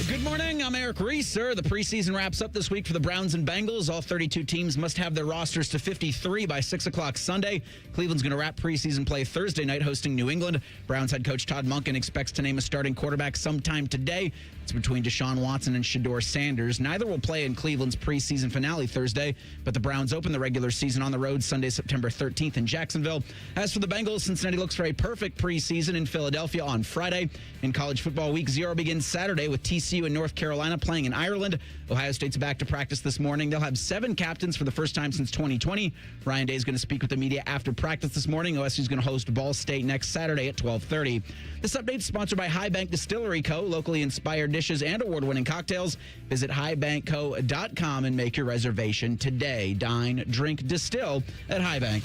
Good morning. I'm Eric Reeser. The preseason wraps up this week for the Browns and Bengals. All 32 teams must have their rosters to 53 by 6 o'clock Sunday. Cleveland's going to wrap preseason play Thursday night hosting New England. Browns head coach Todd Monken expects to name a starting quarterback sometime today. It's between Deshaun Watson and Shedeur Sanders. Neither will play in Cleveland's preseason finale Thursday, but the Browns open the regular season on the road Sunday, September 13th in Jacksonville. As for the Bengals, Cincinnati looks for a perfect preseason in Philadelphia on Friday. In college football, week 0 begins Saturday with TCU and North Carolina playing in Ireland. Ohio State's back to practice this morning. They'll have 7 captains for the first time since 2020. Ryan Day is going to speak with the media after practice this morning. OSU is going to host Ball State next Saturday at 12:30. This update is sponsored by High Bank Distillery Co., locally inspired dishes and award-winning cocktails. Visit highbankco.com and make your reservation today. Dine, drink, distill at High Bank.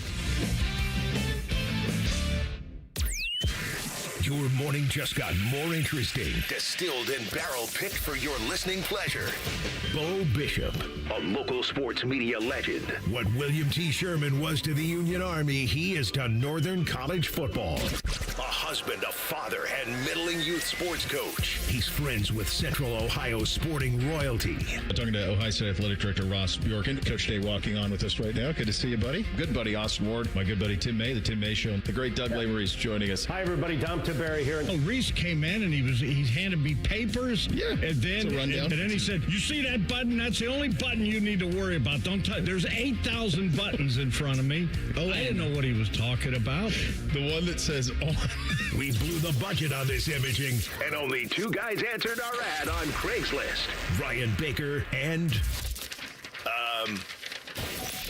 Your morning just got more interesting. Distilled and barrel-picked for your listening pleasure. Bo Bishop, a local sports media legend. What William T. Sherman was to the Union Army, he is to Northern College football. A husband, a father, and middling youth sports coach. He's friends with Central Ohio sporting royalty. I'm talking to Ohio State Athletic Director Ross Bjorken. Coach Day walking on with us right now. Good to see you, buddy. Good buddy Austin Ward. My good buddy Tim May, the Tim May Show. The great Doug Lamery's joining us. Hi, everybody. Dom Tiberi here. Oh, Reese came in and he handed me papers. Yeah, and then it's a rundown. And then he said, "You see that button? That's the only button you need to worry about. Don't touch. There's 8,000 buttons in front of me." Oh, I didn't know what he was talking about. The one that says on. We blew the budget on this imaging, and only 2 guys answered our ad on Craigslist. Ryan Baker and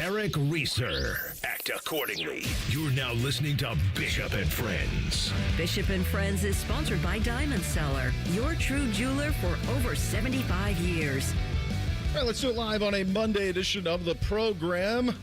Eric Reeser. Act accordingly. You're now listening to Bishop and Friends. Bishop and Friends is sponsored by Diamond Seller, your true jeweler for over 75 years. All right, let's do it live on a Monday edition of the program.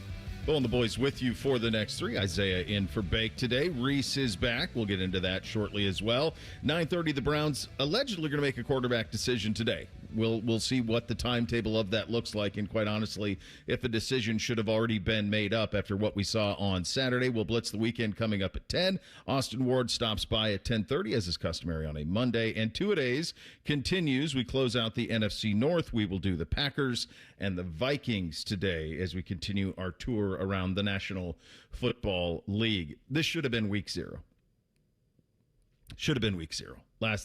Bo and the boys with you for the next 3. Isaiah in for Bake today. Reese is back. We'll get into that shortly as well. 9:30, the Browns allegedly going to make a quarterback decision today. We'll see what the timetable of that looks like, and quite honestly, if a decision should have already been made up after what we saw on Saturday. We'll blitz the weekend coming up at 10. Austin Ward stops by at 10:30, as is customary on a Monday. And two-a-days continues. We close out the NFC North. We will do the Packers and the Vikings today as we continue our tour around the National Football League. This should have been week 0. Should have been week 0.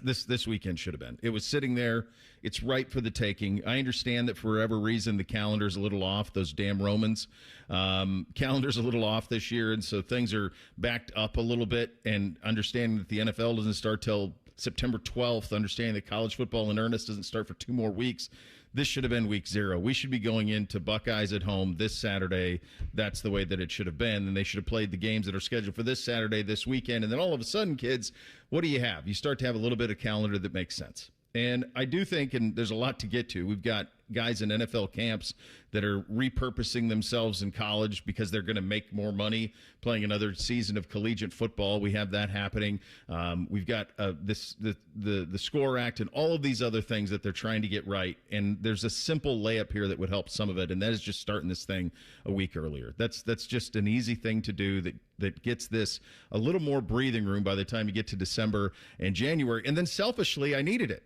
This weekend should have been. It was sitting there. It's ripe for the taking. I understand that for whatever reason the calendar's a little off. Those damn Romans. Calendar's a little off this year, and so things are backed up a little bit. And understanding that the NFL doesn't start till September 12th, understanding that college football in earnest doesn't start for 2 more weeks. This should have been week 0. We should be going into Buckeyes at home this Saturday. That's the way that it should have been. And they should have played the games that are scheduled for this Saturday, this weekend. And then all of a sudden, kids, what do you have? You start to have a little bit of calendar that makes sense. And I do think, and there's a lot to get to, we've got guys in NFL camps that are repurposing themselves in college because they're going to make more money playing another season of collegiate football. We have that happening. We've got the SCORE Act and all of these other things that they're trying to get right. And there's a simple layup here that would help some of it, and that is just starting this thing a week earlier. That's just an easy thing to do that gets this a little more breathing room by the time you get to December and January. And then selfishly, I needed it.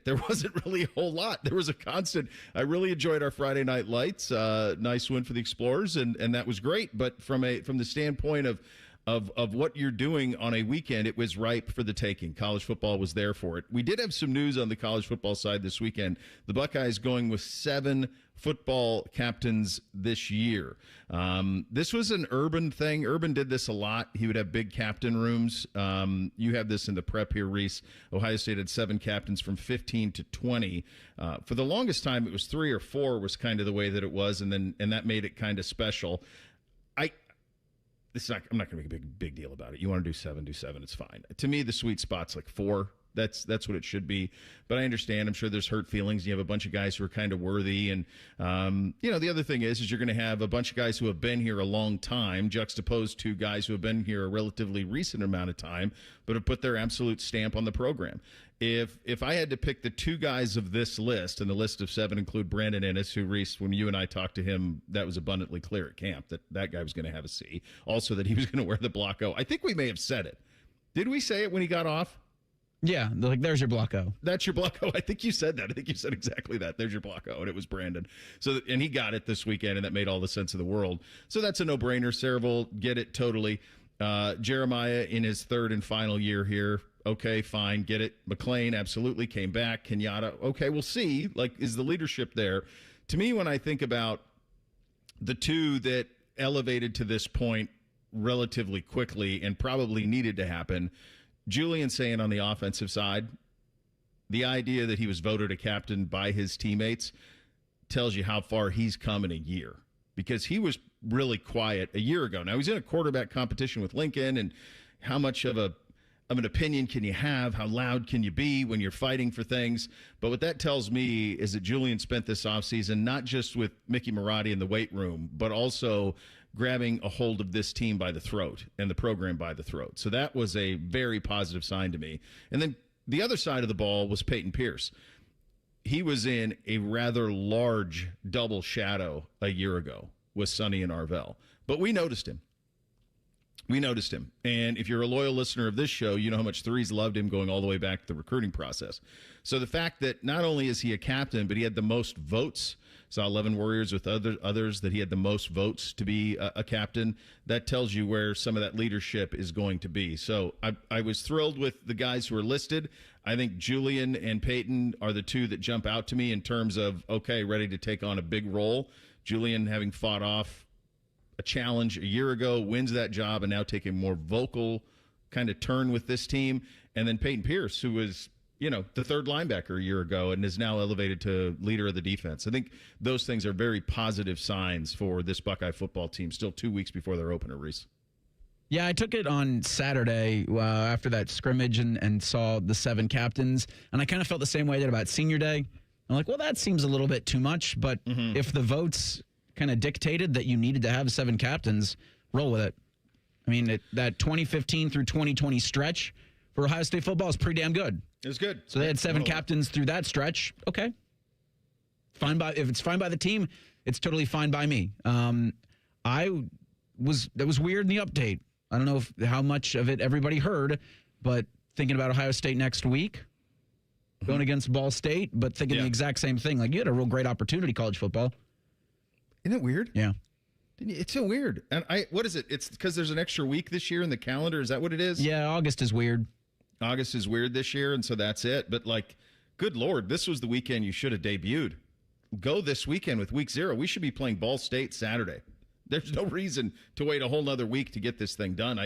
There wasn't really a whole lot. There was a constant. I really enjoyed our Friday Night Lights. Nice win for the Explorers, and that was great. But from the standpoint of what you're doing on a weekend, it was ripe for the taking. College football was there for it. We did have some news on the college football side this weekend. The Buckeyes going with 7 football captains this year. This was an Urban thing. Urban did this a lot. He would have big captain rooms. You have this in the prep here, Reese. Ohio State had 7 captains from 15 to 20. For the longest time, it was 3 or 4 was kind of the way that it was, and that made it kind of special. I'm not going to make a big deal about it. You want to do 7, do 7. It's fine. To me, the sweet spot's like 4. That's what it should be. But I understand. I'm sure there's hurt feelings. You have a bunch of guys who are kind of worthy. And, the other thing is you're going to have a bunch of guys who have been here a long time juxtaposed to guys who have been here a relatively recent amount of time, but have put their absolute stamp on the program. If I had to pick the 2 guys of this list, and the list of 7 include Brandon Ennis, who, Reese, when you and I talked to him, that was abundantly clear at camp that guy was going to have a C. Also that he was going to wear the block O. I think we may have said it. Did we say it when he got off? Yeah, like there's your block O. That's your block O. I think you said that. I think you said exactly that. There's your block O, and it was Brandon. So, and he got it this weekend, and that made all the sense of the world. So that's a no-brainer. Cerevel, get it totally. Jeremiah in his third and final year here. Okay, fine, get it. McLean absolutely came back. Kenyatta, okay, we'll see. Like, is the leadership there? To me, when I think about the two that elevated to this point relatively quickly and probably needed to happen, Julian saying on the offensive side, the idea that he was voted a captain by his teammates tells you how far he's come in a year, because he was really quiet a year ago. Now, he's in a quarterback competition with Lincoln, and how much of an opinion can you have? How loud can you be when you're fighting for things? But what that tells me is that Julian spent this offseason not just with Mickey Marotti in the weight room, but also grabbing a hold of this team by the throat and the program by the throat. So that was a very positive sign to me. And then the other side of the ball was Peyton Pierce. He was in a rather large double shadow a year ago with Sonny and Arvell. But we noticed him. And if you're a loyal listener of this show, you know how much Threes loved him going all the way back to the recruiting process. So the fact that not only is he a captain, but he had the most votes, saw 11 Warriors with others that he had the most votes to be a captain, that tells you where some of that leadership is going to be. So I was thrilled with the guys who are listed. I think Julian and Peyton are the two that jump out to me in terms of, okay, ready to take on a big role. Julian, having fought off a challenge a year ago, wins that job, and now taking a more vocal kind of turn with this team. And then Peyton Pierce, who was, the third linebacker a year ago and is now elevated to leader of the defense. I think those things are very positive signs for this Buckeye football team, still 2 weeks before their opener, Reese. Yeah, I took it on Saturday after that scrimmage and saw the 7 captains, and I kind of felt the same way I did about senior day. I'm like, well, that seems a little bit too much, but if the votes kind of dictated that you needed to have 7 captains, roll with it. I mean, that 2015 through 2020 stretch for Ohio State football is pretty damn good. It was good. So they had 7 captains through that stretch. Okay. If it's fine by the team, it's totally fine by me. That was weird in the update. I don't know how much of it everybody heard, but thinking about Ohio State next week, going against Ball State, but thinking the exact same thing. Like, you had a real great opportunity, college football. Isn't it weird? Yeah. It's so weird. And what is it? It's because there's an extra week this year in the calendar. Is that what it is? Yeah, August is weird. August is weird this year, and so that's it. But, good Lord, this was the weekend you should have debuted. Go this weekend with week 0. We should be playing Ball State Saturday. There's no reason to wait a whole nother week to get this thing done.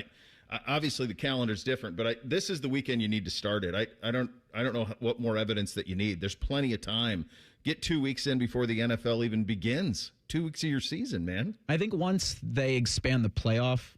Obviously, the calendar's different, but this is the weekend you need to start it. I don't know what more evidence that you need. There's plenty of time. Get 2 weeks in before the NFL even begins. 2 weeks of your season, man. I think once they expand the playoff,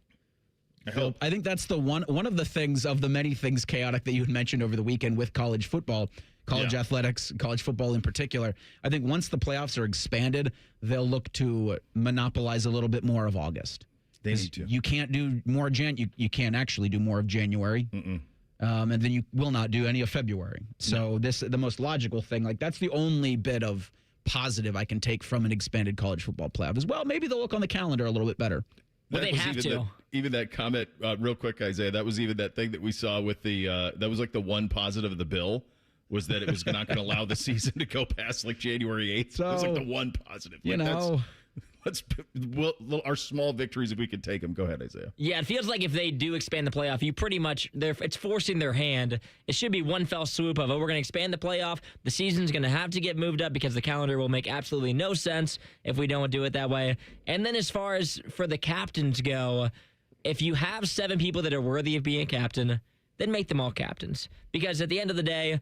I think that's the one of the things of the many things chaotic that you had mentioned over the weekend with college football, college athletics, college football in particular. I think once the playoffs are expanded, they'll look to monopolize a little bit more of August. They need to. You can't do more you can't actually do more of January. And then you will not do any of February. So the most logical thing, that's the only bit of positive I can take from an expanded college football playoff is, well, maybe they'll look on the calendar a little bit better. Well, they have to. Even that comment, real quick, Isaiah, that was even that thing that we saw with that was like the one positive of the bill, was that it was not going to allow the season to go past January 8th. So, it was like the one positive. Our small victories, if we could take them. Go ahead, Isaiah. Yeah, it feels like if they do expand the playoff, you pretty much, it's forcing their hand. It should be one fell swoop of, we're going to expand the playoff. The season's going to have to get moved up because the calendar will make absolutely no sense if we don't do it that way. And then as far as for the captains go, if you have 7 people that are worthy of being a captain, then make them all captains. Because at the end of the day,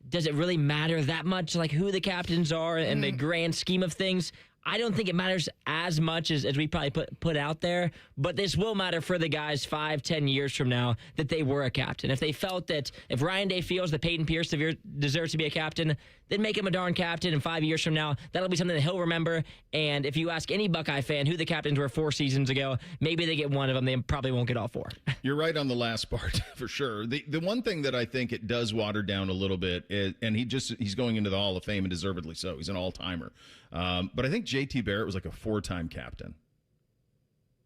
does it really matter that much, who the captains are in the grand scheme of things? I don't think it matters as much as we probably put out there, but this will matter for the guys 5-10 years from now that they were a captain. If they felt that, if Ryan Day feels that Peyton Pierce deserves to be a captain, then make him a darn captain, and 5 years from now, that'll be something that he'll remember. And if you ask any Buckeye fan who the captains were 4 seasons ago, maybe they get one of them. They probably won't get all 4. You're right on the last part, for sure. The one thing that I think it does water down a little bit is, and he's going into the Hall of Fame, and deservedly so. He's an all-timer. But I think J.T. Barrett was a 4-time captain.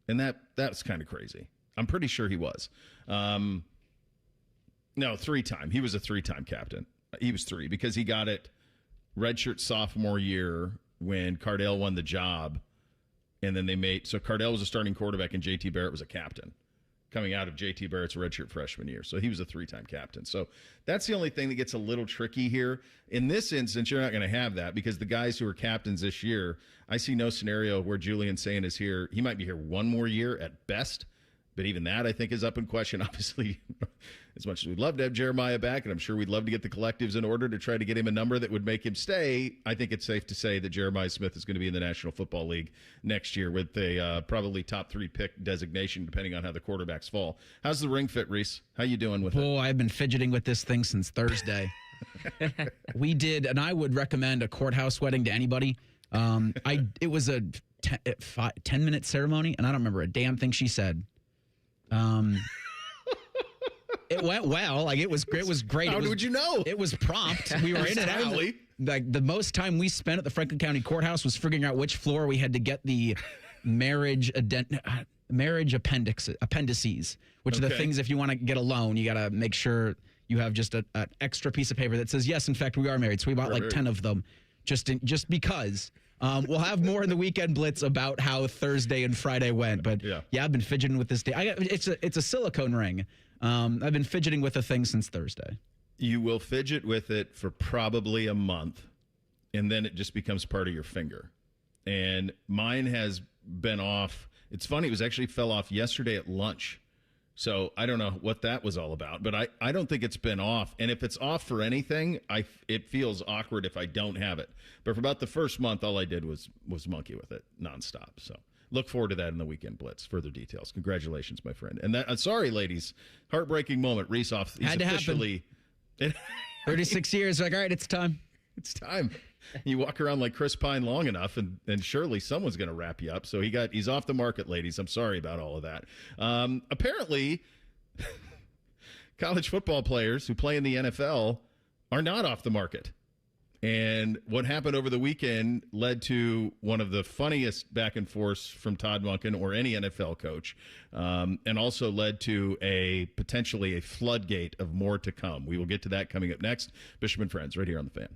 And that's kind of crazy. I'm pretty sure he was. No, 3-time. He was a 3-time captain. He was 3 because he got it redshirt sophomore year when Cardale won the job. And then so Cardale was a starting quarterback and JT Barrett was a captain coming out of JT Barrett's redshirt freshman year. So he was a 3-time captain. So that's the only thing that gets a little tricky here. In this instance, you're not going to have that because the guys who are captains this year, I see no scenario where Julian Sayin is here. He might be here one more year at best. But even that, I think, is up in question. Obviously, as much as we'd love to have Jeremiah back, and I'm sure we'd love to get the collectives in order to try to get him a number that would make him stay, I think it's safe to say that Jeremiah Smith is going to be in the National Football League next year with a probably top 3 pick designation, depending on how the quarterbacks fall. How's the ring fit, Reese? How you doing with it? Oh, I've been fidgeting with this thing since Thursday. We did, and I would recommend a courthouse wedding to anybody. It was a 10-minute ceremony, and I don't remember a damn thing she said. It went well. Like it was great. It was great. How would you know? It was prompt. We were in and out. Like the most time we spent at the Franklin County Courthouse was figuring out which floor we had to get the marriage appendices, which are the things if you want to get a loan, you got to make sure you have just an extra piece of paper that says, yes, in fact, we are married. So we bought like 10 of them just because. We'll have more in the Weekend Blitz about how Thursday and Friday went, but yeah, I've been fidgeting with this day. It's a silicone ring. I've been fidgeting with the thing since Thursday. You will fidget with it for probably a month, and then it just becomes part of your finger. And mine has been off. It's funny. It was actually fell off yesterday at lunch. So I don't know what that was all about, but I don't think it's been off. And if it's off for anything, it feels awkward if I don't have it. But for about the first month, all I did was monkey with it nonstop. So look forward to that in the Weekend Blitz. Further details. Congratulations, my friend. And that sorry, ladies, heartbreaking moment. Reese off. He's had to officially happen. 36 years. Like, all right, it's time. It's time. You walk around like Chris Pine long enough, and surely someone's going to wrap you up. So he's off the market, ladies. I'm sorry about all of that. Apparently, college football players who play in the NFL are not off the market. And what happened over the weekend led to one of the funniest back and forths from Todd Monken or any NFL coach, and also led to potentially a floodgate of more to come. We will get to that coming up next. Bishop and Friends, right here on The Fan.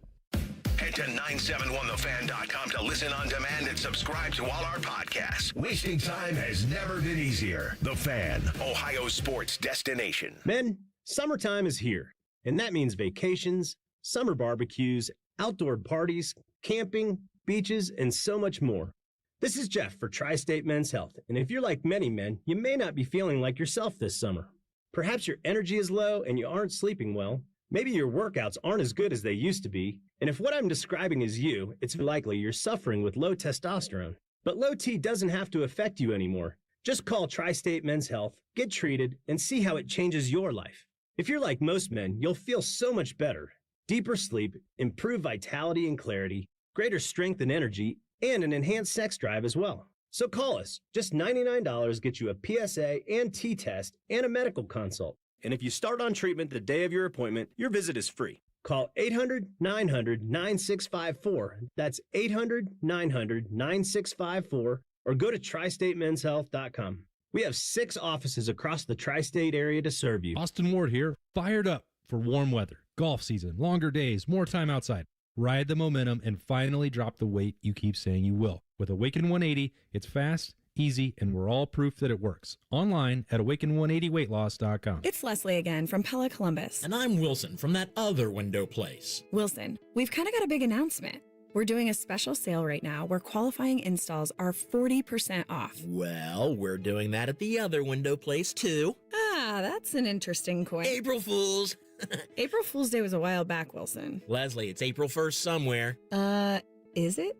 Head to 971thefan.com to listen on demand and subscribe to all our podcasts. Wasting time has never been easier. The Fan, Ohio sports destination. Men, summertime is here, and that means vacations, summer barbecues, outdoor parties, camping, beaches, and so much more. This is Jeff for Tri-State Men's Health, and if you're like many men, you may not be feeling like yourself this summer. Perhaps your energy is low and you aren't sleeping well. Maybe your workouts aren't as good as they used to be, and if what I'm describing is you, it's likely you're suffering with low testosterone. But low T doesn't have to affect you anymore. Just call Tri-State Men's Health, get treated, and see how it changes your life. If you're like most men, you'll feel so much better. Deeper sleep, improved vitality and clarity, greater strength and energy, and an enhanced sex drive as well. So call us. Just $99 gets you a PSA and T-test and a medical consult. And if you start on treatment the day of your appointment, your visit is free. Call 800-900-9654. That's 800-900-9654. Or go to tristatemenshealth.com. We have 6 offices across the tri-state area to serve you. Austin Ward here, fired up for warm weather, golf season, longer days, more time outside. Ride the momentum and finally drop the weight you keep saying you will. With Awaken 180, it's fast, easy, and we're all proof that it works. Online at awaken180weightloss.com. It's Leslie again from Pella Columbus. And I'm Wilson from that other window place. Wilson, we've kind of got a big announcement. We're doing a special sale right now where qualifying installs are 40% off. Well, we're doing that at the other window place too. Ah, that's an interesting coin. April Fools. April Fool's Day was a while back, Wilson. Leslie, it's April 1st somewhere. Is it?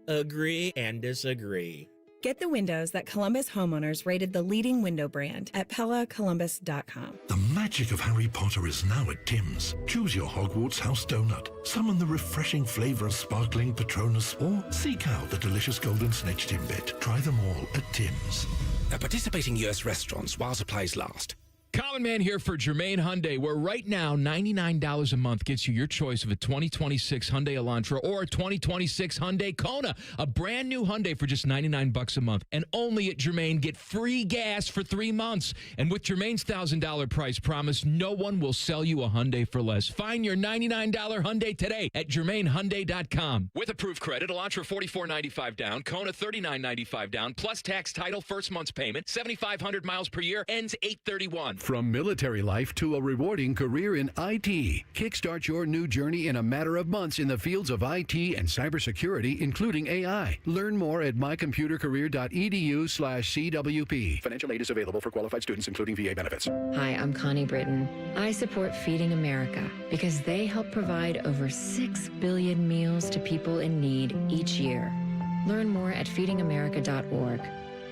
Agree and disagree. Get the windows that Columbus homeowners rated the leading window brand at PellaColumbus.com. The magic of Harry Potter is now at Tim's. Choose your Hogwarts house donut, summon the refreshing flavor of sparkling Patronus, or seek out the delicious golden snitch Timbit. Try them all at Tim's. At participating US restaurants while supplies last. Common Man here for Germain Hyundai, where right now $99 a month gets you your choice of a 2026 Hyundai Elantra or a 2026 Hyundai Kona, a brand new Hyundai for just $99 a month. And only at Germain, get free gas for 3 months. And with Germain's $1,000 price promise, no one will sell you a Hyundai for less. Find your $99 Hyundai today at GermainHyundai.com. With approved credit, Elantra $44.95 down, Kona $39.95 down, plus tax, title, first month's payment, 7,500 miles per year, ends 8/31. From military life to a rewarding career in IT, kickstart your new journey in a matter of months in the fields of IT and cybersecurity, including AI. Learn more at mycomputercareer.edu/CWP. Financial aid is available for qualified students, including VA benefits. Hi, I'm Connie Britton. I support Feeding America because they help provide over 6 billion meals to people in need each year. Learn more at feedingamerica.org.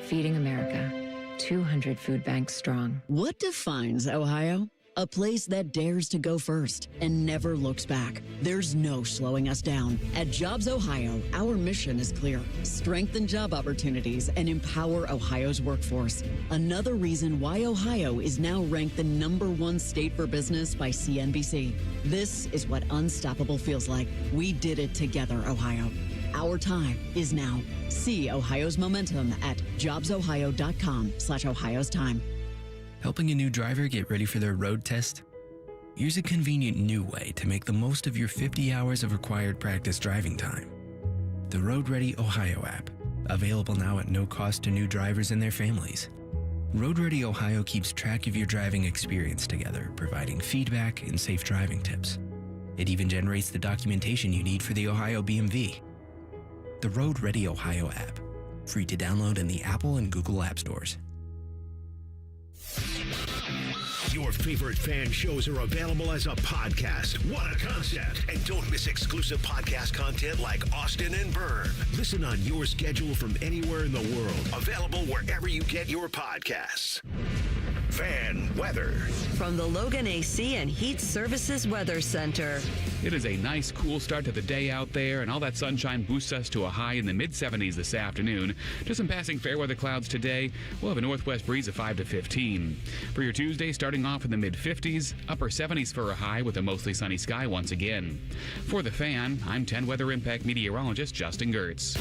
Feeding America. 200 food banks strong. What defines Ohio? A place that dares to go first and never looks back. There's no slowing us down. At Jobs Ohio, our mission is clear. Strengthen job opportunities and empower Ohio's workforce. Another reason why Ohio is now ranked the #1 state for business by CNBC. This is what unstoppable feels like. We did it together, Ohio. Our time is now. See Ohio's momentum at jobsohio.com/Ohio's time. Helping a new driver get ready for their road test? Here's a convenient new way to make the most of your 50 hours of required practice driving time. The Road Ready Ohio app, available now at no cost to new drivers and their families. Road Ready Ohio keeps track of your driving experience together, providing feedback and safe driving tips. It even generates the documentation you need for the Ohio BMV. The Road Ready Ohio app, free to download in the Apple and Google App Stores. Your favorite fan shows are available as a podcast. What a concept. And don't miss exclusive podcast content like Austin and Byrne. Listen on your schedule from anywhere in the world. Available wherever you get your podcasts. Fan weather. From the Logan AC and Heat Services Weather Center. It is a nice, cool start to the day out there, and all that sunshine boosts us to a high in the mid-70s this afternoon. Just some passing fair weather clouds today. We'll have a northwest breeze of 5 to 15. For your Tuesday, starting off in the mid-50s, upper 70s for a high with a mostly sunny sky once again. For the Fan, I'm 10 Weather Impact meteorologist Justin Gertz.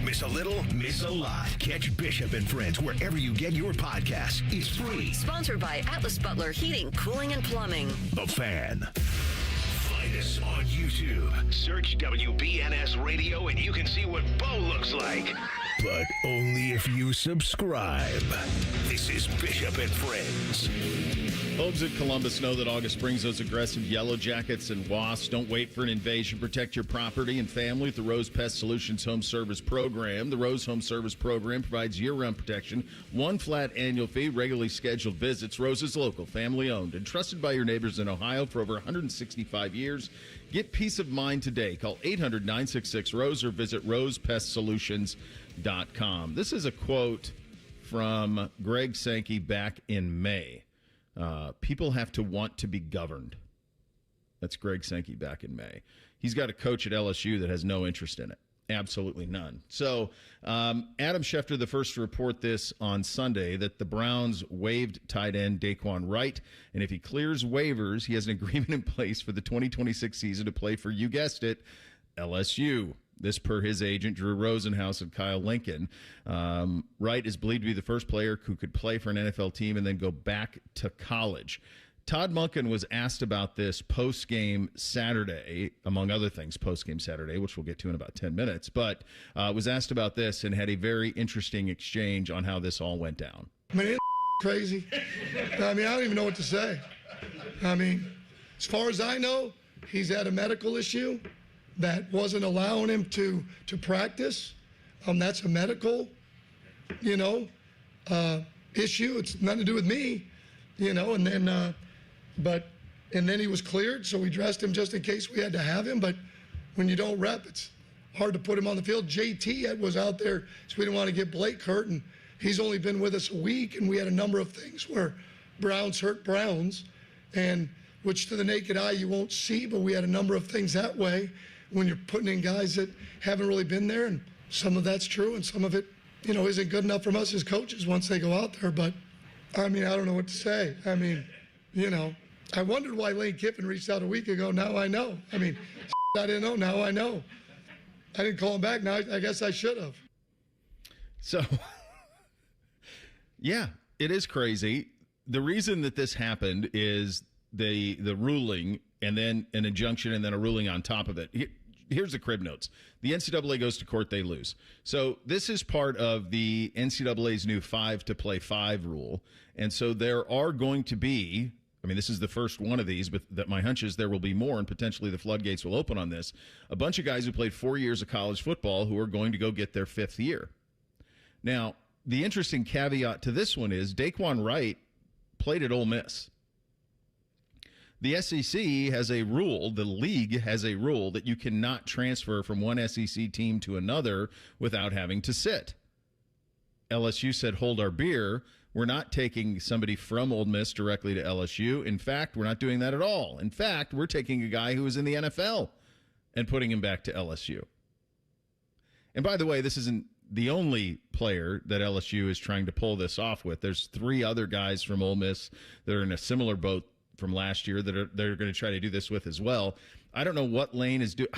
Miss a little, miss a lot. Catch Bishop and Friends wherever you get your podcasts. It's free. Sponsored by Atlas Butler Heating, Cooling, and Plumbing. The Fan. Find us on YouTube. Search WBNS Radio and you can see what Bo looks like. But only if you subscribe. This is Bishop and Friends. Folks at Columbus know that August brings those aggressive yellow jackets and wasps. Don't wait for an invasion. Protect your property and family with the Rose Pest Solutions Home Service Program. The Rose Home Service Program provides year-round protection, one flat annual fee, regularly scheduled visits. Rose is local, family-owned, and trusted by your neighbors in Ohio for over 165 years. Get peace of mind today. Call 800-966-ROSE or visit rosepestsolutions.com. This is a quote from Greg Sankey back in May. People have to want to be governed. That's Greg Sankey back in May. He's got a coach at LSU that has no interest in it. Absolutely none. So Adam Schefter, the first to report this on Sunday, that the Browns waived tight end Daquan Wright. And if he clears waivers, he has an agreement in place for the 2026 season to play for, you guessed it, LSU. This per his agent, Drew Rosenhaus of Kyle Lincoln. Wright is believed to be the first player who could play for an NFL team and then go back to college. Todd Monken was asked about this post-game Saturday, among other things, post-game Saturday, which we'll get to in about 10 minutes, but was asked about this and had a very interesting exchange on how this all went down. I mean, it's crazy. I mean, I don't even know what to say. I mean, as far as I know, he's had a medical issue that wasn't allowing him to practice. That's a medical, issue. It's nothing to do with me, and then, and then he was cleared, so we dressed him just in case we had to have him. But when you don't rep, it's hard to put him on the field. JT was out there, so we didn't want to get Blake hurt, and he's only been with us a week, and we had a number of things where Browns hurt Browns, and which to the naked eye you won't see, but we had a number of things that way when you're putting in guys that haven't really been there, and some of that's true, and some of it, isn't good enough from us as coaches once they go out there. But I mean, I don't know what to say. I mean, I wondered why Lane Kiffin reached out a week ago. Now I know. I mean, I didn't know. Now I know. I didn't call him back. Now I guess I should have. So, yeah, it is crazy. The reason that this happened is the ruling and then an injunction and then a ruling on top of it. Here's the crib notes. The NCAA goes to court, they lose. So this is part of the NCAA's new 5-to-play-5 rule. And so there are going to be, this is the first one of these, but that my hunch is there will be more, and potentially the floodgates will open on this. A bunch of guys who played 4 years of college football who are going to go get their 5th year. Now, the interesting caveat to this one is Daquan Wright played at Ole Miss. The SEC has a rule, the league has a rule that you cannot transfer from one SEC team to another without having to sit. LSU said, hold our beer. We're not taking somebody from Ole Miss directly to LSU. In fact, we're not doing that at all. In fact, we're taking a guy who was in the NFL and putting him back to LSU. And by the way, this isn't the only player that LSU is trying to pull this off with. There's 3 other guys from Ole Miss that are in a similar boat from last year that they're going to try to do this with as well. I don't know what Lane is doing.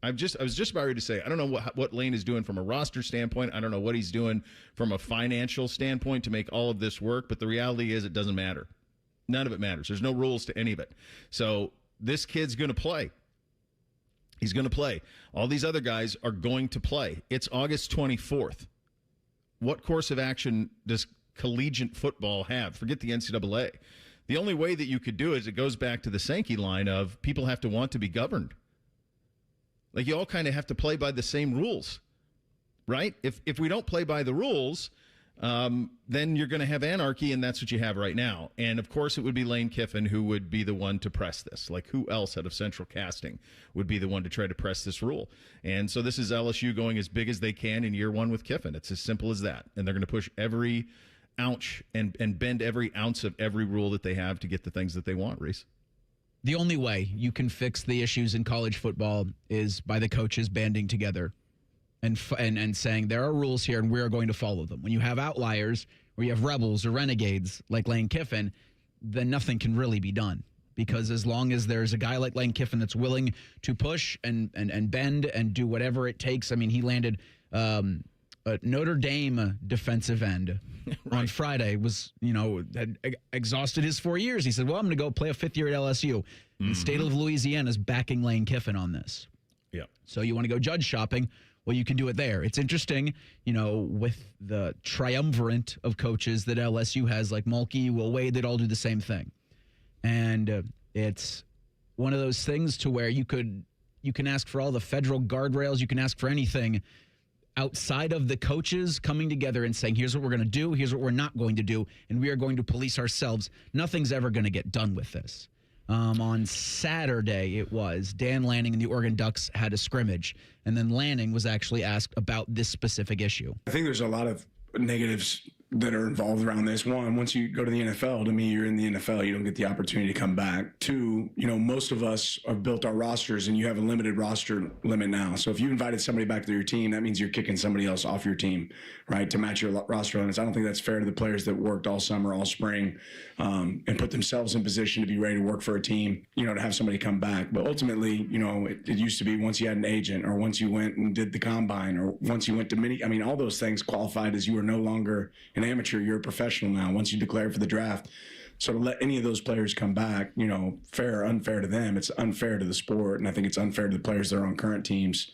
I was just about ready to say, I don't know what Lane is doing from a roster standpoint. I don't know what he's doing from a financial standpoint to make all of this work. But the reality is it doesn't matter. None of it matters. There's no rules to any of it. So this kid's going to play. He's going to play. All these other guys are going to play. It's August 24th. What course of action does collegiate football have? Forget the NCAA. The only way that you could do it is it goes back to the Sankey line of people have to want to be governed. Like you all kind of have to play by the same rules, right? If we don't play by the rules, then you're going to have anarchy, and that's what you have right now. And, of course, it would be Lane Kiffin who would be the one to press this. Like who else out of Central Casting would be the one to try to press this rule? And so this is LSU going as big as they can in year one with Kiffin. It's as simple as that. And they're going to push every ounce and bend every ounce of every rule that they have to get the things that they want, Reese. The only way you can fix the issues in college football is by the coaches banding together and saying there are rules here and we are going to follow them. When you have outliers or you have rebels or renegades like Lane Kiffin, then nothing can really be done. Because as long as there's a guy like Lane Kiffin that's willing to push and bend and do whatever it takes. I mean, he landed a Notre Dame defensive end on Friday, was, had exhausted his 4 years. He said, well, I'm going to go play a 5th year at LSU. Mm-hmm. The state of Louisiana is backing Lane Kiffin on this. Yeah. So you want to go judge shopping? Well, you can do it there. It's interesting, with the triumvirate of coaches that LSU has, like Mulkey, Will Wade, they'd all do the same thing. And it's one of those things to where you can ask for all the federal guardrails, you can ask for anything outside of the coaches coming together and saying, here's what we're going to do, here's what we're not going to do, and we are going to police ourselves. Nothing's ever going to get done with this. On Saturday, it was Dan Lanning and the Oregon Ducks had a scrimmage, and then Lanning was actually asked about this specific issue. I think there's a lot of negatives that are involved around this. One, once you go to the NFL, to me, you're in the NFL. You don't get the opportunity to come back. Two, most of us have built our rosters, and you have a limited roster limit now. So if you invited somebody back to your team, that means you're kicking somebody else off your team, right, to match your roster limits. I don't think that's fair to the players that worked all summer, all spring, and put themselves in position to be ready to work for a team, to have somebody come back. But ultimately, it used to be once you had an agent, or once you went and did the combine, or once you went to all those things qualified as you were no longer an amateur, you're a professional now once you declare for the draft. So to let any of those players come back, fair or unfair to them, it's unfair to the sport. And I think it's unfair to the players that are on current teams,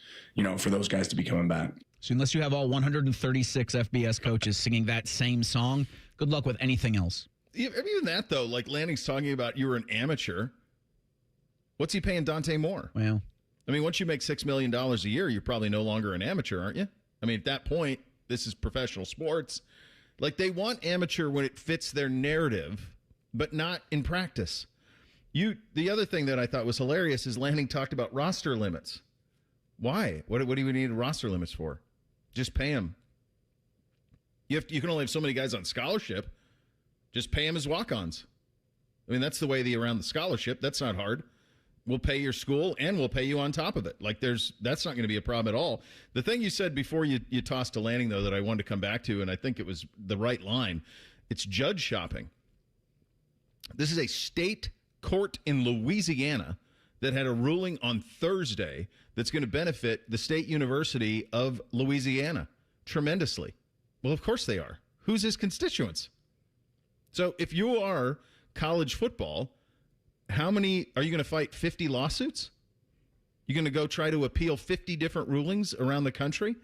for those guys to be coming back. So unless you have all 136 FBS coaches singing that same song, good luck with anything else. Even that, though, like Lanning's talking about, you were an amateur. What's he paying Dante Moore? Well, once you make $6 million a year, you're probably no longer an amateur, aren't you? At that point, this is professional sports. Like, they want amateur when it fits their narrative, but not in practice. The other thing that I thought was hilarious is Lanning talked about roster limits. Why? What do we need roster limits for? Just pay them. You can only have so many guys on scholarship. Just pay them as walk-ons. That's the way around the scholarship. That's not hard. We'll pay your school, and we'll pay you on top of it. That's not going to be a problem at all. The thing you said before you tossed to Lanning, though, that I wanted to come back to, and I think it was the right line, It's judge shopping. This is a state court in Louisiana that had a ruling on Thursday that's going to benefit the State University of Louisiana tremendously. Well, of course they are. Who's his constituents? So if you are college football, how many are you going to fight? 50 lawsuits? You're going to go try to appeal 50 different rulings around the country?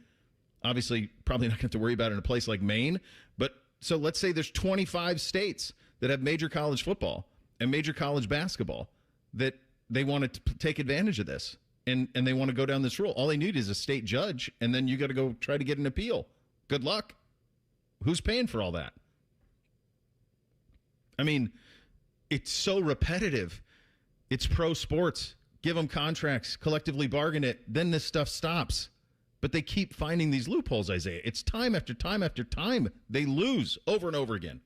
Obviously, probably not going to have to worry about it in a place like Maine. But so let's say there's 25 states that have major college football and major college basketball that they want to take advantage of this. And they want to go down this rule. All they need is a state judge, and then you got to go try to get an appeal. Good luck. Who's paying for all that? I mean, it's so repetitive. It's pro sports. Give them contracts, collectively bargain it. Then this stuff stops. But they keep finding these loopholes, Isaiah. It's time after time after time. They lose over and over again.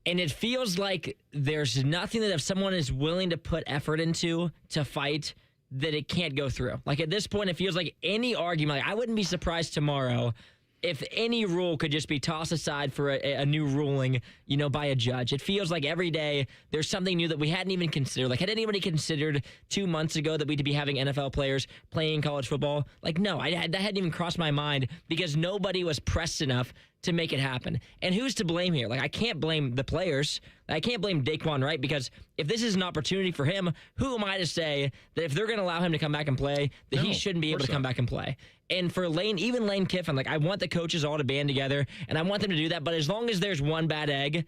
And it feels like there's nothing that if someone is willing to put effort into to fight, that it can't go through. Like at this point, it feels like any argument, like I wouldn't be surprised tomorrow if any rule could just be tossed aside for a new ruling, by a judge. It feels like every day there's something new that we hadn't even considered. Like, had anybody considered 2 months ago that we'd be having NFL players playing college football? Like, no, that hadn't even crossed my mind because nobody was pressed enough to make it happen. And who's to blame here? Like, I can't blame the players. I can't blame Daquan Wright because if this is an opportunity for him, who am I to say that if they're going to allow him to come back and play, that he shouldn't be able to come back and play? And for even Lane Kiffin, like I want the coaches all to band together, and I want them to do that. But as long as there's one bad egg,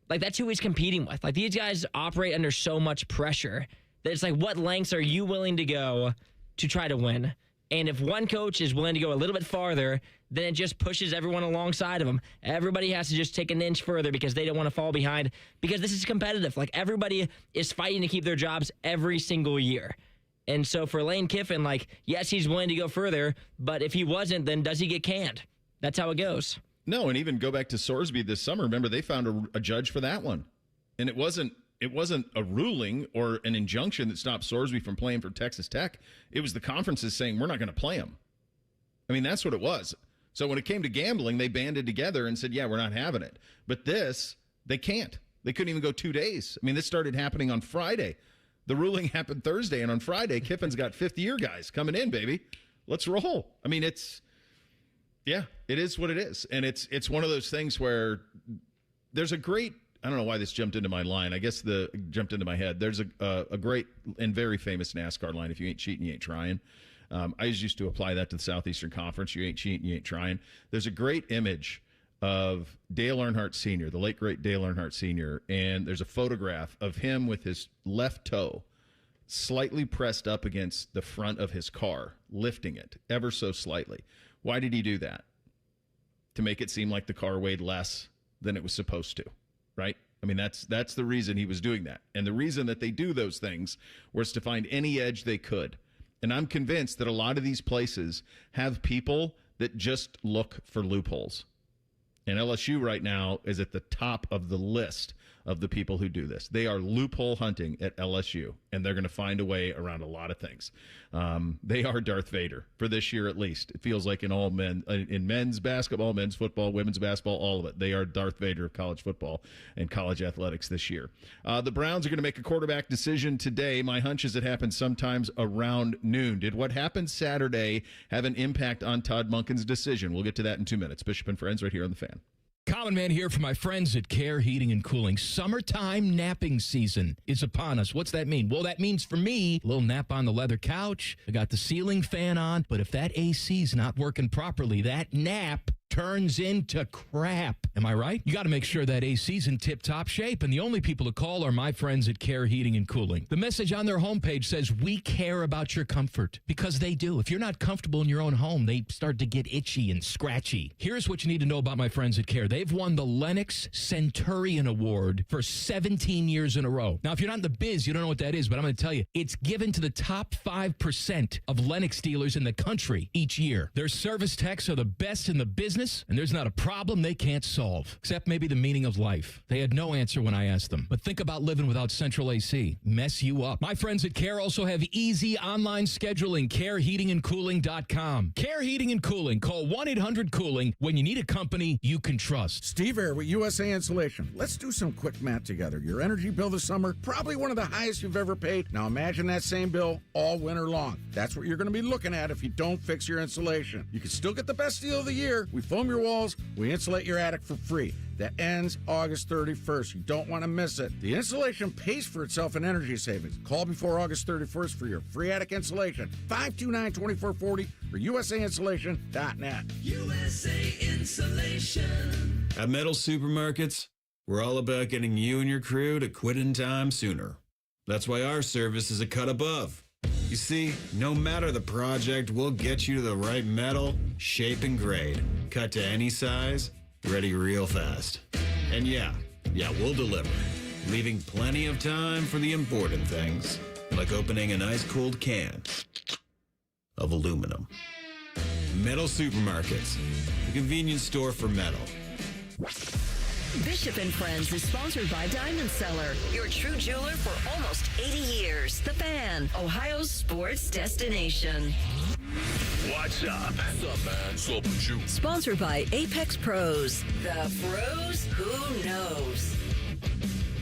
like that's who he's competing with. Like these guys operate under so much pressure that it's like, what lengths are you willing to go to try to win? And if one coach is willing to go a little bit farther, then it just pushes everyone alongside of them. Everybody has to just take an inch further because they don't want to fall behind because this is competitive. Like everybody is fighting to keep their jobs every single year. And so for Lane Kiffin, like, yes, he's willing to go further, but if he wasn't, then does he get canned? That's how it goes. No, and even go back to Sorsby this summer. Remember, they found a judge for that one. And it wasn't a ruling or an injunction that stopped Sorsby from playing for Texas Tech. It was the conferences saying, we're not going to play him. I mean, that's what it was. So when it came to gambling, they banded together and said, yeah, we're not having it. But this, they can't. They couldn't even go 2 days. I mean, this started happening on Friday. The ruling happened Thursday, and on Friday, Kiffin's got fifth-year guys coming in, baby. Let's roll. I mean, it is what it is. And it's one of those things where there's a great, I don't know why this jumped into my line. I guess jumped into my head. There's a great and very famous NASCAR line, if you ain't cheating, you ain't trying. I used to apply that to the Southeastern Conference. You ain't cheating, you ain't trying. There's a great image of Dale Earnhardt Sr., the late, great Dale Earnhardt Sr., and there's a photograph of him with his left toe slightly pressed up against the front of his car, lifting it ever so slightly. Why did he do that? To make it seem like the car weighed less than it was supposed to, right? I mean, that's the reason he was doing that. And the reason that they do those things was to find any edge they could. And I'm convinced that a lot of these places have people that just look for loopholes. And LSU right now is at the top of the list of the people who do this. They are loophole hunting at LSU, and they're going to find a way around a lot of things. They are Darth Vader for this year, at least. It feels like in men's basketball, men's football, women's basketball, all of it. They are Darth Vader of college football and college athletics this year. The Browns are going to make a quarterback decision today. My hunch is it happens sometimes around noon. Did what happened Saturday have an impact on Todd Monken's decision? We'll get to that in 2 minutes. Bishop and Friends right here on The Fan. Common Man here for my friends at Care Heating and Cooling. Summertime napping season is upon us. What's that mean? Well, that means for me, a little nap on the leather couch. I got the ceiling fan on, but if that AC's not working properly, that nap turns into crap. Am I right? You got to make sure that AC's in tip-top shape, and the only people to call are my friends at Care Heating and Cooling. The message on their homepage says, we care about your comfort, because they do. If you're not comfortable in your own home, they start to get itchy and scratchy. Here's what you need to know about my friends at Care. They've won the Lennox Centurion Award for 17 years in a row. Now, if you're not in the biz, you don't know what that is, but I'm going to tell you, it's given to the top 5% of Lennox dealers in the country each year. Their service techs are the best in the business. business, and there's not a problem they can't solve, except maybe the meaning of life. They had no answer when I asked them. But think about living without central AC. Mess you up. My friends at Care also have easy online scheduling. CareHeatingandCooling.com. Care Heating and Cooling. Call 1-800-COOLING when you need a company you can trust. Steve here with USA Insulation. Let's do some quick math together. Your energy bill this summer, probably one of the highest you've ever paid. Now imagine that same bill all winter long. That's what you're going to be looking at if you don't fix your insulation. You can still get the best deal of the year. We foam your walls, we insulate your attic for free. That ends August 31st. You don't want to miss it. The insulation pays for itself in energy savings. Call before August 31st for your free attic insulation. 529-2440 or usainsulation.net. USA Insulation. At Metal Supermarkets, we're all about getting you and your crew to quit in time sooner. That's why our service is a cut above. You see, no matter the project, we'll get you to the right metal, shape, and grade. Cut to any size, ready real fast. And yeah, we'll deliver, leaving plenty of time for the important things, like opening an ice-cold can of aluminum. Metal Supermarkets, the convenience store for metal. Bishop and Friends is sponsored by Diamond Seller, your true jeweler for almost 80 years. The Fan, Ohio's sports destination. What's up? What's up, man? What's up with you? Sponsored by Apex Pros. The pros who knows.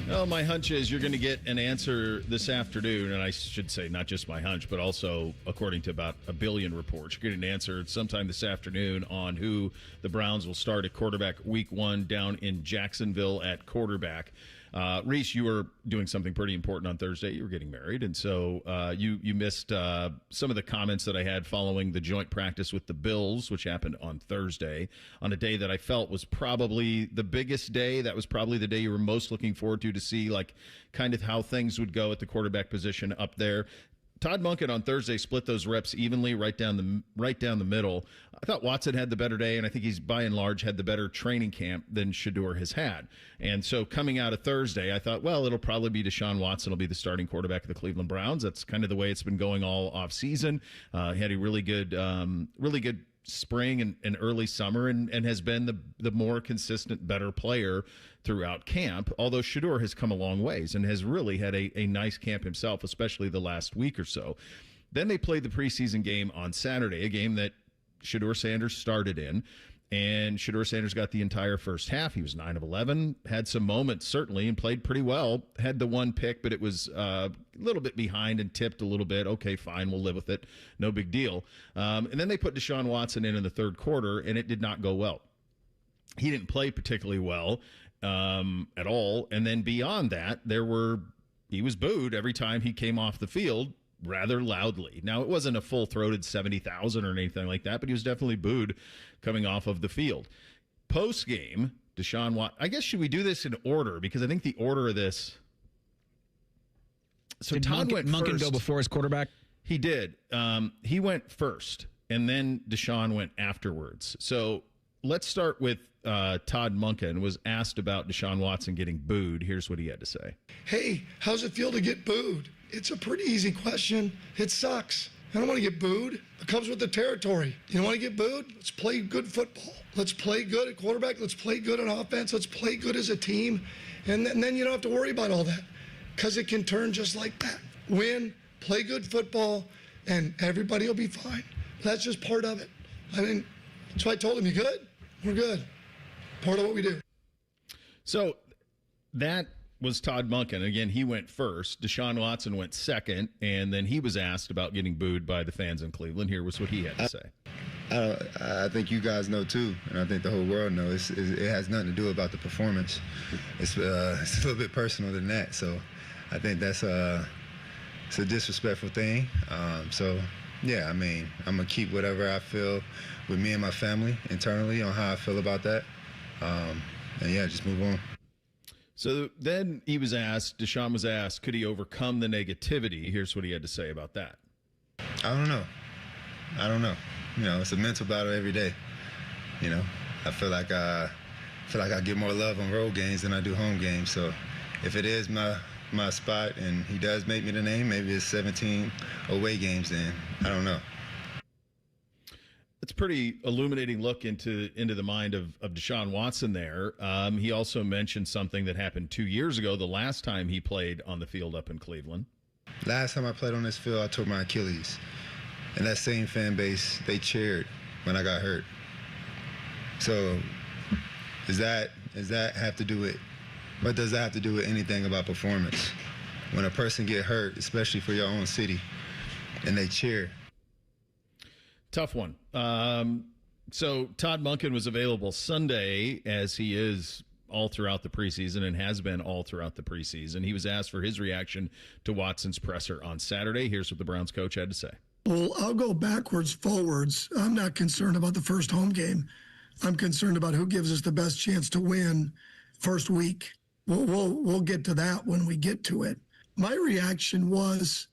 Well, my hunch is you're going to get an answer this afternoon, and I should say not just my hunch, but also according to about a billion reports. You're getting an answer sometime this afternoon on who the Browns will start at quarterback week 1 down in Jacksonville at quarterback. Reese, you were doing something pretty important on Thursday. You were getting married, and so you missed some of the comments that I had following the joint practice with the Bills, which happened on Thursday, on a day that I felt was probably the biggest day. That was probably the day you were most looking forward to see, like, kind of how things would go at the quarterback position up there. Todd Monken on Thursday split those reps evenly right down the middle. I thought Watson had the better day, and I think he's by and large had the better training camp than Shedeur has had. And so coming out of Thursday, I thought, well, it'll probably be Deshaun Watson will be the starting quarterback of the Cleveland Browns. That's kind of the way it's been going all off season. He had a really good spring and early summer, and has been the more consistent, better player throughout camp, although Shedeur has come a long ways and has really had a nice camp himself, especially the last week or so. Then they played the preseason game on Saturday, a game that Shedeur Sanders started in, and Shedeur Sanders got the entire first half. He was 9 of 11, had some moments certainly, and played pretty well. Had the one pick, but it was a little bit behind and tipped a little bit. Okay, fine, we'll live with it. No big deal. And then they put Deshaun Watson in the third quarter, and it did not go well. He didn't play particularly well at all. And then beyond that, he was booed every time he came off the field, rather loudly. Now, it wasn't a full-throated 70,000 or anything like that, but he was definitely booed coming off of the field. Post-game, Deshaun Watson, I guess, should we do this in order? Because I think the order of this... So did Todd went Monken first. go before his quarterback? He did. He went first, and then Deshaun went afterwards. So let's start with Todd Monken was asked about Deshaun Watson getting booed. Here's what he had to say. Hey, how's it feel to get booed? It's a pretty easy question. It sucks. I don't want to get booed. It comes with the territory. You don't want to get booed? Let's play good football. Let's play good at quarterback. Let's play good on offense. Let's play good as a team. And then you don't have to worry about all that, because it can turn just like that. Win, play good football, and everybody will be fine. That's just part of it. I mean, so I told him, you good? We're good. Part of what we do. So that was Todd Monken. Again, he went first. Deshaun Watson went second, and then he was asked about getting booed by the fans in Cleveland. Here was what he had to say. I think you guys know too, and I think the whole world knows. It has nothing to do about the performance. It's a little bit personal than that. So I think that's it's a disrespectful thing. So yeah, I mean, I'm gonna keep whatever I feel with me and my family internally on how I feel about that. And yeah, just move on. So then Deshaun was asked, could he overcome the negativity? Here's what he had to say about that. I don't know. You know, it's a mental battle every day. You know, I feel like I get more love on road games than I do home games. So if it is my spot and he does make me the name, maybe it's 17 away games then. I don't know. It's a pretty illuminating look into the mind of Deshaun Watson there. He also mentioned something that happened 2 years ago, the last time he played on the field up in Cleveland. Last time I played on this field, I tore my Achilles. And that same fan base, they cheered when I got hurt. So does that have to do with, what does that have to do with anything about performance? When a person get hurt, especially for your own city, and they cheer. Tough one. So Todd Monken was available Sunday, as he is all throughout the preseason and has been all throughout the preseason. He was asked for his reaction to Watson's presser on Saturday. Here's what the Browns coach had to say. Well, I'll go backwards, forwards. I'm not concerned about the first home game. I'm concerned about who gives us the best chance to win first week. We'll get to that when we get to it. My reaction was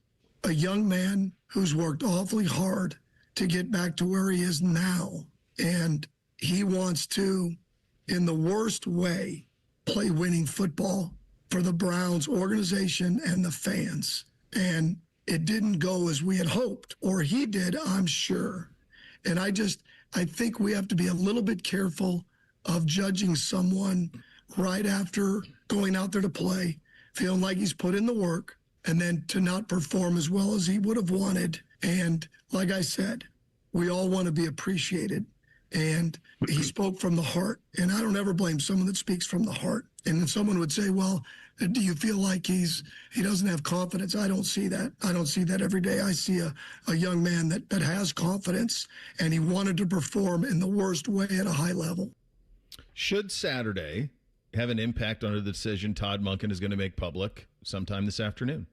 a young man who's worked awfully hard to get back to where he is now. And he wants to, in the worst way, play winning football for the Browns organization and the fans. And it didn't go as we had hoped, or he did, I'm sure. And I think we have to be a little bit careful of judging someone right after going out there to play, feeling like he's put in the work, and then to not perform as well as he would have wanted. And like I said, we all want to be appreciated. And he spoke from the heart. And I don't ever blame someone that speaks from the heart. And then someone would say, well, do you feel like he doesn't have confidence? I don't see that. I don't see that every day. I see a young man that has confidence, and he wanted to perform in the worst way at a high level. Should Saturday have an impact on the decision Todd Monken is going to make public sometime this afternoon?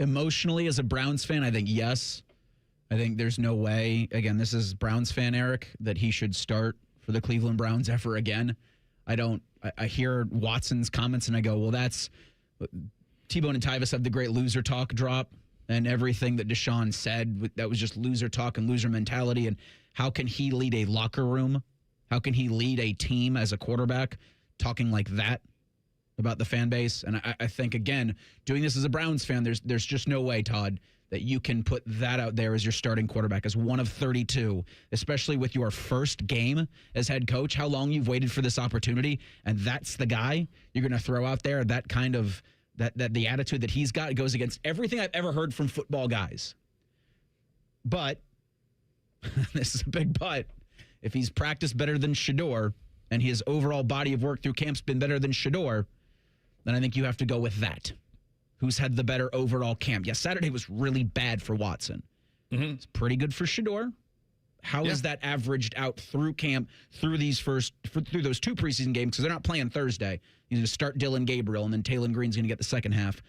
Emotionally, as a Browns fan, I think yes. I think there's no way, again, this is Browns fan Eric, that he should start for the Cleveland Browns ever again. I hear Watson's comments and I go, well, that's T-Bone and Tyvis have the great loser talk drop, and everything that Deshaun said, that was just loser talk and loser mentality. And how can he lead a locker room? How can he lead a team as a quarterback talking like that about the fan base? And I think, again, doing this as a Browns fan, there's just no way, Todd, that you can put that out there as your starting quarterback, as one of 32, especially with your first game as head coach, how long you've waited for this opportunity, and that's the guy you're going to throw out there. That kind of, that the attitude that he's got goes against everything I've ever heard from football guys. But, this is a big but, if he's practiced better than Shedeur, and his overall body of work through camp's been better than Shedeur, then I think you have to go with that. Who's had the better overall camp? Yes, Saturday was really bad for Watson. Mm-hmm. It's pretty good for Shedeur. How is that averaged out through camp, through those two preseason games? Because they're not playing Thursday. You're going to start Dylan Gabriel, and then Taylon Green's going to get the second half.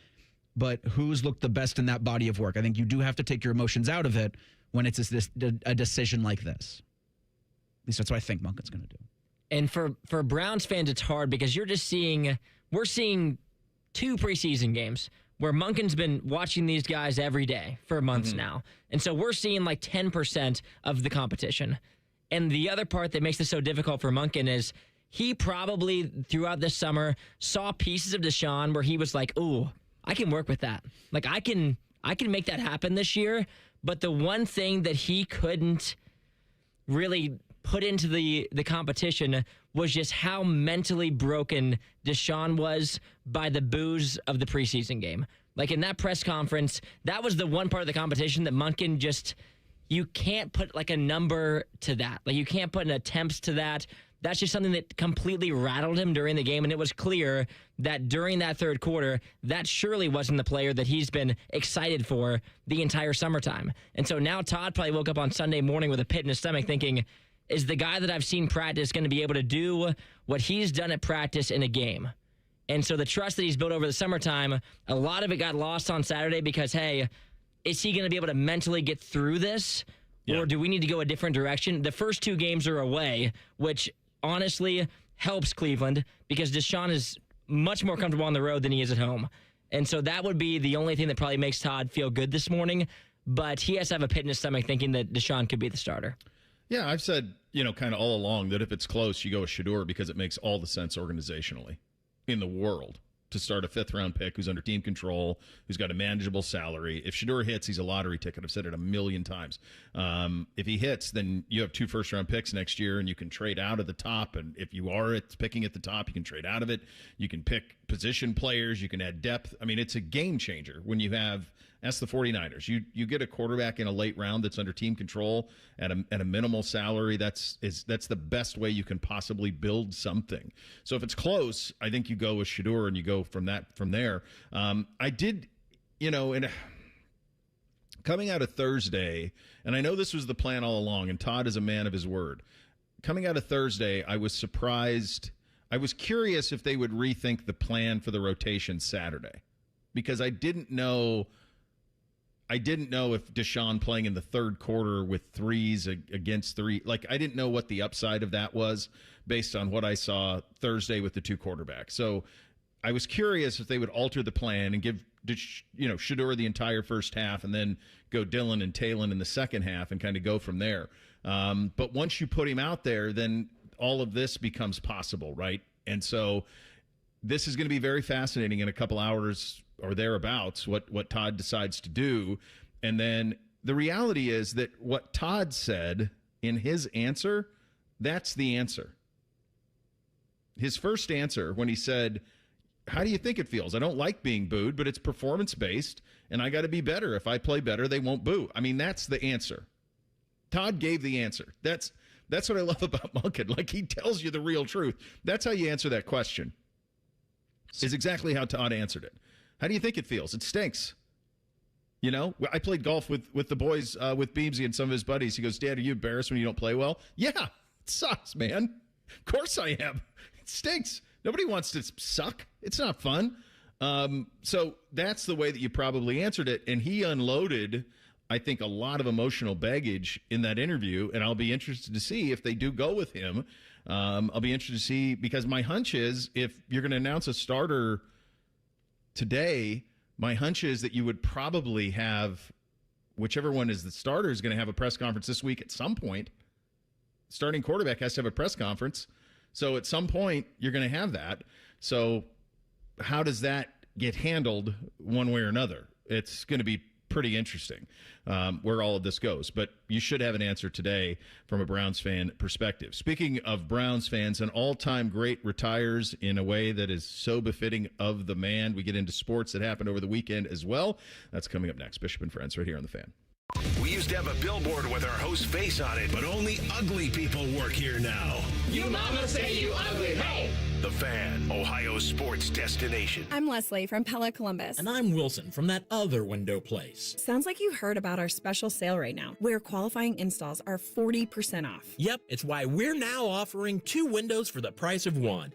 But who's looked the best in that body of work? I think you do have to take your emotions out of it when it's a decision like this. At least that's what I think Monken's going to do. And for Browns fans, it's hard because we're seeing two preseason games where Monken's been watching these guys every day for months now. And so we're seeing like 10% of the competition. And the other part that makes this so difficult for Monken is he probably throughout this summer saw pieces of Deshaun where he was like, ooh, I can work with that. Like I can make that happen this year. But the one thing that he couldn't really put into the competition was just how mentally broken Deshaun was by the boos of the preseason game. Like in that press conference, that was the one part of the competition that Monken just, you can't put like a number to that. Like you can't put an attempts to that. That's just something that completely rattled him during the game. And it was clear that during that third quarter, that surely wasn't the player that he's been excited for the entire summertime. And so now Todd probably woke up on Sunday morning with a pit in his stomach thinking, is the guy that I've seen practice going to be able to do what he's done at practice in a game? And so the trust that he's built over the summertime, a lot of it got lost on Saturday because, hey, is he going to be able to mentally get through this? Yeah. Or do we need to go a different direction? The first two games are away, which honestly helps Cleveland because Deshaun is much more comfortable on the road than he is at home. And so that would be the only thing that probably makes Todd feel good this morning. But he has to have a pit in his stomach thinking that Deshaun could be the starter. Yeah, I've said, kind of all along that if it's close, you go with Shedeur because it makes all the sense organizationally in the world. to start a 5th-round pick who's under team control, who's got a manageable salary. If Shedeur hits, he's a lottery ticket. I've said it a million times. If he hits, then you have 2 first-round picks next year, and you can trade out of the top. And if you are picking at the top, you can trade out of it. You can pick position players. You can add depth. I mean, it's a game changer when you have – ask the 49ers. You get a quarterback in a late round that's under team control at a minimal salary. That's the best way you can possibly build something. So if it's close, I think you go with Shedeur and you go from there. I did, and coming out of Thursday, and I know this was the plan all along, and Todd is a man of his word. Coming out of Thursday, I was surprised. I was curious if they would rethink the plan for the rotation Saturday, because I didn't know if Deshaun playing in the third quarter with threes against three, I didn't know what the upside of that was based on what I saw Thursday with the 2 quarterbacks. So I was curious if they would alter the plan and give Shedeur the entire first half and then go Dillon and Talon in the second half and kind of go from there. But once you put him out there, then all of this becomes possible, right? And so this is going to be very fascinating in a couple hours or thereabouts, what Todd decides to do. And then the reality is that what Todd said in his answer, that's the answer. His first answer when he said, how do you think it feels? I don't like being booed, but it's performance-based, and I got to be better. If I play better, they won't boo. I mean, that's the answer. Todd gave the answer. That's what I love about Monken. He tells you the real truth. That's how you answer that question, is exactly how Todd answered it. How do you think it feels? It stinks. I played golf with the boys, with Beamsy and some of his buddies. He goes, Dad, are you embarrassed when you don't play well? Yeah, it sucks, man. Of course I am. It stinks. Nobody wants to suck. It's not fun. So that's the way that you probably answered it. And he unloaded, I think, a lot of emotional baggage in that interview. And I'll be interested to see if they do go with him. I'll be interested to see, because my hunch is if you're going to announce a starter today, my hunch is that you would probably have, whichever one is the starter is going to have a press conference this week at some point. Starting quarterback has to have a press conference. So at some point, you're going to have that. So how does that get handled one way or another? It's going to be pretty interesting where all of this goes. But you should have an answer today from a Browns fan perspective. Speaking of Browns fans, an all-time great retires in a way that is so befitting of the man. We get into sports that happened over the weekend as well. That's coming up next. Bishop and Friends right here on The Fan. We used to have a billboard with our host's face on it, but only ugly people work here now. You mama say you ugly, hey! The Fan, Ohio's sports destination. I'm Leslie from Pella Columbus. And I'm Wilson from that other window place. Sounds like you heard about our special sale right now, where qualifying installs are 40% off. Yep, it's why we're now offering 2 windows for the price of 1.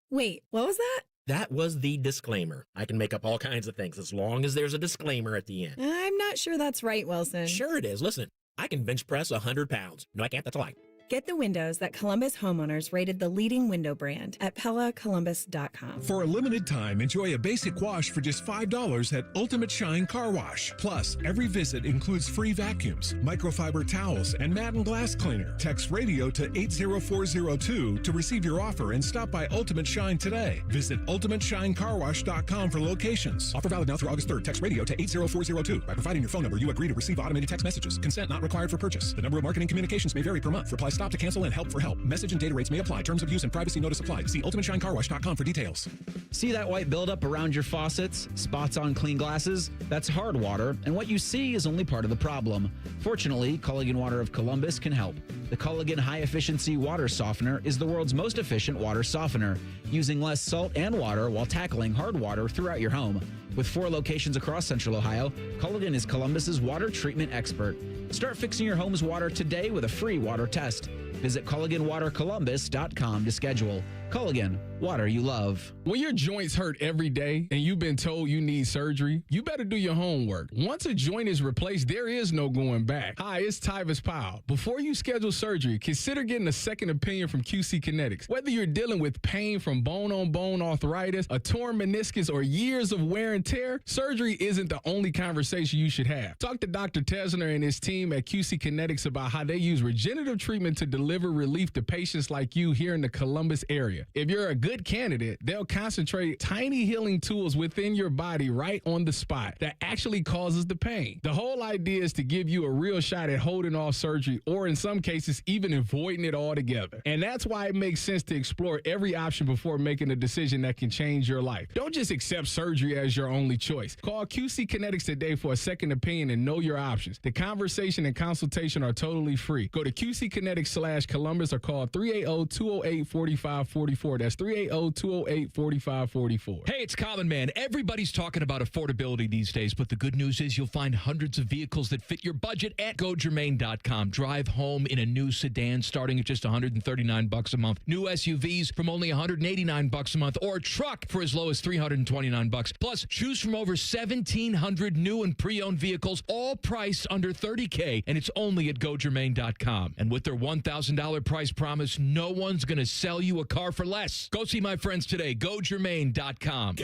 Wait, what was that? That was the disclaimer. I can make up all kinds of things as long as there's a disclaimer at the end. I'm not sure that's right, Wilson. Sure it is. Listen, I can bench press 100 pounds. No, I can't. That's a lie. Get the windows that Columbus homeowners rated the leading window brand at PellaColumbus.com. For a limited time, enjoy a basic wash for just $5 at Ultimate Shine Car Wash. Plus, every visit includes free vacuums, microfiber towels, and mat and glass cleaner. Text radio to 80402 to receive your offer and stop by Ultimate Shine today. Visit UltimateShineCarWash.com for locations. Offer valid now through August 3rd. Text radio to 80402. By providing your phone number, you agree to receive automated text messages. Consent not required for purchase. The number of marketing communications may vary per month. Reply stop to cancel and help for help. Message and data rates may apply. Terms of use and privacy notice apply. See UltimateShineCarWash.com for details. See that white buildup around your faucets? Spots on clean glasses? That's hard water, and what you see is only part of the problem. Fortunately, Culligan Water of Columbus can help. The Culligan High Efficiency Water Softener is the world's most efficient water softener, using less salt and water while tackling hard water throughout your home. With 4 locations across Central Ohio, Culligan is Columbus's water treatment expert. Start fixing your home's water today with a free water test. Visit CulliganWaterColumbus.com to schedule. Culligan, water you love. When your joints hurt every day and you've been told you need surgery, you better do your homework. Once a joint is replaced, there is no going back. Hi, it's Tyvis Powell. Before you schedule surgery, consider getting a second opinion from QC Kinetics. Whether you're dealing with pain from bone-on-bone arthritis, a torn meniscus, or years of wear and tear, surgery isn't the only conversation you should have. Talk to Dr. Tesner and his team at QC Kinetics about how they use regenerative treatment to deliver relief to patients like you here in the Columbus area. area. If you're a good candidate, they'll concentrate tiny healing tools within your body right on the spot that actually causes the pain. The whole idea is to give you a real shot at holding off surgery, or in some cases, even avoiding it altogether. And that's why it makes sense to explore every option before making a decision that can change your life. Don't just accept surgery as your only choice. Call QC Kinetics today for a second opinion and know your options. The conversation and consultation are totally free. Go to QCkinetics/Columbus or call 380-208-4544. That's 380-208-4544. Hey, it's Common Man. Everybody's talking about affordability these days, but the good news is you'll find hundreds of vehicles that fit your budget at GoGermain.com. Drive home in a new sedan starting at just $139 a month. New SUVs from only $189 a month, or a truck for as low as $329. Plus, choose from over 1,700 new and pre-owned vehicles, all priced under $30K, and it's only at GoGermain.com. And with their $1,000 price promise, no one's going to sell you a car for less. Go see my friends today. GoGermain.com.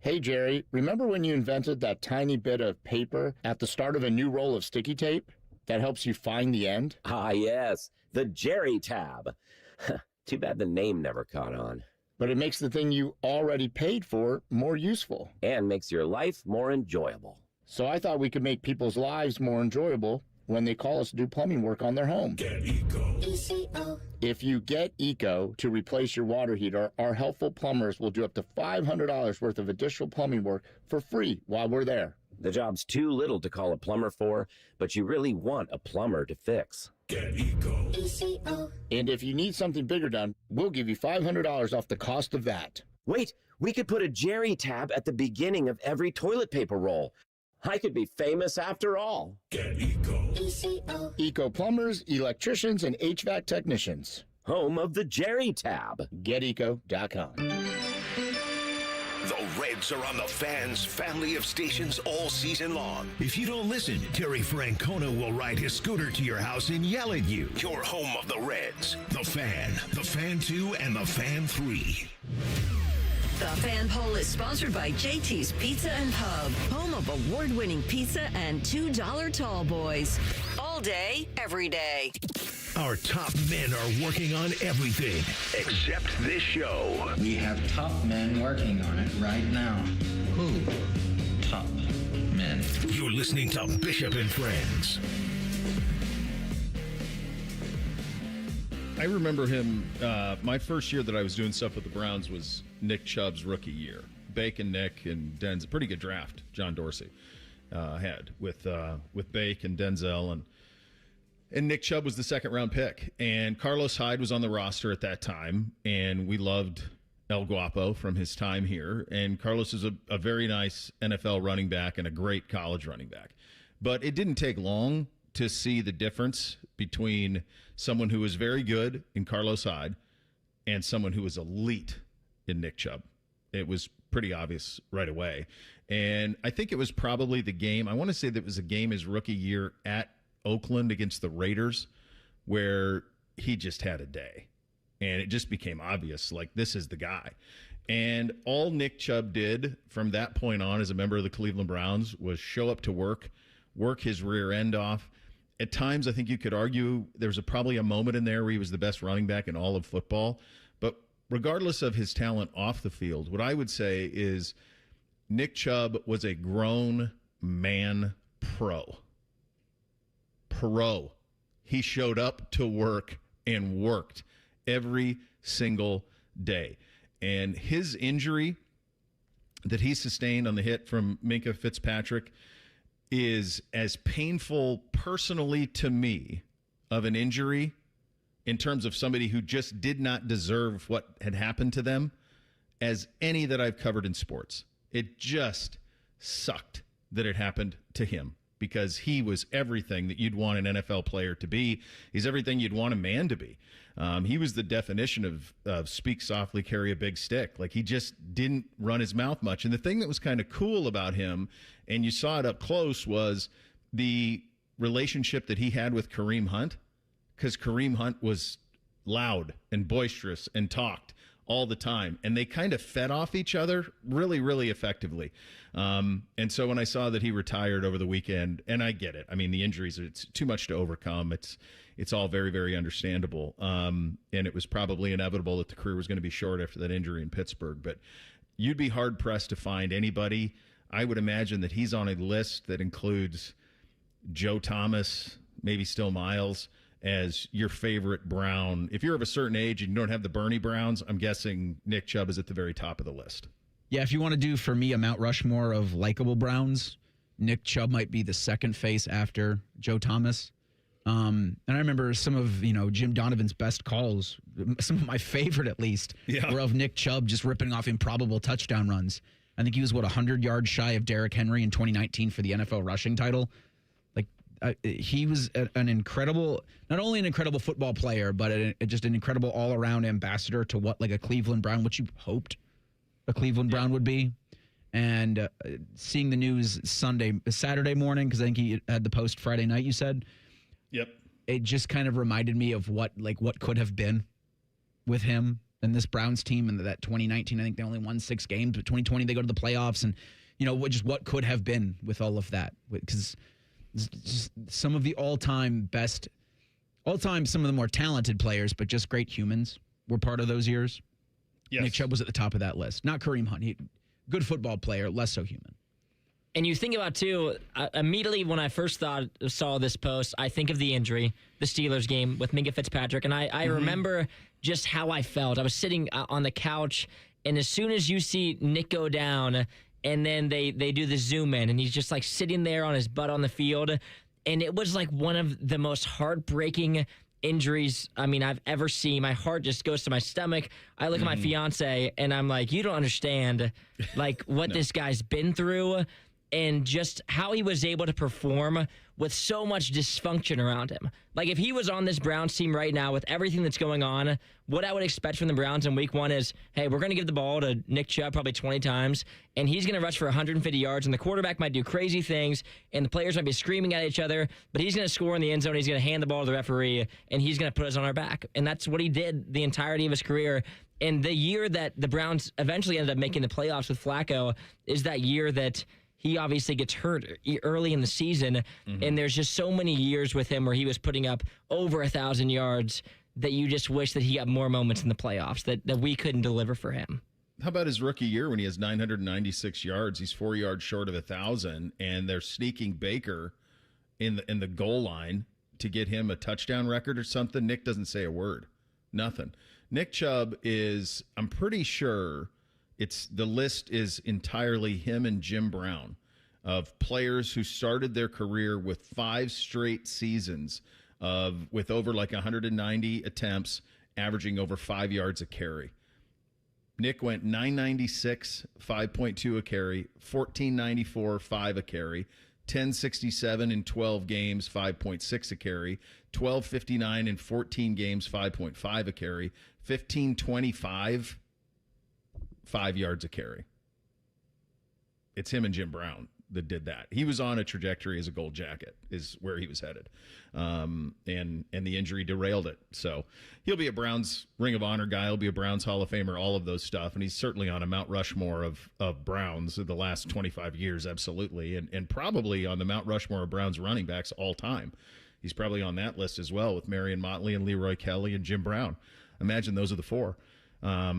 Hey, Jerry, remember when you invented that tiny bit of paper at the start of a new roll of sticky tape that helps you find the end? Ah, yes, the Jerry tab. Too bad the name never caught on. But it makes the thing you already paid for more useful. And makes your life more enjoyable. So I thought we could make people's lives more enjoyable when they call us to do plumbing work on their home. Get Eco. ECO. If you get Eco to replace your water heater, our helpful plumbers will do up to $500 worth of additional plumbing work for free while we're there. The job's too little to call a plumber for, but you really want a plumber to fix. Get Eco. ECO. And if you need something bigger done, we'll give you $500 off the cost of that. Wait, we could put a Jerry tab at the beginning of every toilet paper roll. I could be famous after all. Get Eco. ECO. Eco plumbers, electricians, and HVAC technicians. Home of the Jerry tab. GetEco.com. The Reds are on the Fan's family of stations all season long. If you don't listen, Terry Francona will ride his scooter to your house and yell at you. You're home of the Reds, the Fan, the Fan 2, and the Fan 3. The Fan Poll is sponsored by JT's Pizza and Pub, home of award-winning pizza and $2 tall boys. All day, every day. Our top men are working on everything except this show. We have top men working on it right now. Who? Top men. You're listening to Bishop and Friends. I remember him, my first year that I was doing stuff with the Browns was Nick Chubb's rookie year. Bake and Nick and Denz, a pretty good draft John Dorsey had with Bake and Denzel, and Nick Chubb was the second-round pick. And Carlos Hyde was on the roster at that time, and we loved El Guapo from his time here. And Carlos is a very nice NFL running back and a great college running back. But it didn't take long to see the difference between someone who was very good in Carlos Hyde and someone who was elite in Nick Chubb. It was pretty obvious right away. And I think it was probably the game. I want to say that it was a game his rookie year at Oakland against the Raiders where he just had a day. And it just became obvious, like, this is the guy. And all Nick Chubb did from that point on as a member of the Cleveland Browns was show up to work his rear end off. At times, I think you could argue there's probably a moment in there where he was the best running back in all of football. But regardless of his talent off the field, what I would say is Nick Chubb was a grown man pro. He showed up to work and worked every single day. And his injury that he sustained on the hit from Minkah Fitzpatrick is as painful personally to me of an injury in terms of somebody who just did not deserve what had happened to them as any that I've covered in sports. It just sucked that it happened to him because he was everything that you'd want an NFL player to be. He's everything you'd want a man to be. He was the definition of speak softly, carry a big stick. Like, he just didn't run his mouth much. And the thing that was kind of cool about him, and you saw it up close, was the relationship that he had with Kareem Hunt, because Kareem Hunt was loud and boisterous and talked all the time, and they kind of fed off each other really, really effectively. And so when I saw that he retired over the weekend, and I get it. I mean, the injuries, it's too much to overcome. It's all very, very understandable. And it was probably inevitable that the career was going to be short after that injury in Pittsburgh. But you'd be hard-pressed to find anybody. I would imagine that he's on a list that includes Joe Thomas, maybe still Miles, as your favorite Brown. If you're of a certain age and you don't have the Bernie Browns, I'm guessing Nick Chubb is at the very top of the list. Yeah, if you want to do, for me, a Mount Rushmore of likable Browns, Nick Chubb might be the second face after Joe Thomas. And I remember some of, Jim Donovan's best calls, some of my favorite at least, were of Nick Chubb just ripping off improbable touchdown runs. I think he was, 100 yards shy of Derrick Henry in 2019 for the NFL rushing title. He was an incredible, not only an incredible football player, but just an incredible all-around ambassador to what a Cleveland Brown, what you hoped a Cleveland Brown would be. And seeing the news Saturday morning, because I think he had the post Friday night, you said. Yep. It just kind of reminded me of what could have been with him and this Browns team. And that 2019, I think they only won 6 games, but 2020 they go to the playoffs, and what could have been with all of that. Because just some of the all-time, some of the more talented players, but just great humans were part of those years. Yes. Nick Chubb was at the top of that list. Not Kareem Hunt. Good football player, less so human. And you think about, too, immediately when I first saw this post, I think of the injury, the Steelers game with Minkah Fitzpatrick. And I remember just how I felt. I was sitting on the couch, and as soon as you see Nick go down, and then they do the zoom in, and he's just sitting there on his butt on the field. And it was one of the most heartbreaking injuries I've ever seen. My heart just goes to my stomach. I look at my fiance, and I'm like, you don't understand what this guy's been through, and just how he was able to perform with so much dysfunction around him. If he was on this Browns team right now with everything that's going on, what I would expect from the Browns in week 1 is, hey, we're going to give the ball to Nick Chubb probably 20 times, and he's going to rush for 150 yards, and the quarterback might do crazy things, and the players might be screaming at each other, but he's going to score in the end zone, he's going to hand the ball to the referee, and he's going to put us on our back. And that's what he did the entirety of his career. And the year that the Browns eventually ended up making the playoffs with Flacco is that year that he obviously gets hurt early in the season, and there's just so many years with him where he was putting up over 1,000 yards that you just wish that he got more moments in the playoffs that we couldn't deliver for him. How about his rookie year when he has 996 yards? He's 4 yards short of 1,000, and they're sneaking Baker in the goal line to get him a touchdown record or something. Nick doesn't say a word. Nothing. Nick Chubb is, I'm pretty sure, the list is entirely him and Jim Brown of players who started their career with 5 straight seasons with over 190 attempts, averaging over 5 yards a carry. Nick went 996, 5.2 a carry, 1494, 5 a carry, 1067 in 12 games, 5.6 a carry, 1259 in 14 games, 5.5 a carry, 1525, 5 yards a carry. It's him and Jim Brown that did that. He was on a trajectory as a gold jacket is where he was headed. And the injury derailed it. So he'll be a Browns Ring of Honor guy. He'll be a Browns Hall of Famer, all of those stuff. And he's certainly on a Mount Rushmore of Browns of the last 25 years. Absolutely. And probably on the Mount Rushmore of Browns running backs all time. He's probably on that list as well with Marion Motley and Leroy Kelly and Jim Brown. Imagine those are the 4.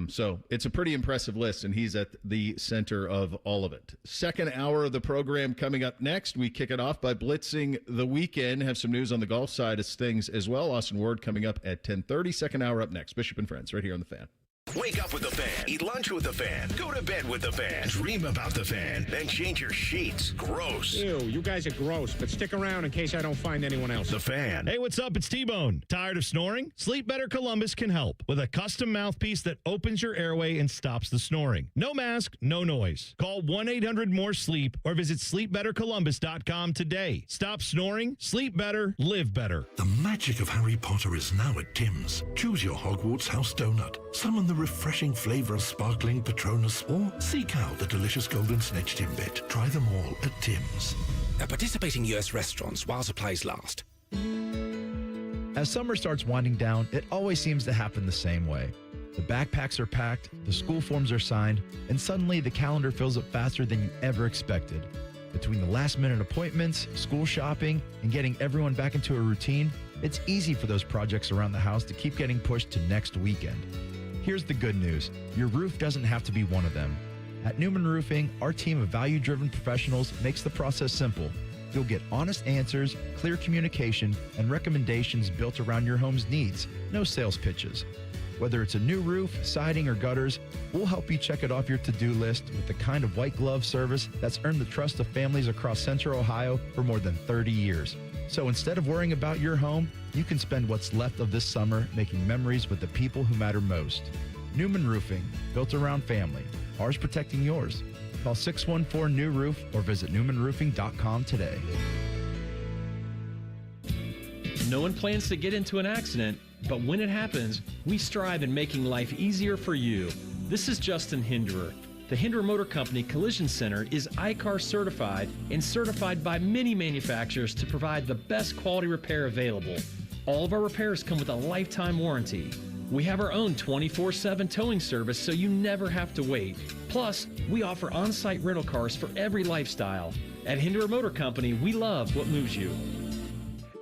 So it's a pretty impressive list, and he's at the center of all of it. Second hour of the program coming up next. We kick it off by blitzing the weekend. Have some news on the golf side of things as well. Austin Ward coming up at 10:30. Second hour up next. Bishop and Friends right here on The Fan. Wake up with the Fan. Eat lunch with the Fan. Go to bed with the Fan. Dream about the Fan. Then change your sheets. Gross. Ew, you guys are gross, but stick around in case I don't find anyone else. The Fan. Hey, what's up? It's T-Bone. Tired of snoring? Sleep Better Columbus can help with a custom mouthpiece that opens your airway and stops the snoring. No mask, no noise. Call 1-800-MORE-SLEEP or visit sleepbettercolumbus.com today. Stop snoring, sleep better, live better. The magic of Harry Potter is now at Tim's. Choose your Hogwarts house donut. Summon the refreshing flavor of sparkling Patronus, or seek out the delicious golden snitch Timbit. Try them all at Tim's. At participating U.S. restaurants while supplies last. As summer starts winding down, it always seems to happen the same way. The backpacks are packed, the school forms are signed, and suddenly the calendar fills up faster than you ever expected. Between the last-minute appointments, school shopping, and getting everyone back into a routine, it's easy for those projects around the house to keep getting pushed to next weekend. Here's the good news. Your roof doesn't have to be one of them. At Newman Roofing, our team of value-driven professionals makes the process simple. You'll get honest answers, clear communication, and recommendations built around your home's needs. No sales pitches. Whether it's a new roof, siding, or gutters, we'll help you check it off your to-do list with the kind of white glove service that's earned the trust of families across Central Ohio for more than 30 years. So instead of worrying about your home, you can spend what's left of this summer making memories with the people who matter most. Newman Roofing, built around family. Ours protecting yours. Call 614-NEW-ROOF or visit newmanroofing.com today. No one plans to get into an accident, but when it happens, we strive in making life easier for you. This is Justin Hinderer. The Hinderer Motor Company Collision Center is ICAR certified and certified by many manufacturers to provide the best quality repair available. All of our repairs come with a lifetime warranty. We have our own 24/7 towing service so you never have to wait. Plus, we offer on-site rental cars for every lifestyle. At Hinderer Motor Company, we love what moves you.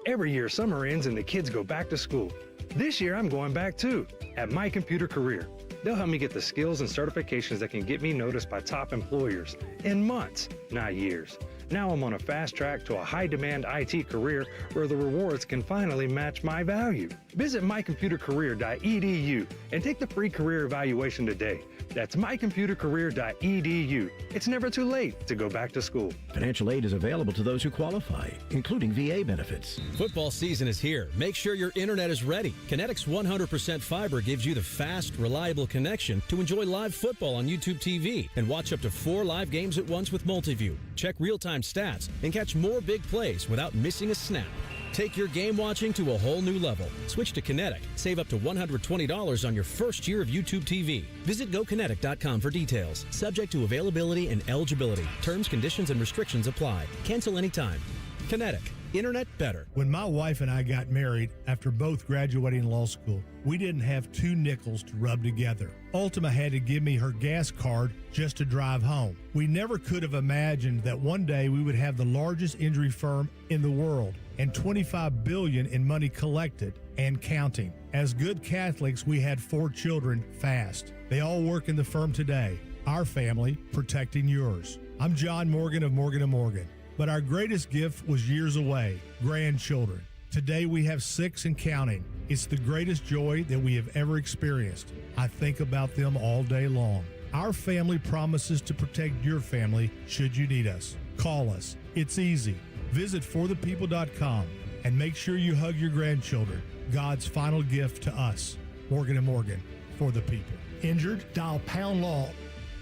Every year, summer ends and the kids go back to school. This year, I'm going back too, at My Computer Career. They'll help me get the skills and certifications that can get me noticed by top employers in months, not years. Now I'm on a fast track to a high-demand IT career where the rewards can finally match my value. Visit mycomputercareer.edu and take the free career evaluation today. That's mycomputercareer.edu. It's never too late to go back to school. Financial aid is available to those who qualify, including VA benefits. Football season is here. Make sure your internet is ready. Kinetic's 100% fiber gives you the fast, reliable connection to enjoy live football on YouTube TV and watch up to 4 live games at once with Multiview. Check real-time stats and catch more big plays without missing a snap. Take your game watching to a whole new level. Switch to Kinetic. Save up to $120 on your first year of YouTube TV. Visit GoKinetic.com for details. Subject to availability and eligibility. Terms, conditions, and restrictions apply. Cancel anytime. Kinetic. Internet better. When my wife and I got married after both graduating law school, we didn't have 2 nickels to rub together. Ultima had to give me her gas card just to drive home. We never could have imagined that one day we would have the largest injury firm in the world and $25 billion in money collected and counting. As good Catholics, we had 4 children fast. They all work in the firm today. Our family protecting yours. I'm John Morgan of Morgan & Morgan. But our greatest gift was years away, grandchildren. Today we have 6 and counting. It's the greatest joy that we have ever experienced. I think about them all day long. Our family promises to protect your family should you need us. Call us. It's easy. Visit forthepeople.com and make sure you hug your grandchildren. God's final gift to us. Morgan & Morgan, for the people. Injured? Dial pound law.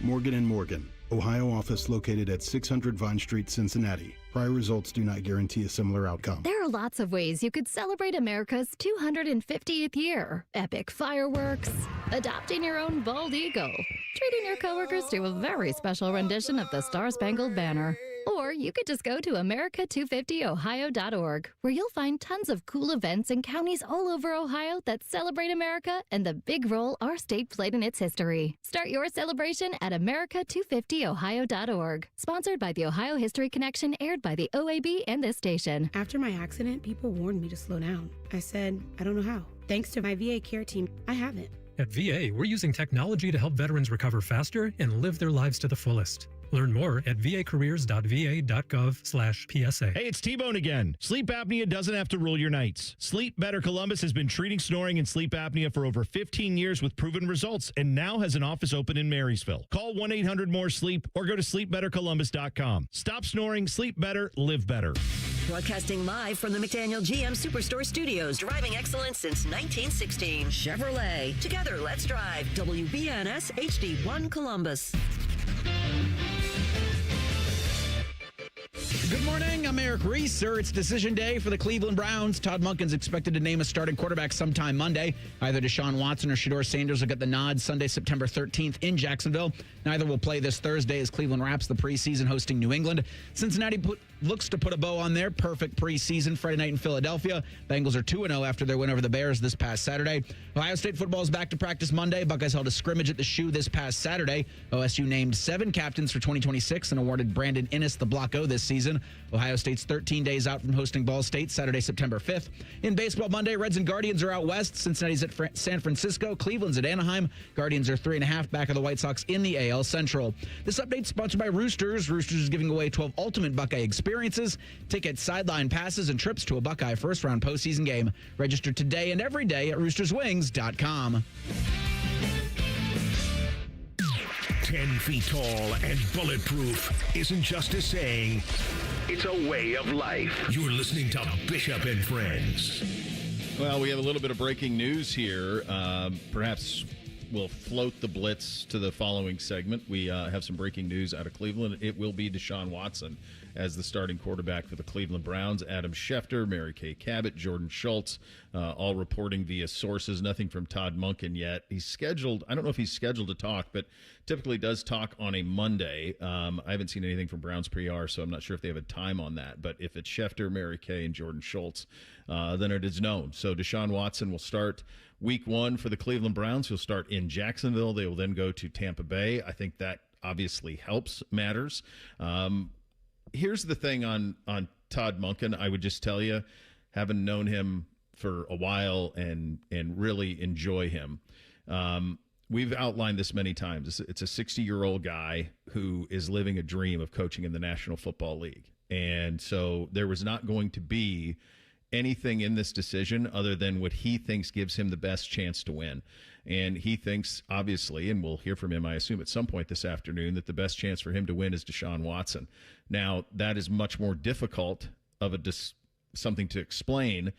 Morgan & Morgan. Ohio office located at 600 Vine Street, Cincinnati. Prior results do not guarantee a similar outcome. There are lots of ways you could celebrate America's 250th year. Epic fireworks, adopting your own bald eagle, treating your coworkers to a very special rendition of the Star-Spangled Banner. Or you could just go to America250ohio.org, where you'll find tons of cool events in counties all over Ohio that celebrate America and the big role our state played in its history. Start your celebration at America250ohio.org. Sponsored by the Ohio History Connection, aired by the OAB and this station. After my accident, people warned me to slow down. I said, I don't know how. Thanks to my VA care team, I haven't. At VA, we're using technology to help veterans recover faster and live their lives to the fullest. Learn more at vacareers.va.gov/PSA. Hey, it's T-Bone again. Sleep apnea doesn't have to rule your nights. Sleep Better Columbus has been treating snoring and sleep apnea for over 15 years with proven results and now has an office open in Marysville. Call 1-800-MORE-SLEEP or go to sleepbettercolumbus.com. Stop snoring, sleep better, live better. Broadcasting live from the McDaniel GM Superstore Studios. Driving excellence since 1916. Chevrolet. Together, let's drive. WBNS HD1 Columbus. Good morning. I'm Eric Reeser. It's decision day for the Cleveland Browns. Todd Monken's expected to name a starting quarterback sometime Monday. Either Deshaun Watson or Shedeur Sanders will get the nod Sunday, September 13th in Jacksonville. Neither will play this Thursday as Cleveland wraps the preseason hosting New England. Cincinnati looks to put a bow on their perfect preseason Friday night in Philadelphia. Bengals are 2-0 after their win over the Bears this past Saturday. Ohio State football is back to practice Monday. Buckeyes held a scrimmage at the Shoe this past Saturday. OSU named 7 captains for 2026 and awarded Brandon Inniss the Block O this season. Ohio State's 13 days out from hosting Ball State Saturday, September 5th. In baseball Monday, Reds and Guardians are out west. Cincinnati's at San Francisco. Cleveland's at Anaheim. Guardians are 3.5 back of the White Sox in the AL Central. This update sponsored by Roosters. Roosters is giving away 12 ultimate Buckeye experiences, tickets, sideline passes, and trips to a Buckeye first-round postseason game. Register today and every day at roosterswings.com. 10 feet tall and bulletproof isn't just a saying, it's a way of life. You're listening to Bishop and Friends. Well, we have a little bit of breaking news here. Perhaps we'll float the blitz to the following segment. We have some breaking news out of Cleveland. It will be Deshaun Watson as the starting quarterback for the Cleveland Browns. Adam Schefter, Mary Kay Cabot, Jordan Schultz, all reporting via sources. Nothing from Todd Monken yet. He's scheduled, I don't know if he's scheduled to talk, but typically does talk on a Monday. I haven't seen anything from Browns PR, so I'm not sure if they have a time on that. But if it's Schefter, Mary Kay, and Jordan Schultz, then it is known. So Deshaun Watson will start week 1 for the Cleveland Browns. He'll start in Jacksonville. They will then go to Tampa Bay. I think that obviously helps matters. Here's the thing on Todd Monken. I would just tell you, having known him for a while and really enjoy him, we've outlined this many times. It's a 60-year-old guy who is living a dream of coaching in the National Football League. And so there was not going to be anything in this decision other than what he thinks gives him the best chance to win. And he thinks, obviously, and we'll hear from him, I assume, at some point this afternoon, that the best chance for him to win is Deshaun Watson. Now, that is much more difficult of something to explain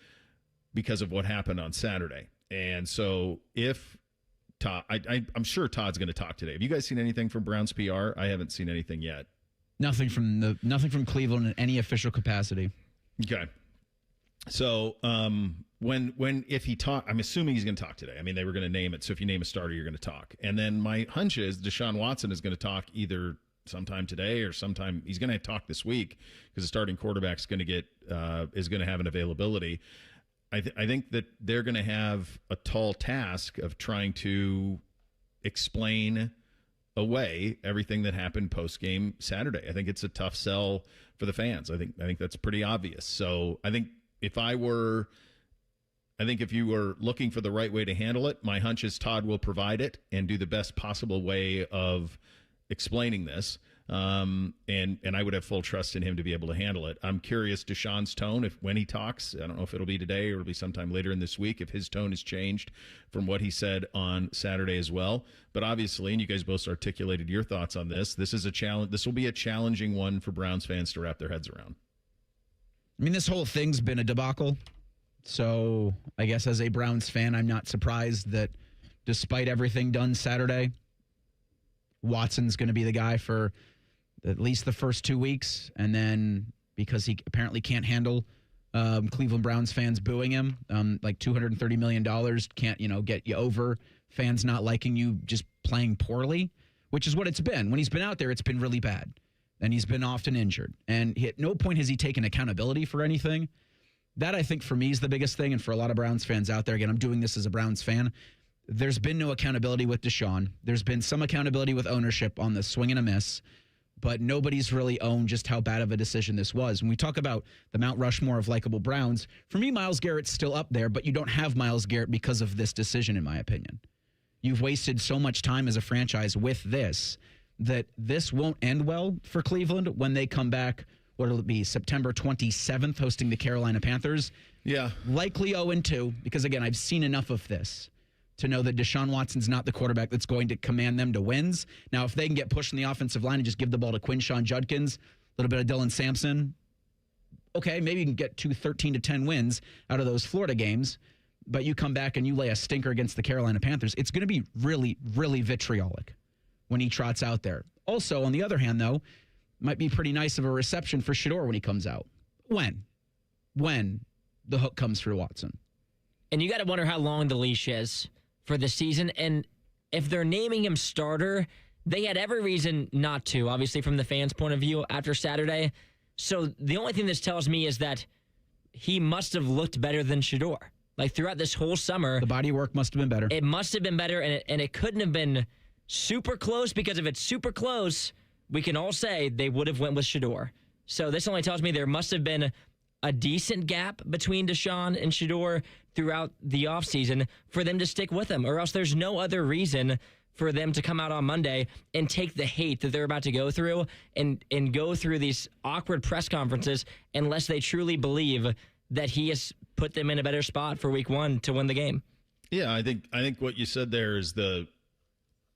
because of what happened on Saturday. And so if Todd, I'm sure Todd's going to talk today. Have you guys seen anything from Browns PR? I haven't seen anything yet. Nothing from Cleveland in any official capacity. Okay. So if he talk, I'm assuming he's going to talk today. I mean, they were going to name it. So if you name a starter, you're going to talk. And then my hunch is Deshaun Watson is going to talk either sometime today or sometime. He's going to talk this week because the starting quarterback's going to get is going to have an availability. I think that they're going to have a tall task of trying to explain away everything that happened post-game Saturday. I think it's a tough sell for the fans. I think that's pretty obvious. So I think if you were looking for the right way to handle it, my hunch is Todd will provide it and do the best possible way of explaining this. And I would have full trust in him to be able to handle it. I'm curious Deshaun's tone when he talks. I don't know if it'll be today or it'll be sometime later in this week, if his tone has changed from what he said on Saturday as well. But obviously, and you guys both articulated your thoughts on this, this is a challenge. This will be a challenging one for Browns fans to wrap their heads around. I mean, this whole thing's been a debacle. So I guess as a Browns fan, I'm not surprised that despite everything done Saturday, Watson's going to be the guy for at least the first 2 weeks. And then because he apparently can't handle Cleveland Browns fans booing him, like $230 million can't, get you over fans not liking you just playing poorly, which is what it's been. When he's been out there, it's been really bad. And he's been often injured. And at no point has he taken accountability for anything. That, I think, for me is the biggest thing. And for a lot of Browns fans out there, again, I'm doing this as a Browns fan. There's been no accountability with Deshaun. There's been some accountability with ownership on the swing and a miss. But nobody's really owned just how bad of a decision this was. When we talk about the Mount Rushmore of likable Browns, for me, Myles Garrett's still up there. But you don't have Myles Garrett because of this decision, in my opinion. You've wasted so much time as a franchise with this that this won't end well for Cleveland when they come back. What'll it be, September 27th, hosting the Carolina Panthers? Yeah. Likely 0-2, because, again, I've seen enough of this to know that Deshaun Watson's not the quarterback that's going to command them to wins. Now, if they can get pushed in the offensive line and just give the ball to Quinshon Judkins, a little bit of Dylan Sampson, okay, maybe you can get 13-10 wins out of those Florida games, but you come back and you lay a stinker against the Carolina Panthers. It's going to be really, really vitriolic when he trots out there. Also, on the other hand, though, might be pretty nice of a reception for Shedeur when he comes out. When the hook comes through Watson. And you got to wonder how long the leash is for the season. And if they're naming him starter, they had every reason not to, obviously, from the fans' point of view after Saturday. So the only thing this tells me is that he must have looked better than Shedeur. Like, throughout this whole summer. The body work must have been better. It must have been better, and it couldn't have been super close, because if it's super close, we can all say they would have went with Shedeur. So this only tells me there must have been a decent gap between Deshaun and Shedeur throughout the offseason for them to stick with him, or else there's no other reason for them to come out on Monday and take the hate that they're about to go through and go through these awkward press conferences unless they truly believe that he has put them in a better spot for week 1 to win the game. Yeah, I think what you said there is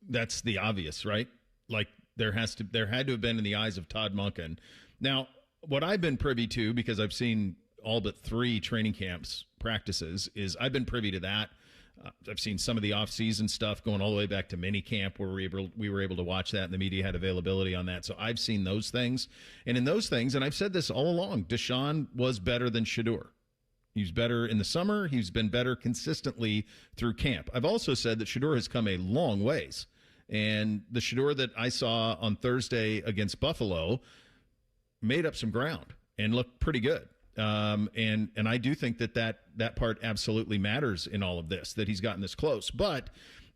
that's the obvious, right? Like, there had to have been in the eyes of Todd Monken. Now, what I've been privy to, because I've seen all but 3 training camps practices, is I've been privy to that. I've seen some of the off-season stuff going all the way back to mini camp, where we were able to watch that, and the media had availability on that. So I've seen those things. And in those things, and I've said this all along, Deshaun was better than Shedeur. He was better in the summer. He's been better consistently through camp. I've also said that Shedeur has come a long ways. And the Shedeur that I saw on Thursday against Buffalo made up some ground and looked pretty good. And I do think that part absolutely matters in all of this, that he's gotten this close. But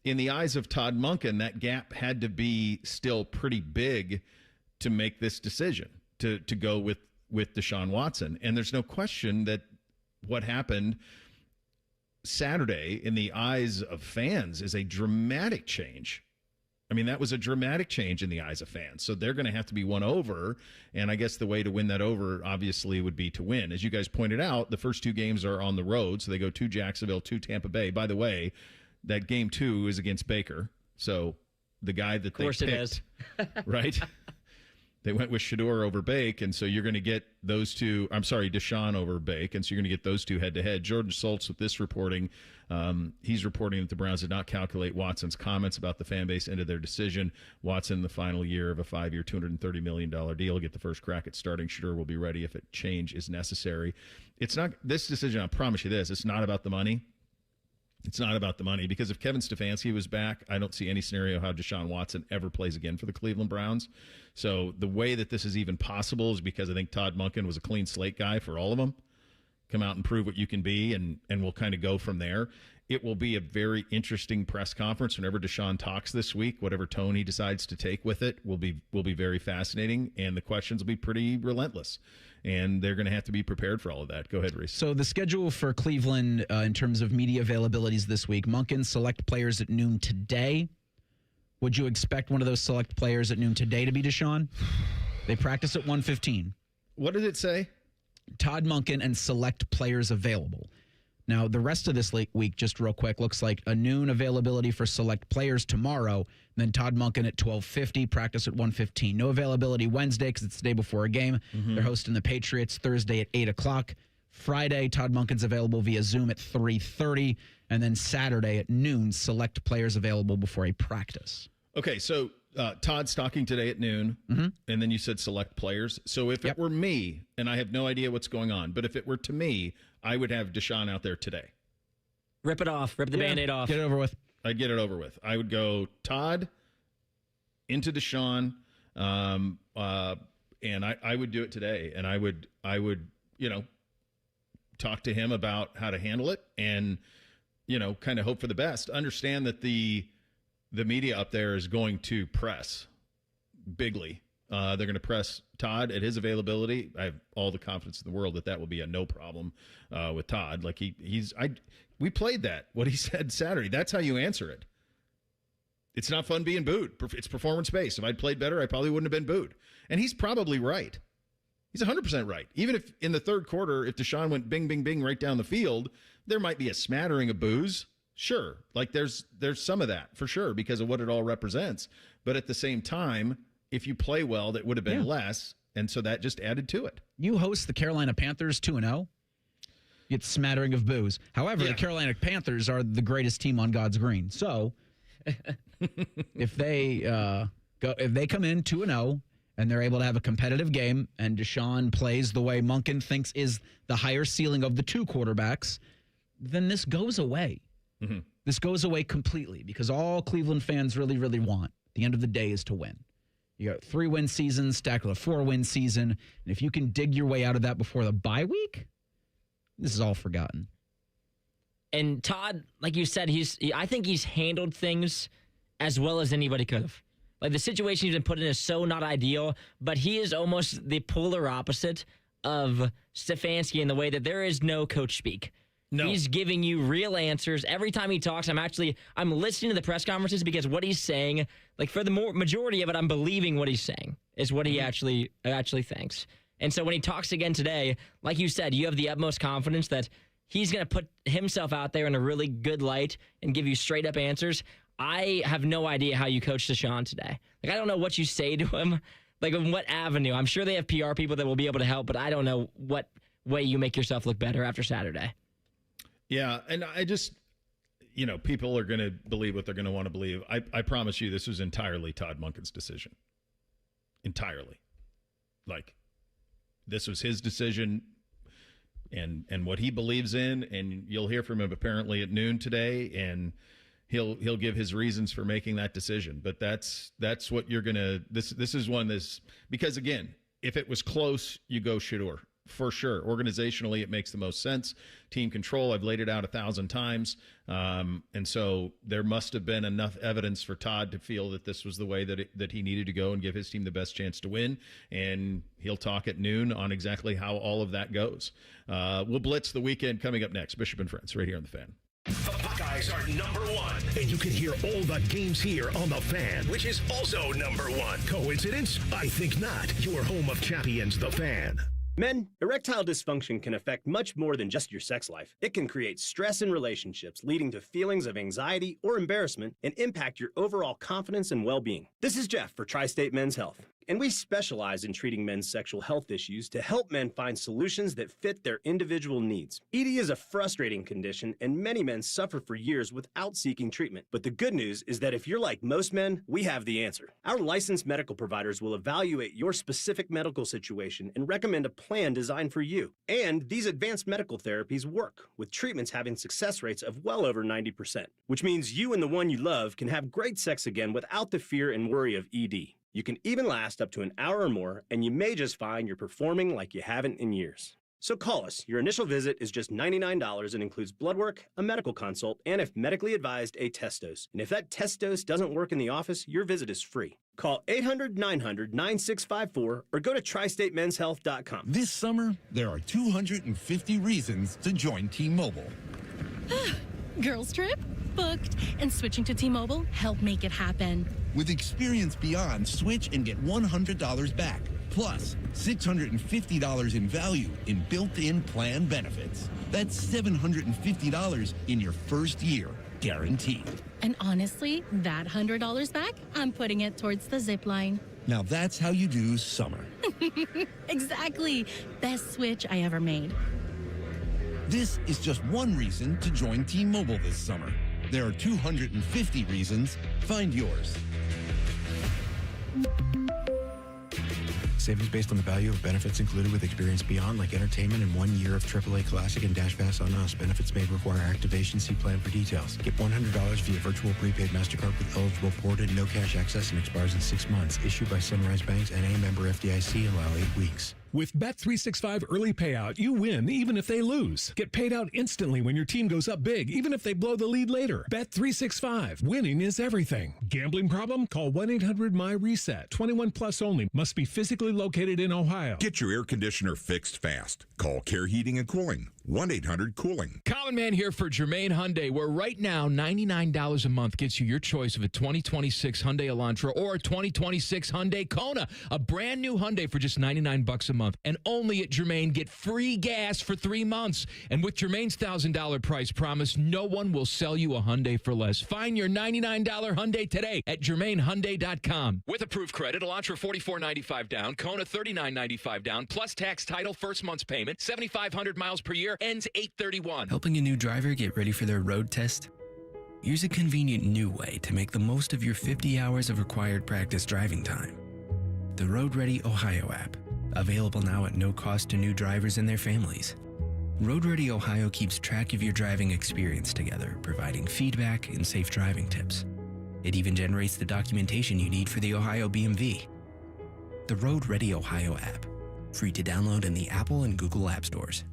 in the eyes of Todd Monken, that gap had to be still pretty big to make this decision to go with Deshaun Watson. And there's no question that what happened Saturday in the eyes of fans is a dramatic change. I mean, that was a dramatic change in the eyes of fans. So they're going to have to be won over. And I guess the way to win that over, obviously, would be to win. As you guys pointed out, the first 2 games are on the road. So they go to Jacksonville, to Tampa Bay. By the way, that game 2 is against Baker. So the guy that they picked. Of course it is. Right? They went with Shedeur over Bake, and so you're going to get those two. I'm sorry, Deshaun over Bake, and so you're going to get those two head-to-head. Jordan Schultz with this reporting. He's reporting that the Browns did not calculate Watson's comments about the fan base into their decision. Watson, in the final year of a 5-year, $230 million deal, get the first crack at starting. Shedeur will be ready if a change is necessary. It's not this decision. I promise you this. It's not about the money. It's not about the money, because if Kevin Stefanski was back, I don't see any scenario how Deshaun Watson ever plays again for the Cleveland Browns. So the way that this is even possible is because I think Todd Monken was a clean slate guy for all of them. Come out and prove what you can be, and we'll kind of go from there. It will be a very interesting press conference whenever Deshaun talks this week. Whatever tone he decides to take with it will be very fascinating, and the questions will be pretty relentless. And they're going to have to be prepared for all of that. Go ahead, Reese. So the schedule for Cleveland in terms of media availabilities this week, Monken select players at noon today. Would you expect one of those select players at noon today to be Deshaun? They practice at 1:15. What did it say? Todd Monken and select players available. Now, the rest of this week, just real quick, looks like a noon availability for select players tomorrow. Then Todd Monken at 12:50, practice at 1:15. No availability Wednesday because it's the day before a game. Mm-hmm. They're hosting the Patriots Thursday at 8 o'clock. Friday, Todd Monken's available via Zoom at 3:30. And then Saturday at noon, select players available before a practice. Okay, so Todd's talking today at noon, and then you said select players. So if it were me, and I have no idea what's going on, but if it were to me, I would have Deshaun out there today. Rip it off. Rip the Band-Aid off. Get it over with. I'd get it over with. I would go Todd into Deshaun, and I would do it today. And I would talk to him about how to handle it and, kind of hope for the best. Understand that the media up there is going to press bigly. They're going to press Todd at his availability. I have all the confidence in the world that will be a no problem with Todd. Like we played that, what he said Saturday. That's how you answer it. It's not fun being booed. It's performance-based. If I'd played better, I probably wouldn't have been booed. And he's probably right. He's 100% right. Even if in the third quarter, if Deshaun went bing, bing, bing right down the field, there might be a smattering of boos. Sure. Like there's some of that for sure because of what it all represents. But at the same time, if you play well, that would have been less. And so that just added to it. You host the Carolina Panthers 2-0. You get smattering of boos. However, the Carolina Panthers are the greatest team on God's green. So if they come in 2-0 and they're able to have a competitive game, and Deshaun plays the way Monken thinks is the higher ceiling of the two quarterbacks, then this goes away. Mm-hmm. This goes away completely because all Cleveland fans really, really want at the end of the day is to win. You got 3-win seasons stacked with a 4-win season, and if you can dig your way out of that before the bye week, this is all forgotten. And Todd, like you said, I think he's handled things as well as anybody could have. Like, the situation he's been put in is so not ideal, but he is almost the polar opposite of Stefanski in the way that there is no coach speak. No. He's giving you real answers. Every time he talks, I'm listening to the press conferences because what he's saying, like, for the majority of it, I'm believing what he's saying is what he actually thinks. And so when he talks again today, like you said, you have the utmost confidence that he's going to put himself out there in a really good light and give you straight up answers. I have no idea how you coach Deshaun today. Like, I don't know what you say to him, like, in what avenue. I'm sure they have PR people that will be able to help, but I don't know what way you make yourself look better after Saturday. Yeah, and I just, people are going to believe what they're going to want to believe. I promise you this was entirely Todd Monken's decision. Entirely. Like, this was his decision and what he believes in, and you'll hear from him apparently at noon today, and he'll give his reasons for making that decision. But that's what you're going to this is one this because again, if it was close, you go Shedeur. For sure. Organizationally, it makes the most sense. Team control, I've laid it out 1,000 times. And so there must have been enough evidence for Todd to feel that this was the way that he needed to go and give his team the best chance to win. And he'll talk at noon on exactly how all of that goes. We'll blitz the weekend coming up next. Bishop and Friends, right here on The Fan. The Buckeyes are #1, and you can hear all the games here on The Fan, which is also #1. Coincidence? I think not. Your home of champions, The Fan. Men, erectile dysfunction can affect much more than just your sex life. It can create stress in relationships, leading to feelings of anxiety or embarrassment, and impact your overall confidence and well-being. This is Jeff for Tri-State Men's Health, and we specialize in treating men's sexual health issues to help men find solutions that fit their individual needs. ED is a frustrating condition, and many men suffer for years without seeking treatment. But the good news is that if you're like most men, we have the answer. Our licensed medical providers will evaluate your specific medical situation and recommend a plan designed for you. And these advanced medical therapies work, with treatments having success rates of well over 90%, which means you and the one you love can have great sex again without the fear and worry of ED. You can even last up to an hour or more, and you may just find you're performing like you haven't in years. So call us. Your initial visit is just $99 and includes blood work, a medical consult, and if medically advised, a test dose. And if that test dose doesn't work in the office, your visit is free. Call 800-900-9654 or go to tristatemenshealth.com. This summer, there are 250 reasons to join T-Mobile. Girls trip? Booked. And switching to T-Mobile helped make it happen. With Experience Beyond, switch and get $100 back. Plus, $650 in value in built-in plan benefits. That's $750 in your first year, guaranteed. And honestly, that $100 back, I'm putting it towards the zip line. Now that's how you do summer. Exactly. Best switch I ever made. This is just one reason to join T-Mobile this summer. There are 250 reasons. Find yours. Savings based on the value of benefits included with Experience Beyond, like entertainment and 1 year of AAA Classic and Dash Pass on us. Benefits may require activation. See plan for details. Get $100 via virtual prepaid MasterCard with eligible port and no cash access and expires in 6 months. Issued by Sunrise Banks and a member FDIC. Allow 8 weeks. With Bet365 early payout, you win even if they lose. Get paid out instantly when your team goes up big, even if they blow the lead later. Bet365. Winning is everything. Gambling problem? Call 1-800-MY-RESET. 21 plus only. Must be physically located in Ohio. Get your air conditioner fixed fast. Call Care Heating and Cooling. 1-800-COOLING. Common Man here for Germain Hyundai, where right now $99 a month gets you your choice of a 2026 Hyundai Elantra or a 2026 Hyundai Kona. A brand new Hyundai for just $99 a month. And only at Germain, get free gas for 3 months. And with Germain's $1,000 price promise, no one will sell you a Hyundai for less. Find your $99 Hyundai today at GermainHyundai.com. With approved credit, Elantra $44.95 down, Kona $39.95 down, plus tax, title, first month's payment, 7,500 miles per year, ends 8/31. Helping a new driver get ready for their road test? Here's a convenient new way to make the most of your 50 hours of required practice driving time. The Road Ready Ohio app, available now at no cost to new drivers and their families. Road Ready Ohio keeps track of your driving experience together, providing feedback and safe driving tips. It even generates the documentation you need for the Ohio BMV. The Road Ready Ohio app, free to download in the Apple and Google App Stores.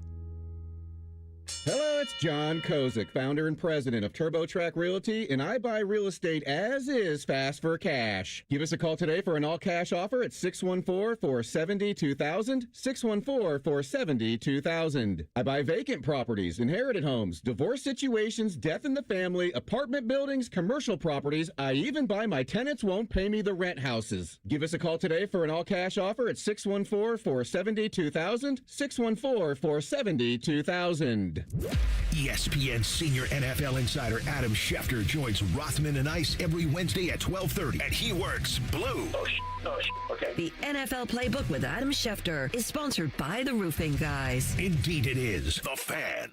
Hello, it's John Kozik, founder and president of TurboTrack Realty, and I buy real estate as is fast for cash. Give us a call today for an all-cash offer at 614-470-2000, 614-470-2000. I buy vacant properties, inherited homes, divorce situations, death in the family, apartment buildings, commercial properties. I even buy my tenants won't pay me the rent houses. Give us a call today for an all-cash offer at 614-470-2000, 614-470-2000. ESPN senior NFL insider Adam Schefter joins Rothman and Ice every Wednesday at 12:30, and he works blue. Okay. The NFL Playbook with Adam Schefter is sponsored by the Roofing Guys. Indeed it is. The Fan.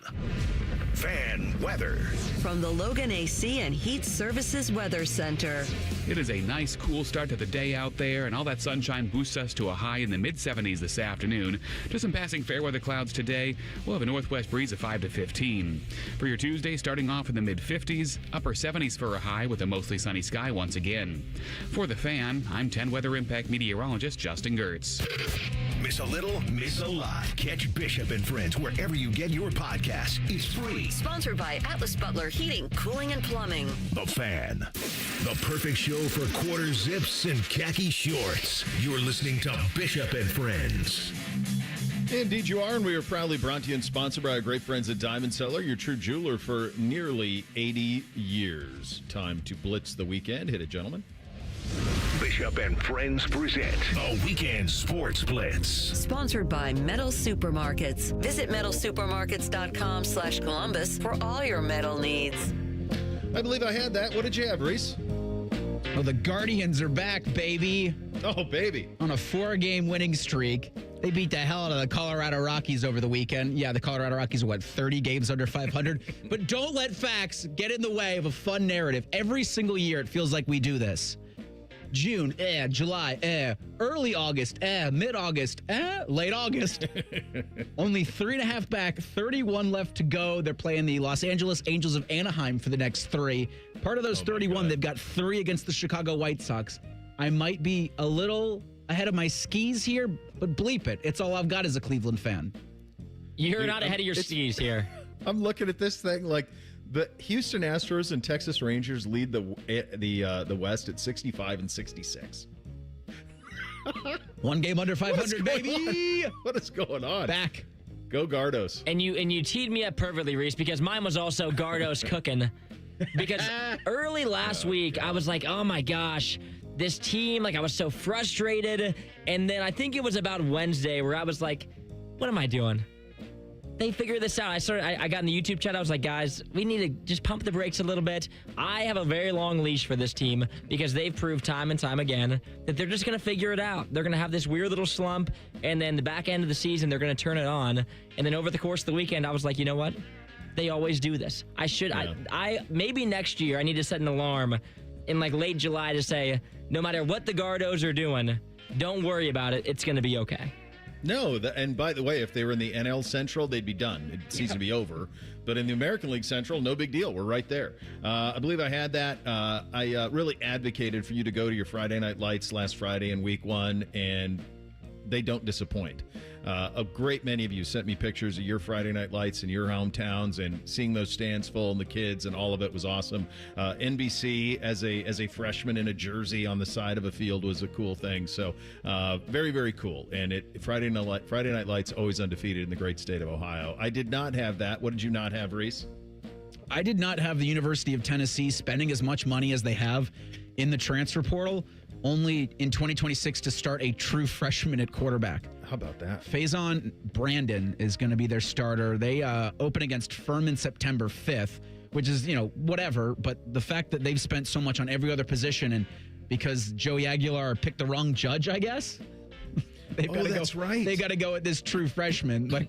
Fan weather. From the Logan AC and Heat Services Weather Center. It is a nice, cool start to the day out there, and all that sunshine boosts us to a high in the mid-70s this afternoon. Just some passing fair weather clouds today. We'll have a northwest breeze of 5 to 15. For your Tuesday, starting off in the mid-50s, upper 70s for a high with a mostly sunny sky once again. For the Fan, I'm 10 Weather Impact meteorologist Justin Gertz. Miss a little, miss a lot. Catch Bishop and Friends wherever you get your podcasts. It's free. Sponsored by Atlas Butler Heating, Cooling, and Plumbing. The Fan. The perfect show for quarter zips and khaki shorts. You're listening to Bishop and Friends. Indeed you are, and we are proudly brought to you and sponsored by our great friends at Diamond Seller, your true jeweler for nearly 80 years. Time to blitz the weekend. Hit it, gentlemen. Bishop and Friends present the Weekend Sports Blitz. Sponsored by Metal Supermarkets. Visit metalsupermarkets.com/Columbus for all your metal needs. I believe I had that. What did you have, Reese? Oh, the Guardians are back, baby. Oh, baby. On a 4-game winning streak. They beat the hell out of the Colorado Rockies over the weekend. Yeah, the Colorado Rockies are, 30 games under 500? But don't let facts get in the way of a fun narrative. Every single year, it feels like we do this. June, July, early August, mid-August, late August. Only 3.5 back, 31 left to go. They're playing the Los Angeles Angels of Anaheim for the next 3. Part of those 31, they've got 3 against the Chicago White Sox. I might be a little ahead of my skis here, but bleep it. It's all I've got as a Cleveland fan. You're not ahead of your skis here. I'm looking at this thing like the Houston Astros and Texas Rangers lead the West at 65 and 66. 1 game under 500, baby. What is going on? Back. Go Gardos. And you teed me up perfectly, Reese, because mine was also Gardos cooking. Because early last week, I was like, oh my gosh, this team, I was so frustrated. And then I think it was about Wednesday where I was like, what am I doing? They figured this out. I got in the YouTube chat. I was like, guys, we need to just pump the brakes a little bit. I have a very long leash for this team because they've proved time and time again that they're just going to figure it out. They're going to have this weird little slump, and then the back end of the season, they're going to turn it on. And then over the course of the weekend, I was like, you know what? They always do this. I maybe next year I need to set an alarm in late July to say, no matter what the Gardos are doing, don't worry about it. It's going to be okay. No, and by the way, if they were in the NL Central, they'd be done. The season would be over. But in the American League Central, no big deal. We're right there. I believe I had that. I really advocated for you to go to your Friday Night Lights last Friday in Week 1, and they don't disappoint. A great many of you sent me pictures of your Friday Night Lights in your hometowns, and seeing those stands full and the kids and all of it was awesome. NBC as a freshman in a jersey on the side of a field was a cool thing. So very, very cool. And Friday Night Lights always undefeated in the great state of Ohio. I did not have that. What did you not have, Reese? I did not have the University of Tennessee spending as much money as they have in the transfer portal, only in 2026 to start a true freshman at quarterback. How about that? Faison Brandon is going to be their starter. They open against Furman September 5th, which is, whatever. But the fact that they've spent so much on every other position, and because Joey Aguilar picked the wrong judge, I guess. That's right. They got to go at this true freshman.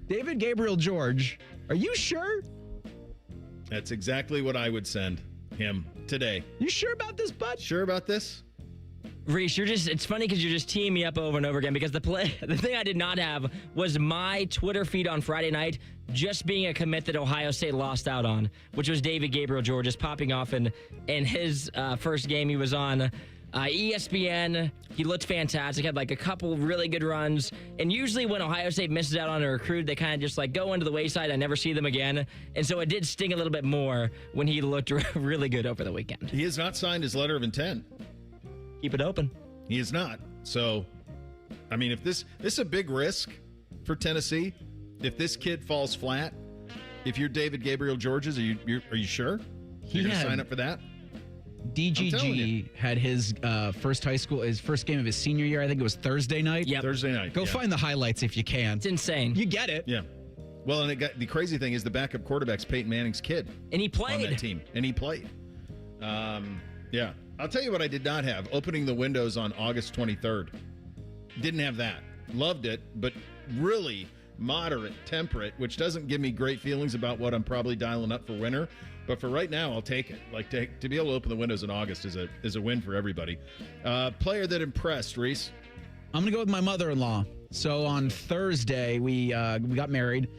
David Gabriel George, are you sure? That's exactly what I would send him today. You sure about this, bud? Sure about this? Reese, it's funny because you're just teeing me up over and over again because the thing I did not have was my Twitter feed on Friday night just being a commit that Ohio State lost out on, which was David Gabriel Georges popping off in his first game. He was on ESPN. He looked fantastic, had like a couple really good runs. And usually when Ohio State misses out on a recruit, they kind of just like go into the wayside. I never see them again. And so it did sting a little bit more when he looked really good over the weekend. He has not signed his letter of intent. Keep it open. He is not. So, I mean, if this is a big risk for Tennessee, if this kid falls flat, if you're David Gabriel Georges, are you sure you're going to sign up for that? DGG had his first game of his senior year. I think it was Thursday night. Yep. Thursday night. Go find the highlights if you can. It's insane. You get it. Yeah. Well, and the crazy thing is the backup quarterback's Peyton Manning's kid. And he played. On that team. And he played. Yeah. I'll tell you what I did not have. Opening the windows on August 23rd. Didn't have that. Loved it, but really moderate, temperate, which doesn't give me great feelings about what I'm probably dialing up for winter. But for right now, I'll take it. Like to be able to open the windows in August is a win for everybody. Player that impressed, Reese. I'm going to go with my mother-in-law. So on Thursday, we got married,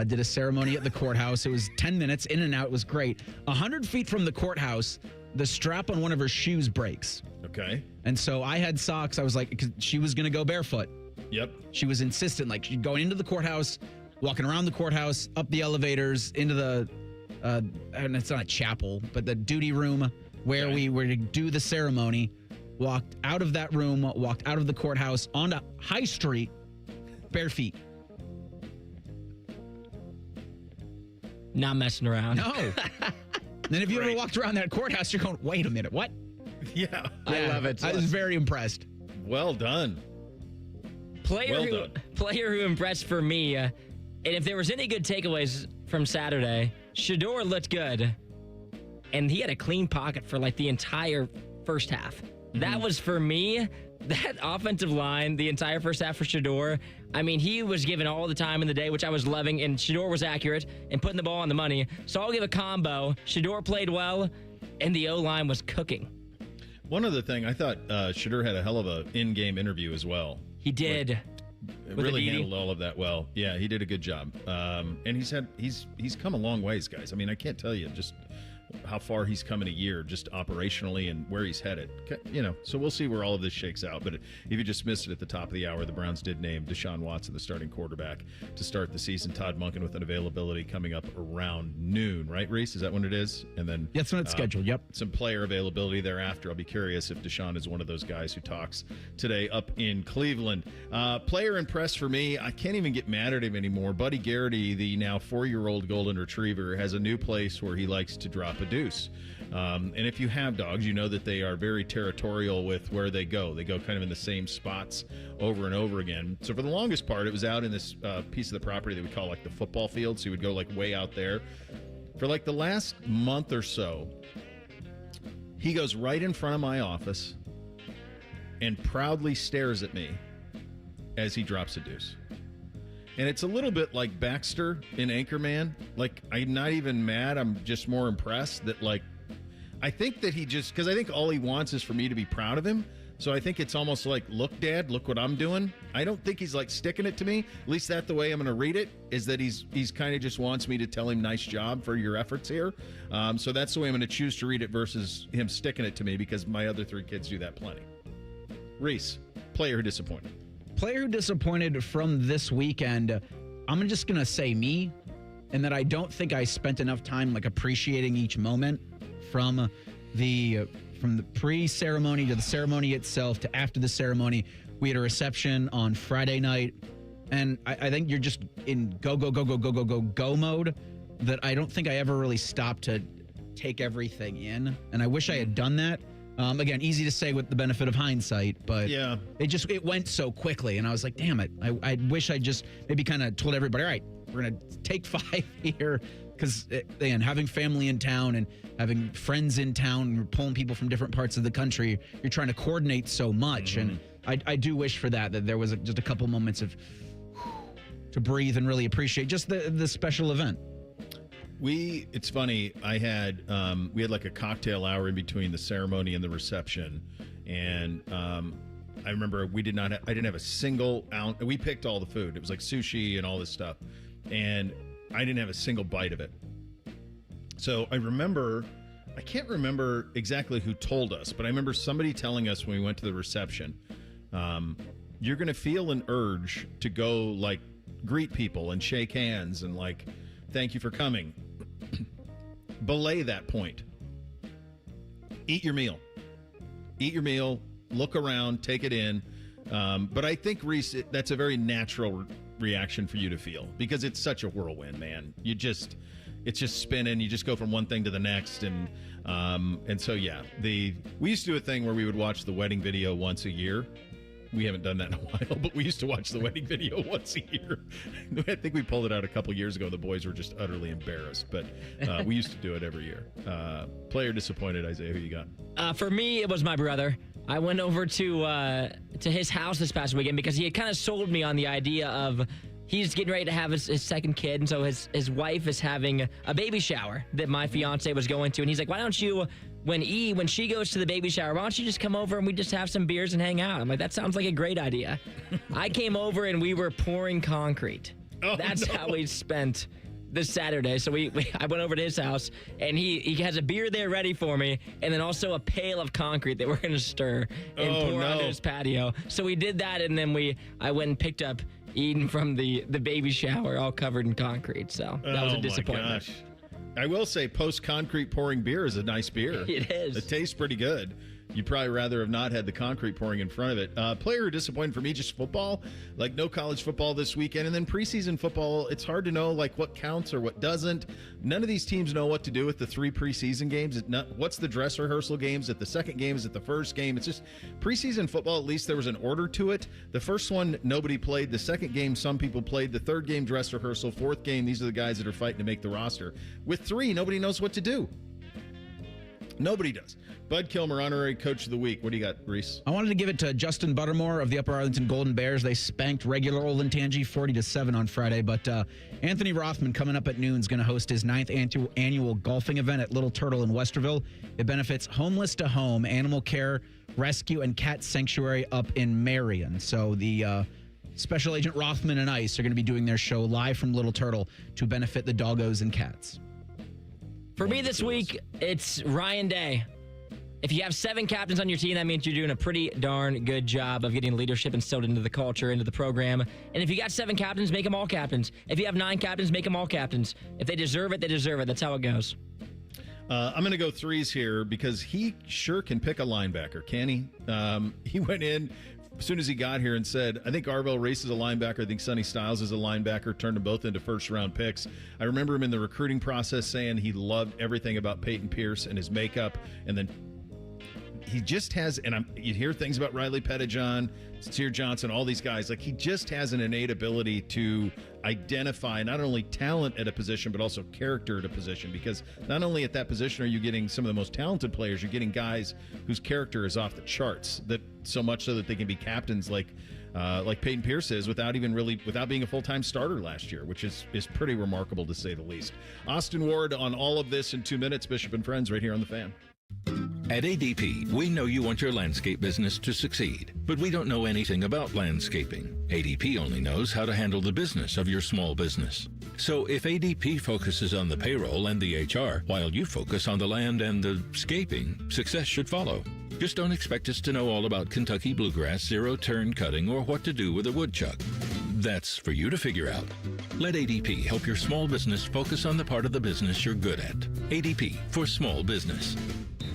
did a ceremony at the courthouse. It was 10 minutes, in and out. It was great. 100 feet from the courthouse, the strap on one of her shoes breaks. Okay. And so I had socks. I was like, 'cause she was going to go barefoot. Yep. She was insistent, like she's going into the courthouse, walking around the courthouse, up the elevators, into the, and it's not a chapel, but the duty room where we were to do the ceremony. Walked out of that room, walked out of the courthouse onto High Street, bare feet. Not messing around. No. Then if you ever walked around that courthouse, you're going, wait a minute, what? Yeah. I love it. I was very impressed. Well done. Player who impressed for me, and if there was any good takeaways from Saturday, Shedeur looked good, and he had a clean pocket for like the entire first half. That was, for me, that offensive line, the entire first half for Shedeur. I mean, he was given all the time in the day, which I was loving, and Shedeur was accurate and putting the ball on the money. So I'll give a combo. Shedeur played well, and the O-line was cooking. One other thing, I thought Shedeur had a hell of an in-game interview as well. He did. Really handled all of that well. Yeah, he did a good job. And he's come a long ways, guys. I mean, I can't tell you just how far he's come in a year, just operationally and where he's headed. So we'll see where all of this shakes out. But if you just missed it at the top of the hour, the Browns did name Deshaun Watson the starting quarterback to start the season. Todd Monken with an availability coming up around noon, right, Reese? Is that when it is? And then that's when it's scheduled. Yep. Some player availability thereafter. I'll be curious if Deshaun is one of those guys who talks today up in Cleveland. Player impressed for me. I can't even get mad at him anymore. Buddy Garrity, the now 4-year-old golden retriever, has a new place where he likes to drop a deuce. And if you have dogs, you know that they are very territorial with where they go. They go kind of in the same spots over and over again. So for the longest part, it was out in this piece of the property that we call like the football field. So he would go like way out there. For like the last month or so, he goes right in front of my office and proudly stares at me as he drops a deuce. And it's a little bit like Baxter in Anchorman. Like, I'm not even mad. I'm just more impressed that, like, I think that he just, because I think all he wants is for me to be proud of him. So I think it's almost like, look, Dad, look what I'm doing. I don't think he's like sticking it to me. At least that's the way I'm going to read it, is that he's kind of just wants me to tell him nice job for your efforts here. So that's the way I'm going to choose to read it versus him sticking it to me, because my other 3 kids do that plenty. Reese, player who disappointed. Player who disappointed from this weekend, I'm just going to say me, and that I don't think I spent enough time like appreciating each moment from the pre-ceremony to the ceremony itself to after the ceremony. We had a reception on Friday night, and I think you're just in go mode that I don't think I ever really stopped to take everything in, and I wish I had done that. Again, easy to say with the benefit of hindsight, but yeah, it went so quickly, and I was like, damn it. I wish I just maybe kind of told everybody, all right, we're going to take 5 here, because, again, having family in town and having friends in town and pulling people from different parts of the country, you're trying to coordinate so much, and I do wish for that there was just a couple moments of to breathe and really appreciate just the special event. It's funny, we had like a cocktail hour in between the ceremony and the reception, And I remember I didn't have a single ounce. We picked all the food. It was like sushi and all this stuff. And I didn't have a single bite of it. So I can't remember exactly who told us, but I remember somebody telling us when we went to the reception, you're going to feel an urge to go like greet people and shake hands and like, thank you for coming. Belay that point. Eat your meal. Look around, take it in. But I think, Reese, that's a very natural reaction for you to feel because it's such a whirlwind, man. It's just spinning. You just go from one thing to the next. And so, yeah, we used to do a thing where we would watch the wedding video once a year. We haven't done that in a while, but we used to watch the wedding video once a year. I think we pulled it out a couple years ago. The boys were just utterly embarrassed, but we used to do it every year. Player disappointed, Isaiah, who you got? For me, it was my brother. I went over to his house this past weekend because he had kind of sold me on the idea of he's getting ready to have his second kid, and so his wife is having a baby shower that my fiance was going to, and he's like, why don't you, when she goes to the baby shower, why don't you just come over and we just have some beers and hang out? I'm like, that sounds like a great idea. I came over and we were pouring concrete. That's how we spent this Saturday. So I went over to his house, and he has a beer there ready for me, and then also a pail of concrete that we're going to stir and pour onto his patio. So we did that, and then I went and picked up Eden from the baby shower, all covered in concrete. So that was a disappointment. My gosh. I will say, post-concrete pouring beer is a nice beer. It is. It tastes pretty good. You'd probably rather have not had the concrete pouring in front of it. Player disappointed for me, just football. Like, no college football this weekend. And then preseason football, it's hard to know, like, what counts or what doesn't. None of these teams know what to do with the 3 preseason games. What's the dress rehearsal games? At the second game? Is it the first game? It's just preseason football, at least there was an order to it. The first one, nobody played. The second game, some people played. The third game, dress rehearsal. Fourth game, these are the guys that are fighting to make the roster. With 3, nobody knows what to do. Nobody does. Bud Kilmer, honorary coach of the week. What do you got, Reese? I wanted to give it to Justin Buttermore of the Upper Arlington Golden Bears. They spanked regular Olentangy 40-7 on Friday, but Anthony Rothman coming up at noon is going to host his 9th annual golfing event at Little Turtle in Westerville. It benefits Homeless to Home, Animal Care, Rescue, and Cat Sanctuary up in Marion. So the Special Agent Rothman and ICE are going to be doing their show live from Little Turtle to benefit the doggos and cats. For me this week, it's Ryan Day. If you have 7 captains on your team, that means you're doing a pretty darn good job of getting leadership instilled into the culture, into the program. And if you got 7 captains, make them all captains. If you have 9 captains, make them all captains. If they deserve it, they deserve it. That's how it goes. I'm going to go 3s here because he sure can pick a linebacker, can he? He went in as soon as he got here and said, I think Arvell Race is a linebacker. I think Sonny Styles is a linebacker. Turned them both into first-round picks. I remember him in the recruiting process saying he loved everything about Peyton Pierce and his makeup. And then he just has, and you hear things about Riley Pettijohn, Sear Johnson, all these guys. Like, he just has an innate ability to identify not only talent at a position, but also character at a position. Because not only at that position are you getting some of the most talented players, you're getting guys whose character is off the charts. That so much so that they can be captains like Peyton Pierce is without being a full-time starter last year, which is pretty remarkable to say the least. Austin Ward on all of this in 2 minutes. Bishop and Friends right here on The Fan. At ADP, we know you want your landscape business to succeed, but we don't know anything about landscaping. ADP only knows how to handle the business of your small business. So if ADP focuses on the payroll and the HR, while you focus on the land and the scaping, success should follow. Just don't expect us to know all about Kentucky bluegrass, zero-turn cutting, or what to do with a woodchuck. That's for you to figure out. Let ADP help your small business focus on the part of the business you're good at. ADP for small business.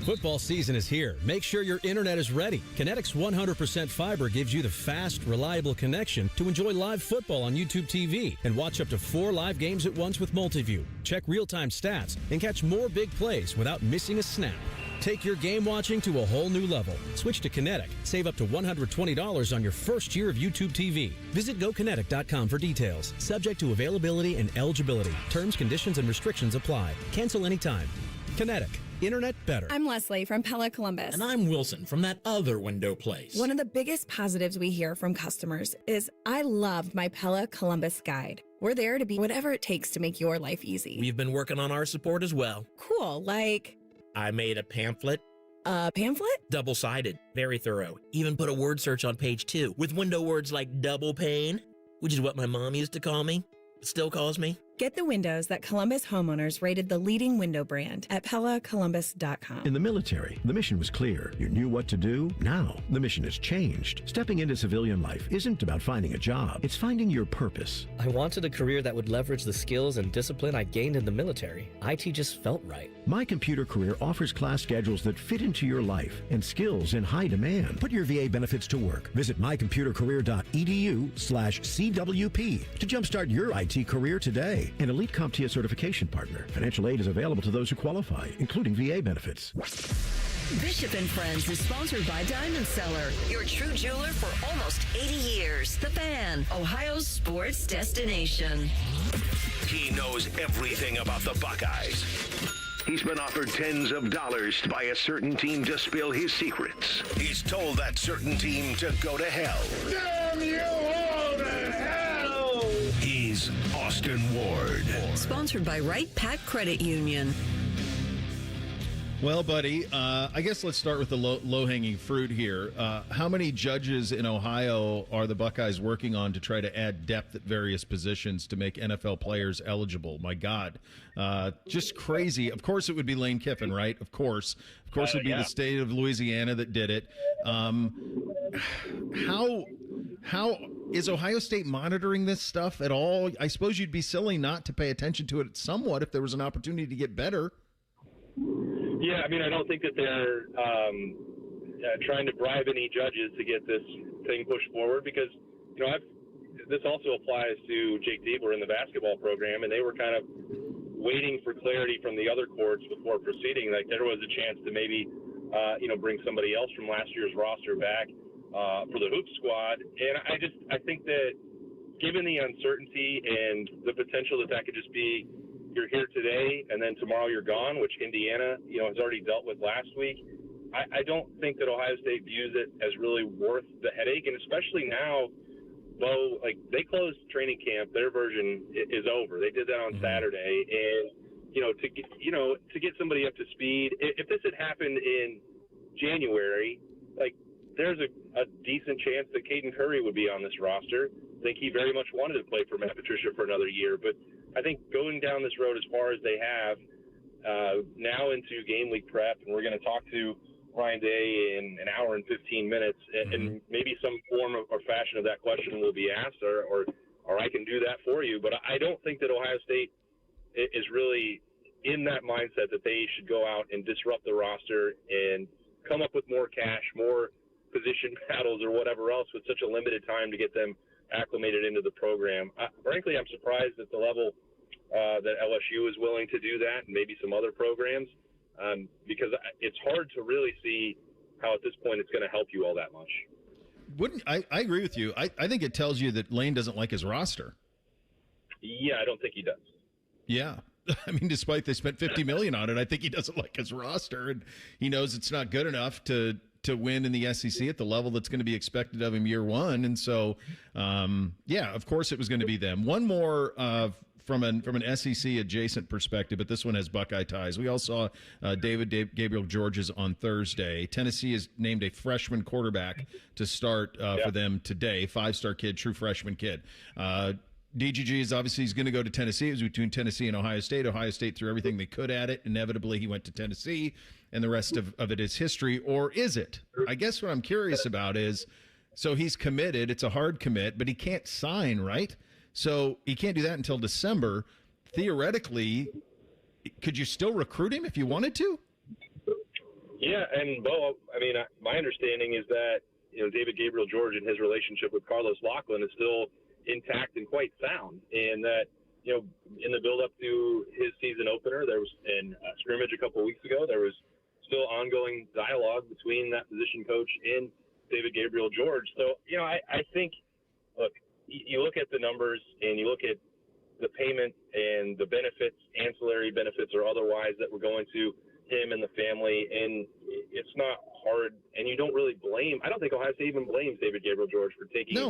Football season is here. Make sure your internet is ready. Kinetic's 100% fiber gives you the fast, reliable connection to enjoy live football on YouTube TV and watch up to 4 live games at once with Multiview. Check real-time stats and catch more big plays without missing a snap. Take your game watching to a whole new level. Switch to Kinetic. Save up to $120 on your first year of YouTube TV. Visit GoKinetic.com for details. Subject to availability and eligibility. Terms, conditions, and restrictions apply. Cancel anytime. Kinetic. Internet better. I'm Leslie from Pella Columbus. And I'm Wilson from that other window place. One of the biggest positives we hear from customers is, I loved my Pella Columbus guide. We're there to be whatever it takes to make your life easy. We've been working on our support as well. Cool, like... I made a pamphlet, A pamphlet? Double-sided, very thorough. Even put a word search on page 2 with window words like double pane, which is what my mom used to call me. Still calls me. Get the windows that Columbus homeowners rated the leading window brand at PellaColumbus.com. In the military, the mission was clear. You knew what to do. Now, the mission has changed. Stepping into civilian life isn't about finding a job. It's finding your purpose. I wanted a career that would leverage the skills and discipline I gained in the military. IT just felt right. My Computer Career offers class schedules that fit into your life and skills in high demand. Put your VA benefits to work. Visit mycomputercareer.edu/CWP to jumpstart your IT career today. An elite CompTIA certification partner. Financial aid is available to those who qualify, including VA benefits. Bishop and Friends is sponsored by Diamond Seller, your true jeweler for almost 80 years. The Fan, Ohio's sports destination. He knows everything about the Buckeyes. He's been offered tens of dollars by a certain team to spill his secrets. He's told that certain team to go to hell. Damn you all to hell! He's Austin Ward. Sponsored by Wright Pat Credit Union. Well, buddy, I guess let's start with the low-hanging fruit here. How many judges in Ohio are the Buckeyes working on to try to add depth at various positions to make NFL players eligible? My God. Just crazy. Of course it would be Lane Kiffin, right? Of course. Of course it would be the state of Louisiana that did it. How is Ohio State monitoring this stuff at all? I suppose you'd be silly not to pay attention to it somewhat if there was an opportunity to get better. Yeah, I mean, I don't think that they're trying to bribe any judges to get this thing pushed forward because, you know, this also applies to Jake Diebler in the basketball program, and they were kind of waiting for clarity from the other courts before proceeding. Like, there was a chance to maybe, bring somebody else from last year's roster back for the hoop squad. And I think that given the uncertainty and the potential that could just be you're here today and then tomorrow you're gone, which Indiana, has already dealt with last week. I don't think that Ohio State views it as really worth the headache, and especially now, Bo, like they closed training camp, their version is over. They did that on Saturday, and to get somebody up to speed. If this had happened in January, like there's a decent chance that Caden Curry would be on this roster. I think he very much wanted to play for Matt Patricia for another year, but I think going down this road as far as they have now into game week prep, and we're going to talk to Ryan Day in an hour and 15 minutes, and maybe some form or fashion of that question will be asked, or I can do that for you. But I don't think that Ohio State is really in that mindset that they should go out and disrupt the roster and come up with more cash, more position battles, or whatever else with such a limited time to get them acclimated into the program. Frankly, I'm surprised at the level that LSU is willing to do that, and maybe some other programs, because it's hard to really see how at this point it's going to help you all that much. I agree with you. I think it tells you that Lane doesn't like his roster. Yeah, I don't think he does. Yeah. I mean, despite they spent $50 million on it, I think he doesn't like his roster, and he knows it's not good enough to win in the SEC at the level that's going to be expected of him year one. And so, of course it was going to be them. One more from an SEC adjacent perspective, but this one has Buckeye ties. We all saw David Gabriel Georges on Thursday. Tennessee has named a freshman quarterback to start for them today. 5-star kid, true freshman kid. DGG is obviously he's going to go to Tennessee. It was between Tennessee and Ohio State. Ohio State threw everything they could at it. Inevitably, he went to Tennessee, and the rest of it is history. Or is it? I guess what I'm curious about is, so he's committed. It's a hard commit, but he can't sign, right? So he can't do that until December. Theoretically, could you still recruit him if you wanted to? Yeah, and Bo, I mean, my understanding is that David Gabriel George and his relationship with Carlos Lachlan is still intact and quite sound, and that in the build up to his season opener, there was in a scrimmage a couple of weeks ago, there was still ongoing dialogue between that position coach and David Gabriel George. So I think, look, you look at the numbers and you look at the payment and the benefits, ancillary benefits or otherwise, that were going to him and the family, and it's not hard, and you don't really blame. I don't think Ohio State even blames David Gabriel George for taking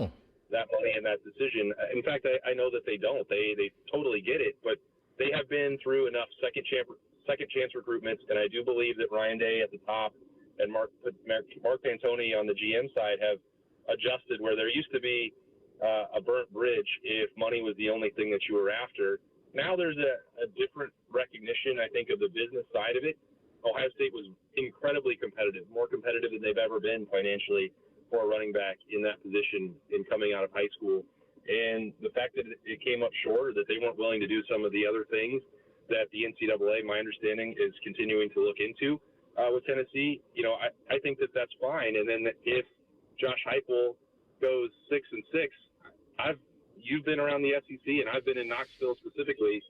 that money and that decision. In fact, I know that they don't. They totally get it, but they have been through enough second chance recruitments, and I do believe that Ryan Day at the top and Mark Pantoni on the GM side have adjusted where there used to be a burnt bridge if money was the only thing that you were after. Now there's a different recognition, I think, of the business side of it. Ohio State was incredibly competitive, more competitive than they've ever been financially for a running back in that position in coming out of high school. And the fact that it came up short, or that they weren't willing to do some of the other things that the NCAA, my understanding, is continuing to look into with Tennessee, I think that that's fine. And then if Josh Heupel goes 6-6, you've been around the SEC, and I've been in Knoxville specifically.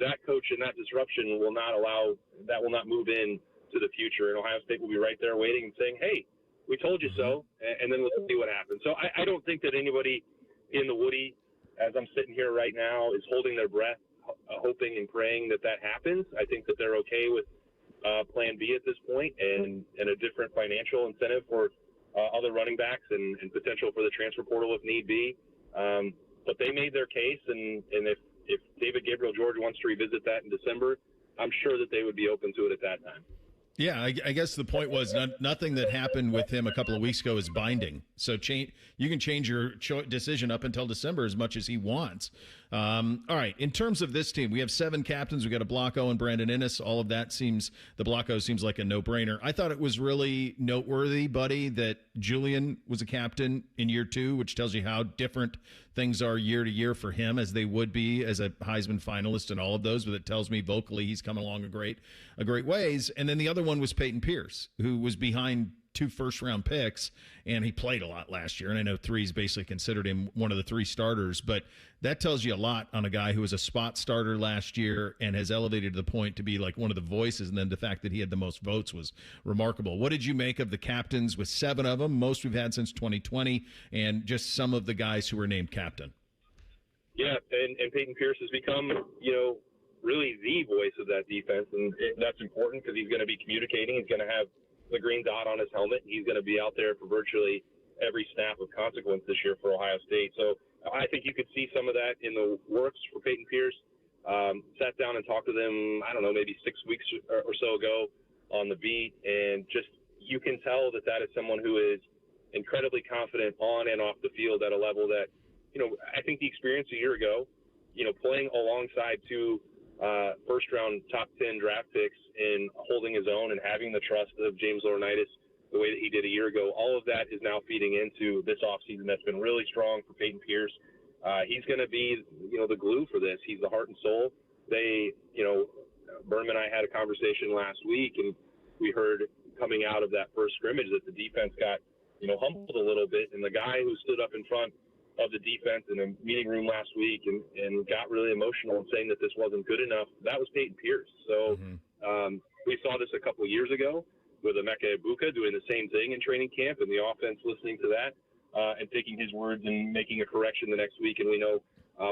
That coach and that disruption will not move in to the future. And Ohio State will be right there waiting and saying, hey, we told you so, and then we'll see what happens. So I don't think that anybody in the Woody, as I'm sitting here right now, is holding their breath, hoping and praying that happens. I think that they're okay with plan B at this point and a different financial incentive for other running backs and potential for the transfer portal if need be. But they made their case, and if David Gabriel George wants to revisit that in December, I'm sure that they would be open to it at that time. Yeah, I guess the point was nothing that happened with him a couple of weeks ago is binding. So you can change your decision up until December as much as he wants. All right, in terms of this team, we have 7 captains. We got a Blocko and Brandon Inniss. All of that the Blocko seems like a no-brainer. I thought it was really noteworthy, buddy, that Julian was a captain in year 2, which tells you how different things are year to year for him, as they would be as a Heisman finalist and all of those. But it tells me vocally he's coming along a great ways. And then the other one was Peyton Pierce, who was behind 2 first-round picks, and he played a lot last year. And I know Three's basically considered him one of the 3 starters, but that tells you a lot on a guy who was a spot starter last year and has elevated to the point to be like one of the voices. And then the fact that he had the most votes was remarkable. What did you make of the captains with 7 of them, most we've had since 2020, and just some of the guys who were named captain? Yeah, and Peyton Pierce has become, really the voice of that defense, and that's important because he's going to be communicating. He's going to have the green dot on his helmet. He's going to be out there for virtually every snap of consequence this year for Ohio State. So I think you could see some of that in the works for Peyton Pierce. Sat down and talked to them, I don't know, maybe 6 weeks or so ago on the beat, and just you can tell that is someone who is incredibly confident on and off the field at a level that, I think the experience a year ago, playing alongside 2 first-round top 10 draft picks and holding his own and having the trust of James Laurinaitis the way that he did a year ago, all of that is now feeding into this offseason that's been really strong for Peyton Pierce. He's going to be, the glue for this. He's the heart and soul. Berman and I had a conversation last week, and we heard coming out of that first scrimmage that the defense got, humbled a little bit, and the guy who stood up in front of the defense in a meeting room last week and got really emotional and saying that this wasn't good enough, that was Peyton Pierce. So we saw this a couple of years ago with Emeka Egbuka doing the same thing in training camp, and the offense listening to that and taking his words and making a correction the next week, and we know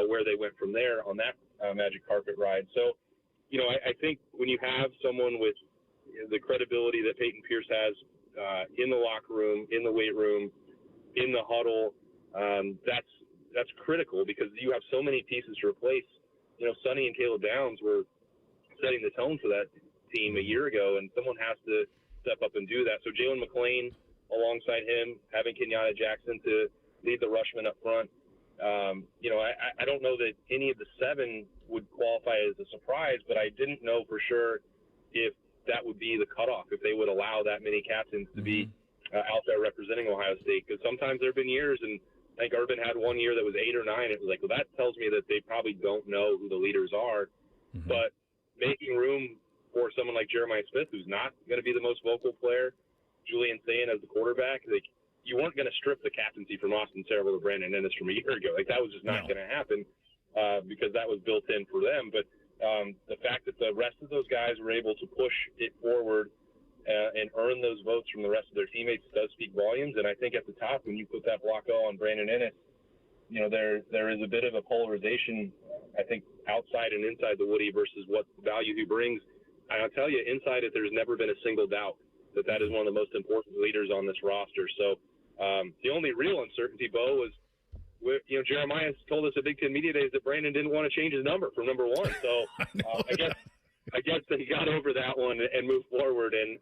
where they went from there on that magic carpet ride. So, I think when you have someone with the credibility that Peyton Pierce has in the locker room, in the weight room, in the huddle, that's critical because you have so many pieces to replace. Sonny and Caleb Downs were setting the tone for that team a year ago, and someone has to step up and do that. So Jalen McLean alongside him, having Kenyatta Jackson to lead the rushmen up front. I don't know that any of the 7 would qualify as a surprise, but I didn't know for sure if that would be the cutoff, if they would allow that many captains to be out there representing Ohio State. Because sometimes there have been years, and I think Urban had one year that was 8 or 9. It was like, well, that tells me that they probably don't know who the leaders are. But making room for someone like Jeremiah Smith, who's not going to be the most vocal player, Julian Sayin as the quarterback, you weren't going to strip the captaincy from Austin Cerebral or Brandon Inniss from a year ago. That was just not going to happen because that was built in for them. But the fact that the rest of those guys were able to push it forward and earn those votes from the rest of their teammates does speak volumes. And I think at the top, when you put that Blocko on Brandon Inniss, there is a bit of a polarization, I think, outside and inside the Woody versus what value he brings. And I'll tell you, inside it, there's never been a single doubt that is one of the most important leaders on this roster. So the only real uncertainty, Bo, was Jeremiah told us at Big Ten Media Days that Brandon didn't want to change his number from number 1. So I guess I guess that he got over that one and moved forward, and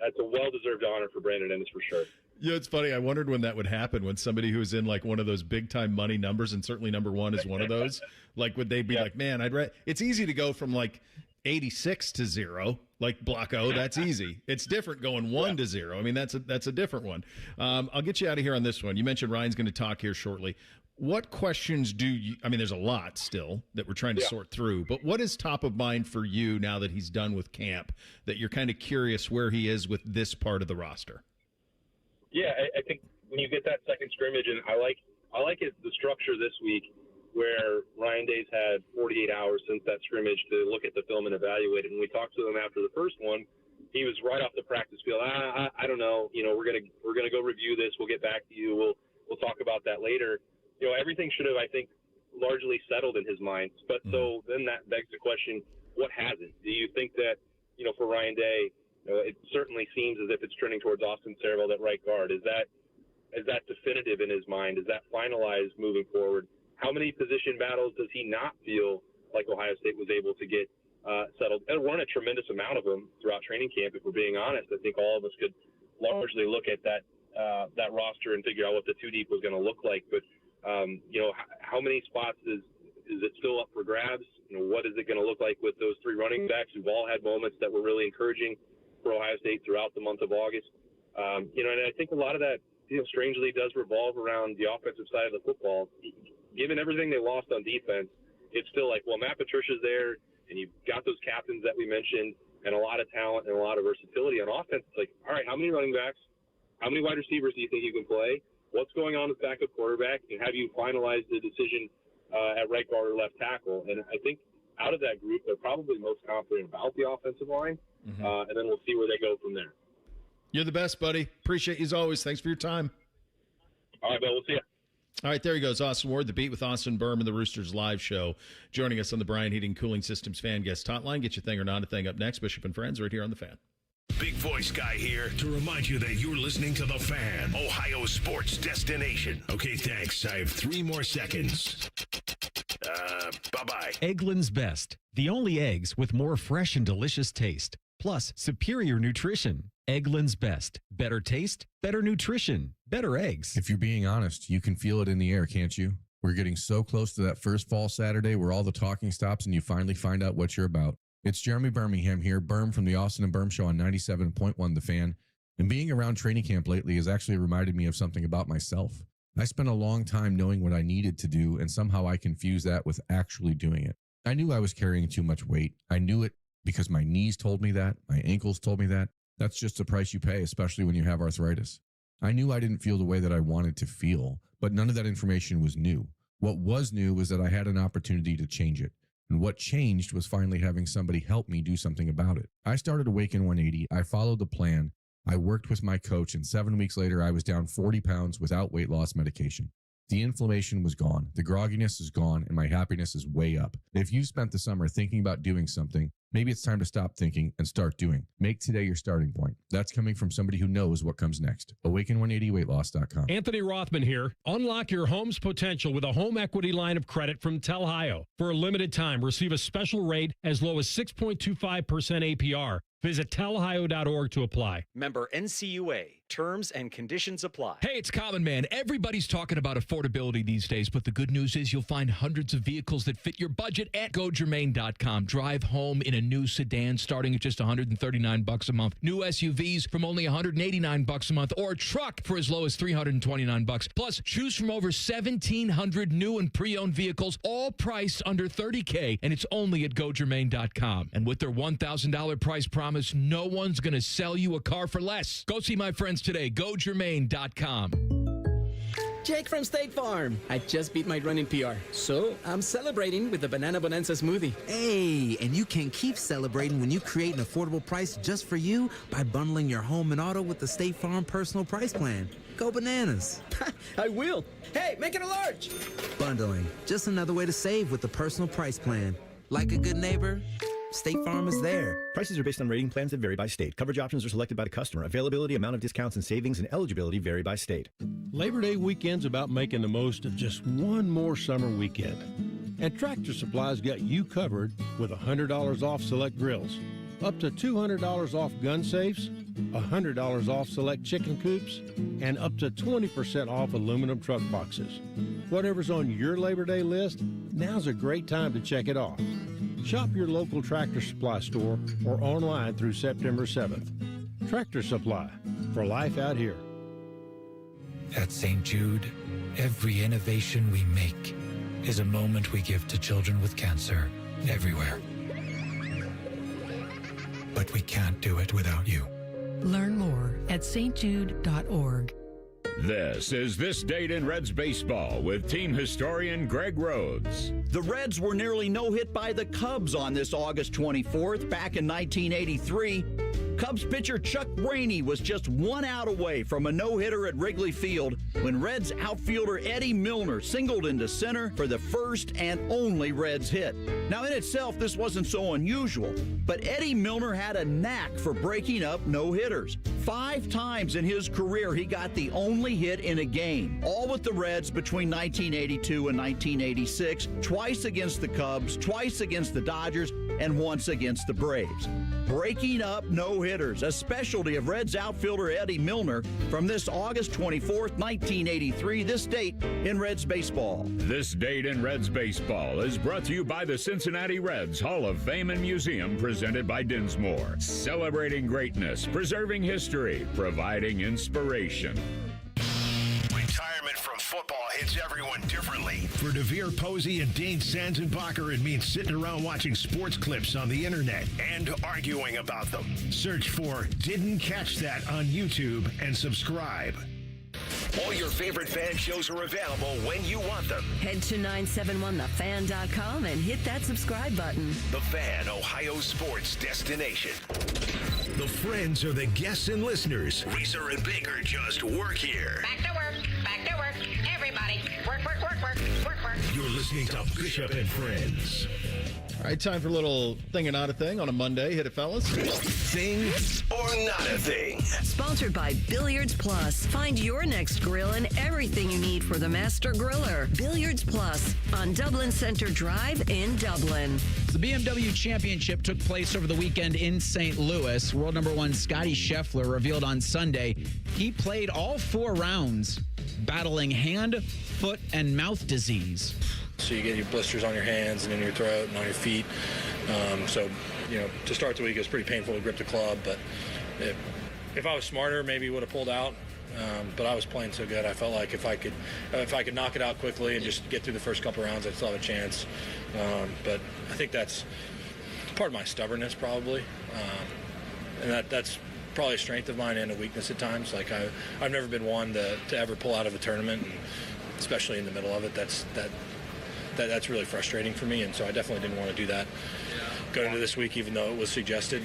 that's a well-deserved honor for Brandon Ennis for sure. Yeah, it's funny. I wondered when that would happen, when somebody who's in like one of those big-time money numbers, and certainly number one is one of those. Like, would they be like, man, it's easy to go from like 86 to 0, like block O. That's easy. It's different going 1 to 0. I mean, that's a different one. I'll get you out of here on this one. You mentioned Ryan's going to talk here shortly. What questions there's a lot still that we're trying to sort through, but what is top of mind for you now that he's done with camp, that you're kind of curious where he is with this part of the roster? Yeah, I think when you get that second scrimmage, and I like the structure this week, where Ryan Day's had 48 hours since that scrimmage to look at the film and evaluate it. And we talked to him after the first one. He was right off the practice field. I don't know. We're gonna go review this. We'll get back to you. We'll talk about that later. Everything should have, I think, largely settled in his mind. But so then that begs the question: what hasn't? Do you think that for Ryan Day, it certainly seems as if it's trending towards Austin Saravelt at right guard? Is that definitive in his mind? Is that finalized moving forward? How many position battles does he not feel like Ohio State was able to get settled? And run a tremendous amount of them throughout training camp, if we're being honest. I think all of us could largely look at that roster and figure out what the two deep was going to look like. But, how many spots is it still up for grabs? What is it going to look like with those three running backs who've all had moments that were really encouraging for Ohio State throughout the month of August? And I think a lot of that, strangely does revolve around the offensive side of the football. Given everything they lost on defense, it's still like, well, Matt Patricia's there, and you've got those captains that we mentioned, and a lot of talent and a lot of versatility on offense. It's like, all right, how many running backs, how many wide receivers do you think you can play? What's going on with backup quarterback? And have you finalized the decision at right guard or left tackle? And I think out of that group, they're probably most confident about the offensive line, and then we'll see where they go from there. You're the best, buddy. Appreciate you as always. Thanks for your time. All right, Bill. We'll see you. All right, there he goes. Austin Ward, The Beat with Austin Berman, the Roosters live show, joining us on the Bryant Heating Cooling Systems fan guest hotline. Get your thing or not a thing up next. Bishop and Friends right here on The Fan. Big voice guy here to remind you that you're listening to The Fan, Ohio sports destination. Okay, thanks. I have 3 more seconds. Bye-bye. Eggland's Best. The only eggs with more fresh and delicious taste. Plus, superior nutrition. Eggland's Best. Better taste, better nutrition, better eggs. If you're being honest, you can feel it in the air, can't you? We're getting so close to that first fall Saturday where all the talking stops and you finally find out what you're about. It's Jeremy Birmingham here, Berm from the Austin and Berm Show on 97.1 The Fan. And being around training camp lately has actually reminded me of something about myself. I spent a long time knowing what I needed to do, and somehow I confused that with actually doing it. I knew I was carrying too much weight. I knew it because my knees told me that, my ankles told me that. That's just the price you pay, especially when you have arthritis. I knew I didn't feel the way that I wanted to feel, but none of that information was new. What was new was that I had an opportunity to change it. And what changed was finally having somebody help me do something about it. I started Awaken 180. I followed the plan. I worked with my coach, and 7 weeks later, I was down 40 pounds without weight loss medication. The inflammation was gone, the grogginess is gone, and my happiness is way up. If you spent the summer thinking about doing something, maybe it's time to stop thinking and start doing. Make today your starting point. That's coming from somebody who knows what comes next. Awaken180weightloss.com. Anthony Rothman here. Unlock your home's potential with a home equity line of credit from Telhio. For a limited time, receive a special rate as low as 6.25% APR. Visit telhio.org to apply. Member NCUA. Terms and conditions apply. Hey, it's Common Man. Everybody's talking about affordability these days, but the good news is you'll find hundreds of vehicles that fit your budget at GoGermain.com. Drive home in a new sedan starting at just $139 a month. New SUVs from only $189 a month, or a truck for as low as $329. Plus, choose from over 1,700 new and pre-owned vehicles, all priced under $30K, and it's only at GoGermain.com. And with their $1,000 price promise, no one's going to sell you a car for less. Go see my friends today. GoGermain.com. Jake from State Farm. I just beat my running PR, so I'm celebrating with the Banana Bonanza smoothie. Hey, and you can keep celebrating when you create an affordable price just for you by bundling your home and auto with the State Farm Personal Price Plan. Go bananas. I will. Hey, make it a large. Bundling. Just another way to save with the Personal Price Plan. Like a good neighbor, State Farm is there. Prices are based on rating plans that vary by state. Coverage options are selected by the customer. Availability, amount of discounts and savings, and eligibility vary by state. Labor Day weekend's about making the most of just one more summer weekend. And Tractor Supply's got you covered with $100 off select grills, up to $200 off gun safes, $100 off select chicken coops, and up to 20% off aluminum truck boxes. Whatever's on your Labor Day list, now's a great time to check it off. Shop your local Tractor Supply store or online through September 7th. Tractor Supply, for life out here. At St. Jude, every innovation we make is a moment we give to children with cancer everywhere. But we can't do it without you. Learn more at stjude.org. This is This Date in Reds Baseball with team historian Greg Rhodes. The Reds were nearly no-hit by the Cubs on this August 24th. Back in 1983, Cubs pitcher Chuck Rainey was just 1 out away from a no-hitter at Wrigley Field when Reds outfielder Eddie Milner singled into center for the first and only Reds hit. Now, in itself, this wasn't so unusual, but Eddie Milner had a knack for breaking up no-hitters. 5 times in his career, he got the only hit in a game, all with the Reds between 1982 and 1986, twice against the Cubs, twice against the Dodgers, and once against the Braves. Breaking up no-hitters, a specialty of Reds outfielder Eddie Milner from this August 24th, 1983, this date in Reds baseball. This Date in Reds Baseball is brought to you by the Cincinnati Reds Hall of Fame and Museum, presented by Dinsmore. Celebrating greatness, preserving history, providing inspiration. Retirement from football hits everyone differently. For DeVere Posey and Dean Sanzenbacher, it means sitting around watching sports clips on the internet and arguing about them. Search for Didn't Catch That on YouTube and subscribe. All your favorite fan shows are available when you want them. Head to 971thefan.com and hit that subscribe button. The Fan, Ohio sports destination. The friends are the guests and listeners. Reeser and Baker just work here. Back to work. Back to work. Everybody, work, work, work, work, work, work. You're listening to Bishop and Friends. All right, time for a little thing and not a thing on a Monday. Hit it, fellas. Thing or not a thing. Sponsored by Billiards Plus. Find your next grill and everything you need for the master griller. Billiards Plus on Dublin Center Drive in Dublin. The BMW Championship took place over the weekend in St. Louis. World number 1 Scotty Scheffler revealed on Sunday he played all 4 rounds battling hand, foot, and mouth disease. So you get your blisters on your hands and in your throat and on your feet. So, to start the week, it was pretty painful to grip the club. But if I was smarter, maybe would have pulled out. But I was playing so good, I felt like if I could knock it out quickly and just get through the first couple rounds, I'd still have a chance. But I think that's part of my stubbornness, probably, and that's probably a strength of mine and a weakness at times. Like I've never been one to ever pull out of a tournament, and especially in the middle of it. That's really frustrating for me, and so I definitely didn't want to do that going into this week, even though it was suggested.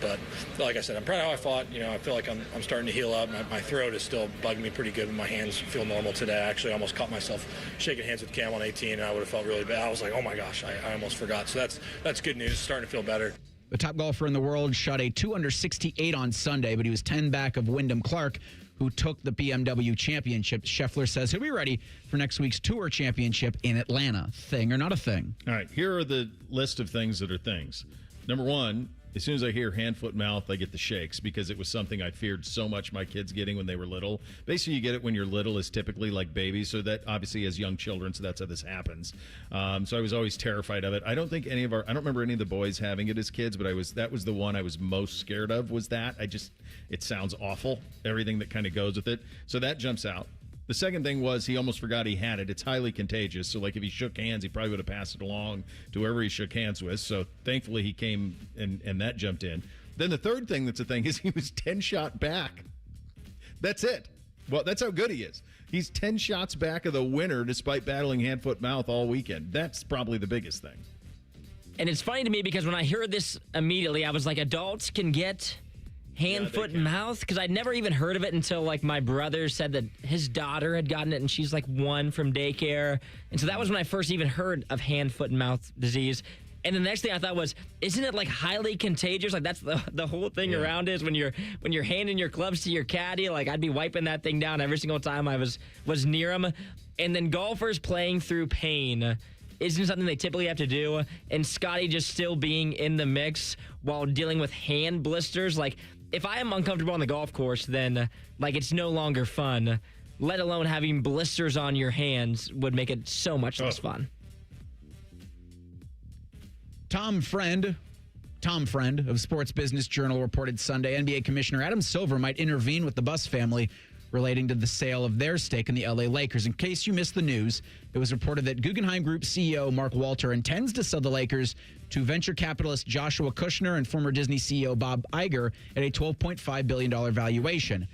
But like I said, I'm proud of how I fought. I feel like I'm starting to heal up. My throat is still bugging me pretty good, but my hands feel normal today. I actually almost caught myself shaking hands with Cam on 18, and I would have felt really bad. I was like, oh my gosh, I almost forgot. So that's good news. Starting to feel better. The top golfer in the world shot a 268 on Sunday, but he was 10 back of Wyndham Clark, who took the BMW Championship. Scheffler says he'll be ready for next week's Tour Championship in Atlanta. Thing or not a thing? All right, here are the list of things that are things. Number 1, as soon as I hear hand, foot, mouth, I get the shakes because it was something I feared so much my kids getting when they were little. Basically, you get it when you're little is typically like babies, so that obviously as young children, so that's how this happens. So I was always terrified of it. I don't remember any of the boys having it as kids, but that was the one I was most scared of was that. It sounds awful, everything that kind of goes with it. So that jumps out. The second thing was he almost forgot he had it. It's highly contagious. So, like, if he shook hands, he probably would have passed it along to whoever he shook hands with. So, thankfully, he came and that jumped in. Then the third thing that's a thing is he was 10 shot back. That's it. Well, that's how good he is. He's 10 shots back of the winner despite battling hand, foot, mouth all weekend. That's probably the biggest thing. And it's funny to me because when I heard this immediately, I was like, adults can get hand, foot, and mouth? Because I'd never even heard of it until, like, my brother said that his daughter had gotten it, and she's, like, 1 from daycare. And so that was when I first even heard of hand, foot, and mouth disease. And the next thing I thought was, isn't it, like, highly contagious? Like, that's the whole thing around is when you're handing your gloves to your caddy, like, I'd be wiping that thing down every single time I was near him. And then golfers playing through pain isn't something they typically have to do. And Scotty just still being in the mix while dealing with hand blisters. Like, if I am uncomfortable on the golf course, then, like, it's no longer fun. Let alone having blisters on your hands would make it so much less fun. Tom Friend of Sports Business Journal reported Sunday NBA Commissioner Adam Silver might intervene with the Buss family relating to the sale of their stake in the LA Lakers. In case you missed the news, it was reported that Guggenheim Group CEO Mark Walter intends to sell the Lakers to venture capitalist Joshua Kushner and former Disney CEO Bob Iger at a $12.5 billion valuation.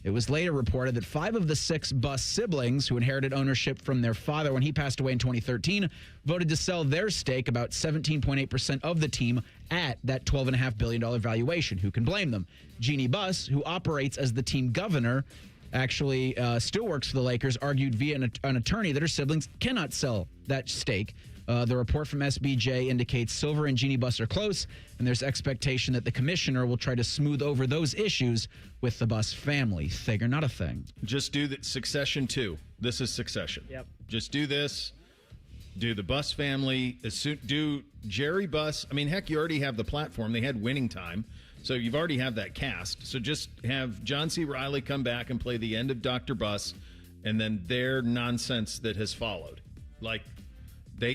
It was later reported that 5 of the 6 Buss siblings, who inherited ownership from their father when he passed away in 2013, voted to sell their stake, about 17.8% of the team, at that $12.5 billion valuation. Who can blame them? Jeannie Buss, who operates as the team governor, actually still works for the Lakers, argued via an attorney that her siblings cannot sell that stake. The report from SBJ indicates Silver and Jeannie Buss are close, and there's expectation that the commissioner will try to smooth over those issues with the Buss family. Thing or not a thing? Just do the Succession 2. This is Succession. Yep. Just do this. Do the Buss family. Do Jerry Buss. I mean, heck, you already have the platform. They had Winning Time. So you've already have that cast. So just have John C. Reilly come back and play the end of Dr. Buss, and then their nonsense that has followed. Like,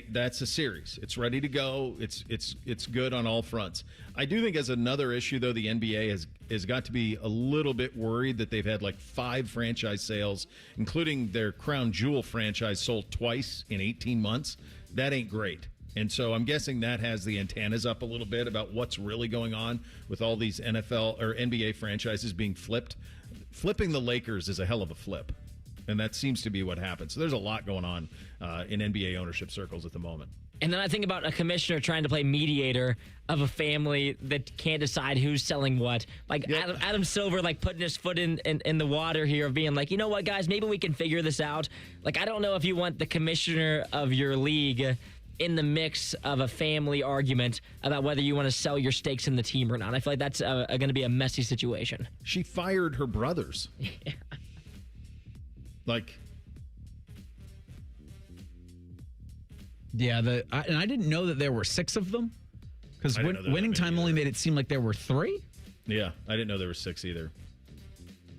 that's a series. It's ready to go. It's good on all fronts. I do think as another issue, though, the NBA has got to be a little bit worried that they've had like 5 franchise sales, including their Crown Jewel franchise sold twice in 18 months. That ain't great. And so I'm guessing that has the antennas up a little bit about what's really going on with all these NFL or NBA franchises being flipped. Flipping the Lakers is a hell of a flip. And that seems to be what happened. So there's a lot going on in NBA ownership circles at the moment. And then I think about a commissioner trying to play mediator of a family that can't decide who's selling what. Like Adam Silver, like putting his foot in the water here of being like, you know what, guys, maybe we can figure this out. Like, I don't know if you want the commissioner of your league in the mix of a family argument about whether you want to sell your stakes in the team or not. I feel like that's going to be a messy situation. She fired her brothers. Yeah. Like, yeah, and I didn't know that there were 6 of them, because Winning Time only made it seem like there were 3. Yeah, I didn't know there were 6 either.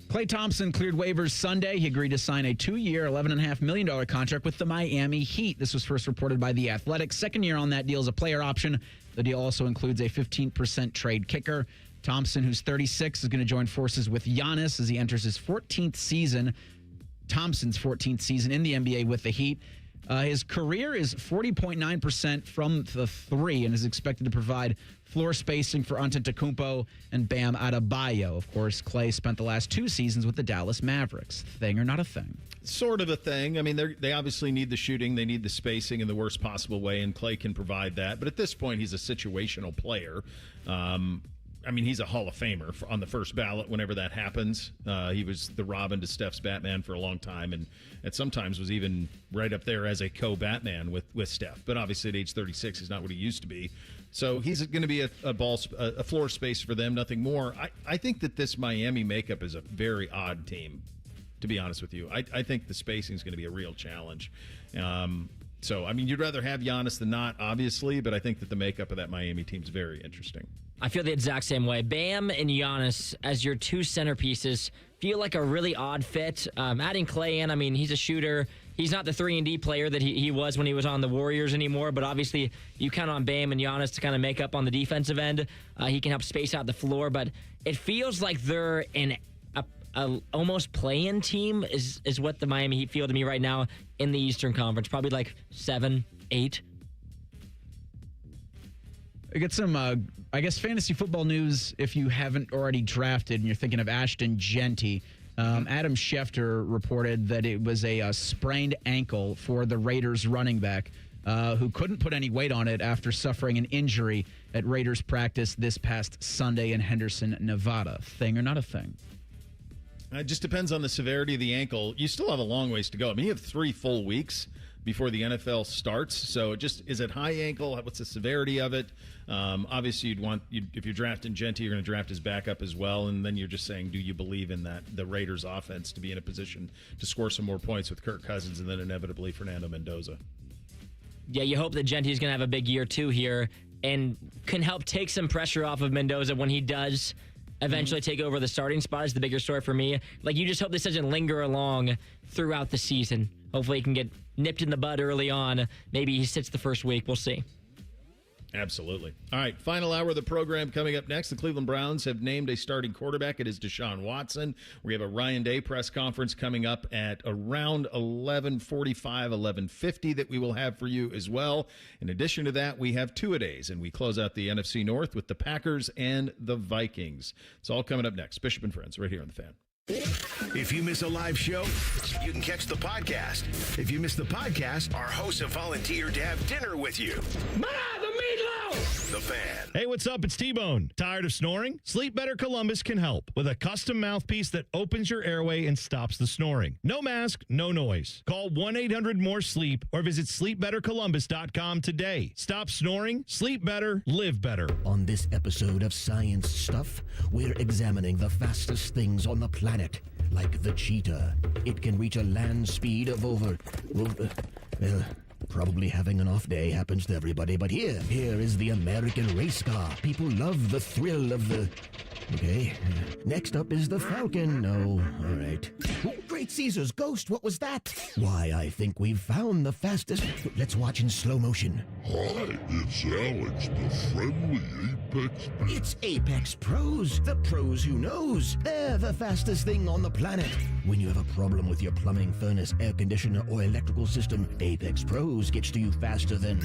Klay Thompson cleared waivers Sunday. He agreed to sign a 2-year, $11.5 million contract with the Miami Heat. This was first reported by The Athletic. Second year on that deal is a player option. The deal also includes a 15% trade kicker. Thompson, who's 36, is going to join forces with Giannis as he enters his 14th season. Thompson's 14th season in the NBA with the Heat. His career is 40.9% from the 3 and is expected to provide floor spacing for Antetokounmpo and Bam Adebayo. Of course, Klay spent the last 2 seasons with the Dallas Mavericks. Thing or not a thing? Sort of a thing. I mean, they obviously need the shooting. They need the spacing in the worst possible way, and Klay can provide that. But at this point, he's a situational player. I mean, he's a Hall of Famer on the first ballot whenever that happens. He was the Robin to Steph's Batman for a long time, and sometimes was even right up there as a co-Batman with Steph. But obviously at age 36, he's not what he used to be. So he's going to be a floor space for them, nothing more. I think that this Miami makeup is a very odd team, to be honest with you. I think the spacing is going to be a real challenge. So, I mean, you'd rather have Giannis than not, obviously, but I think that the makeup of that Miami team is very interesting. I feel the exact same way. Bam and Giannis as your 2 centerpieces feel like a really odd fit. Adding Klay in, I mean, he's a shooter. He's not the 3-and-D player that he was when he was on the Warriors anymore, but obviously you count on Bam and Giannis to kind of make up on the defensive end. He can help space out the floor, but it feels like they're in a almost play-in team is what the Miami Heat feel to me right now in the Eastern Conference. Probably like 7, 8. I get some, I guess, fantasy football news if you haven't already drafted and you're thinking of Ashton Genty. Adam Schefter reported that it was a sprained ankle for the Raiders running back who couldn't put any weight on it after suffering an injury at Raiders practice this past Sunday in Henderson, Nevada. Thing or not a thing? It just depends on the severity of the ankle. You still have a long ways to go. I mean, you have 3 full weeks before the NFL starts. So is it high ankle? What's the severity of it? Obviously, if you're drafting Genty, you're going to draft his backup as well. And then you're just saying, do you believe in the Raiders offense to be in a position to score some more points with Kirk Cousins and then inevitably Fernando Mendoza? Yeah, you hope that Genty's going to have a big year, too, here and can help take some pressure off of Mendoza when he does eventually take over the starting spot is the bigger story for me. Like, you just hope this doesn't linger along throughout the season. Hopefully he can get nipped in the bud early on. Maybe he sits the first week. We'll see. Absolutely. All right, final hour of the program coming up next. The Cleveland Browns have named a starting quarterback. It is Deshaun Watson. We have a Ryan Day press conference coming up at around 11:45, 11:50 that we will have for you as well. In addition to that, we have two-a-days, and we close out the NFC North with the Packers and the Vikings. It's all coming up next. Bishop and Friends right here on The Fan. If you miss a live show, you can catch the podcast. If you miss the podcast, our hosts have volunteered to have dinner with you. Ma, the meatloaf! The Fan. Hey, what's up? It's T-Bone. Tired of snoring? Sleep Better Columbus can help with a custom mouthpiece that opens your airway and stops the snoring. No mask, no noise. Call 1-800-MORE-SLEEP or visit sleepbettercolumbus.com today. Stop snoring, sleep better, live better. On this episode of Science Stuff, we're examining the fastest things on the planet, like the cheetah. It can reach a land speed of over... probably having an off day happens to everybody, but here is the American race car. People love the thrill of the... Okay. Next up is the Falcon. No, all right. Oh, Great Caesar's ghost, what was that? Why, I think we've found the fastest... Let's watch in slow motion. Hi, it's Alex, the friendly Apex... It's Apex Pros, the pros who knows. They're the fastest thing on the planet. When you have a problem with your plumbing, furnace, air conditioner, or electrical system, Apex Pros gets to you faster than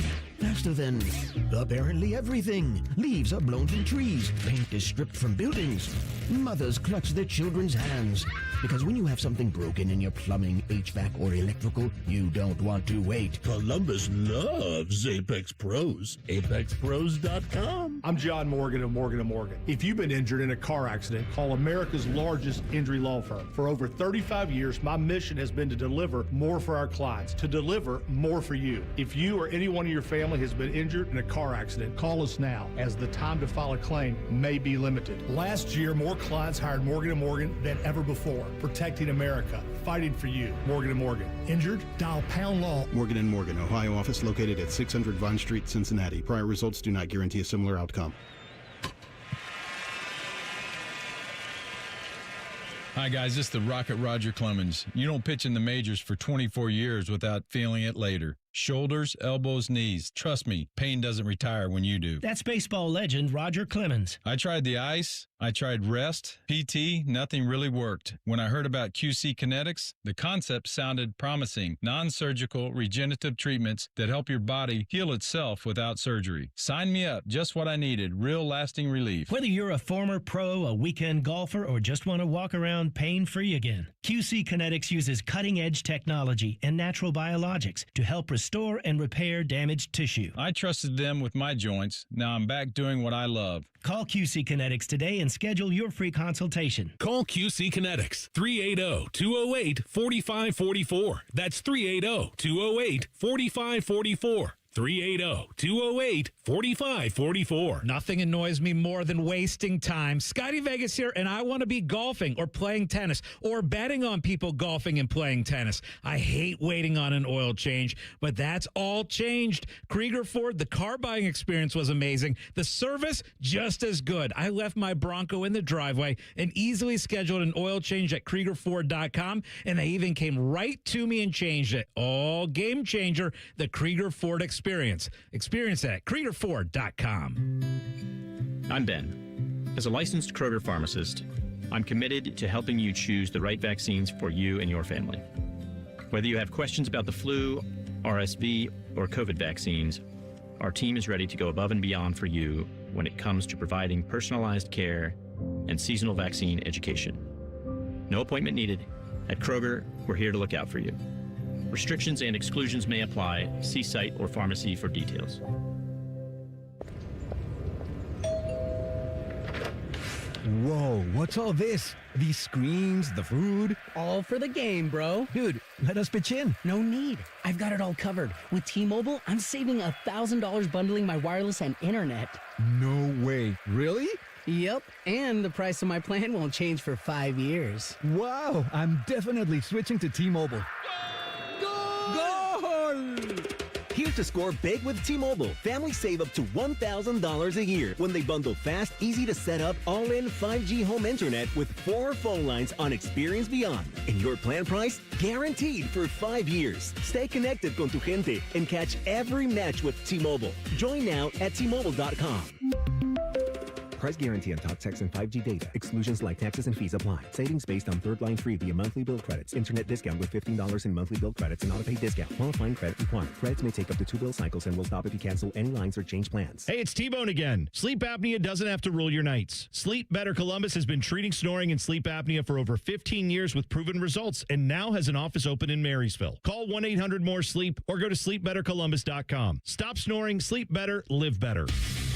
apparently everything. Leaves are blown from trees. Paint is stripped from buildings. Mothers clutch their children's hands. Because when you have something broken in your plumbing, HVAC, or electrical, you don't want to wait. Columbus loves Apex Pros. ApexPros.com. I'm John Morgan of Morgan & Morgan. If you've been injured in a car accident, call America's largest injury law firm. For over 35 years, my mission has been to deliver more for our clients, to deliver more for you. If you or anyone in your family has been injured in a car accident, call us now, as the time to file a claim may be limited. Last year, more clients hired Morgan & Morgan than ever before. Protecting America, fighting for you. Morgan & Morgan. Injured? Dial pound law. Morgan & Morgan, Ohio office located at 600 Vine Street, Cincinnati. Prior results do not guarantee a similar outcome. Hi, guys. This is the Rocket Roger Clemens. You don't pitch in the majors for 24 years without feeling it later. Shoulders, elbows, knees. Trust me, pain doesn't retire when you do. That's baseball legend Roger Clemens. I tried the ice. I tried rest, PT, nothing really worked. When I heard about QC Kinetics, the concept sounded promising. Non-surgical regenerative treatments that help your body heal itself without surgery. Sign me up, just what I needed, real lasting relief. Whether you're a former pro, a weekend golfer, or just want to walk around pain-free again, QC Kinetics uses cutting-edge technology and natural biologics to help restore and repair damaged tissue. I trusted them with my joints. Now I'm back doing what I love. Call QC Kinetics today and schedule your free consultation. Call QC Kinetics, 380-208-4544. That's 380-208-4544. 380-208-4544. Nothing annoys me more than wasting time. Scotty Vegas here, and I want to be golfing or playing tennis or betting on people golfing and playing tennis. I hate waiting on an oil change, but that's all changed. Krieger Ford, the car buying experience was amazing. The service, just as good. I left my Bronco in the driveway and easily scheduled an oil change at KriegerFord.com, and they even came right to me and changed it. All game changer, the Krieger Ford experience. Experience that at KriegerFord.com. I'm Ben. As a licensed Kroger pharmacist, I'm committed to helping you choose the right vaccines for you and your family. Whether you have questions about the flu, RSV, or COVID vaccines, our team is ready to go above and beyond for you when it comes to providing personalized care and seasonal vaccine education. No appointment needed. At Kroger, we're here to look out for you. Restrictions and exclusions may apply. See site or pharmacy for details. Whoa, what's all this? These screens, the food? All for the game, bro. Dude, let us pitch in. No need. I've got it all covered. With T-Mobile, I'm saving $1,000 bundling my wireless and internet. No way. Really? Yep, and the price of my plan won't change for 5 years. Wow, I'm definitely switching to T-Mobile. Goal! Here's to score big with T-Mobile. Families save up to $1,000 a year when they bundle fast, easy to set up, all-in 5G home internet with 4 phone lines on Experience Beyond. And your plan price? Guaranteed for 5 years. Stay connected con tu gente and catch every match with T-Mobile. Join now at T-Mobile.com. Price guarantee on talk, text, and 5G data. Exclusions like taxes and fees apply. Savings based on third line free via monthly bill credits. Internet discount with $15 in monthly bill credits and auto-pay discount. Qualifying credit required. Credits may take up to 2 bill cycles and will stop if you cancel any lines or change plans. Hey, it's T-Bone again. Sleep apnea doesn't have to rule your nights. Sleep Better Columbus has been treating snoring and sleep apnea for over 15 years with proven results and now has an office open in Marysville. Call 1-800-MORE-SLEEP or go to sleepbettercolumbus.com. Stop snoring, sleep better, live better.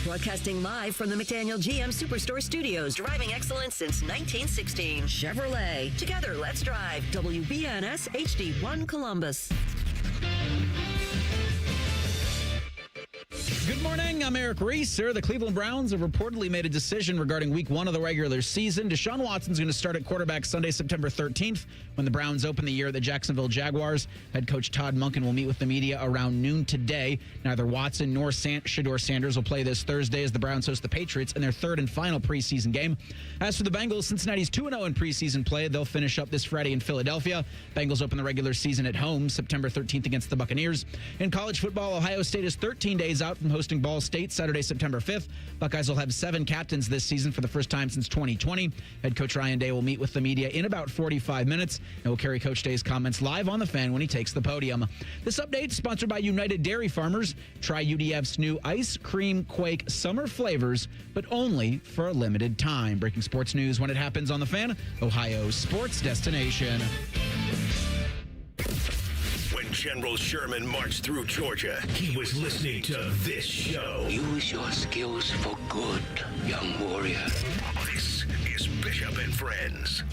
Broadcasting live from the McDaniel GM Superstore Studios, driving excellence since 1916. Chevrolet. Together, let's drive. WBNS HD1 Columbus. Good morning. I'm Eric Reeser. The Cleveland Browns have reportedly made a decision regarding week 1 of the regular season. Deshaun Watson's going to start at quarterback Sunday, September 13th, when the Browns open the year at the Jacksonville Jaguars. Head coach Todd Monken will meet with the media around noon today. Neither Watson nor Shedeur Sanders will play this Thursday as the Browns host the Patriots in their 3rd and final preseason game. As for the Bengals, Cincinnati's 2-0 in preseason play. They'll finish up this Friday in Philadelphia. Bengals open the regular season at home September 13th against the Buccaneers. In college football, Ohio State is 13 days out from hosting Ball State Saturday, September 5th. Buckeyes will have 7 captains this season for the first time since 2020. Head coach Ryan Day will meet with the media in about 45 minutes and will carry Coach Day's comments live on the Fan when he takes the podium. This update sponsored by United Dairy Farmers. Try UDF's new Ice Cream Quake summer flavors, but only for a limited time. Breaking sports news when it happens on the Fan, Ohio's sports destination. When General Sherman marched through Georgia, he was listening to this show. Use your skills for good, young warrior. This is Bishop and Friends.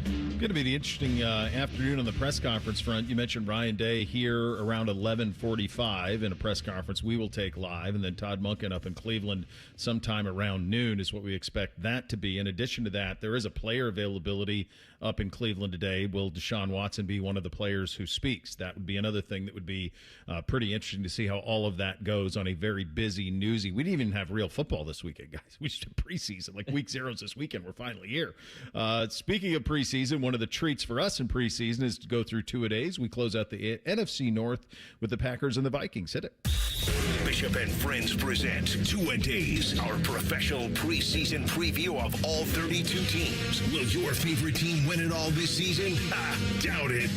Going to be the interesting afternoon on the press conference front. You mentioned Ryan Day here around 11:45 in a press conference we will take live, and then Todd Monken up in Cleveland sometime around noon is what we expect that to be. In addition to that, there is a player availability up in Cleveland today. Will Deshaun Watson be one of the players who speaks? That would be another thing that would be pretty interesting to see how all of that goes on a very busy, newsy. We didn't even have real football this weekend, guys. We just did preseason. Like week 0's this weekend. We're finally here. Speaking of preseason, one of the treats for us in preseason is to go through 2-a-days. We close out the NFC North with the Packers and the Vikings. Hit it. Bishop and Friends present 2-a-days, our professional preseason preview of all 32 teams. Will your favorite team win it all this season? Doubt it.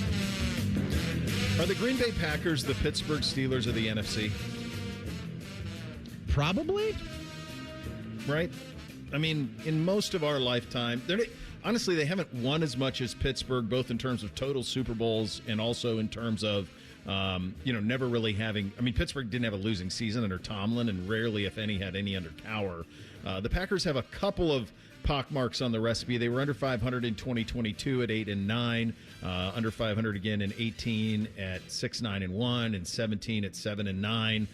Are the Green Bay Packers the Pittsburgh Steelers of the NFC? Probably. Right? I mean, in most of our lifetime, honestly, they haven't won as much as Pittsburgh, both in terms of total Super Bowls and also in terms of, never really having. I mean, Pittsburgh didn't have a losing season under Tomlin, and rarely, if any, had any under Cowher. The Packers have a couple of pockmarks on the recipe. They were under 500 in 2022 at 8-9, under 500 again in 18 at 6-9-1, and 17 at 7-9.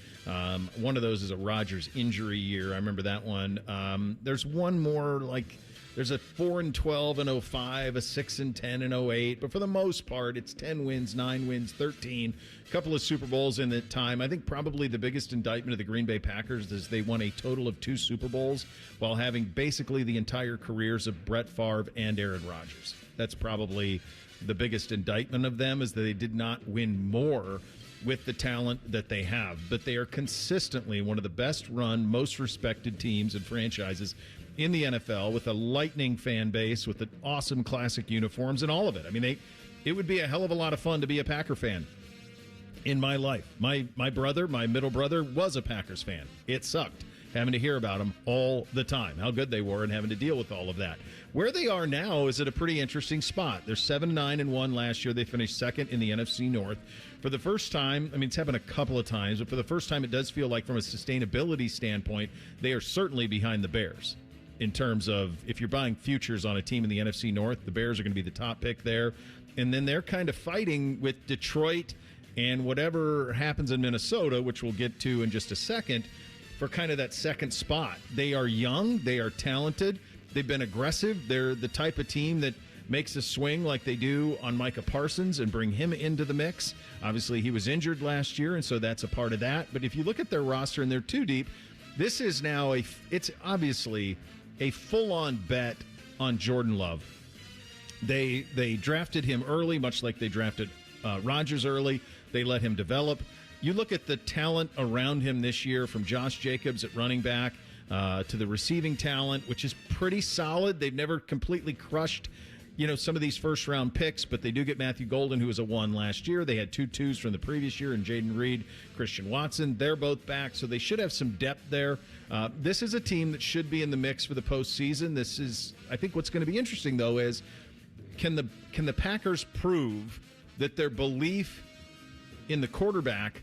One of those is a Rodgers injury year. I remember that one. There's one more like. There's a 4-12 in 05, a 6-10 in 08, but for the most part, it's 10 wins, 9 wins, 13. A couple of Super Bowls in that time. I think probably the biggest indictment of the Green Bay Packers is they won a total of 2 Super Bowls while having basically the entire careers of Brett Favre and Aaron Rodgers. That's probably the biggest indictment of them, is that they did not win more with the talent that they have. But they are consistently one of the best run, most respected teams and franchises in the NFL, with a lightning fan base, with the awesome classic uniforms and all of it. I mean, it would be a hell of a lot of fun to be a Packer fan in my life. My brother, my middle brother, was a Packers fan. It sucked having to hear about them all the time, how good they were, and having to deal with all of that. Where they are now is at a pretty interesting spot. They're 7-9-1 last year. They finished second in the NFC North. For the first time, I mean, it's happened a couple of times, but for the first time, it does feel like from a sustainability standpoint, they are certainly behind the Bears. In terms of, if you're buying futures on a team in the NFC North, the Bears are going to be the top pick there. And then they're kind of fighting with Detroit and whatever happens in Minnesota, which we'll get to in just a second, for kind of that second spot. They are young. They are talented. They've been aggressive. They're the type of team that makes a swing like they do on Micah Parsons and bring him into the mix. Obviously, he was injured last year, and so that's a part of that. But if you look at their roster and they're too deep, this is now it's obviously a full-on bet on Jordan Love. They drafted him early, much like they drafted Rodgers early. They let him develop. You look at the talent around him this year, from Josh Jacobs at running back to the receiving talent, which is pretty solid. They've never completely crushed, some of these first-round picks, but they do get Matthew Golden, who was a 1 last year. They had 2 2s from the previous year, and Jaden Reed, Christian Watson. They're both back, so they should have some depth there. This is a team that should be in the mix for the postseason. I think what's going to be interesting, though, is can the Packers prove that their belief in the quarterback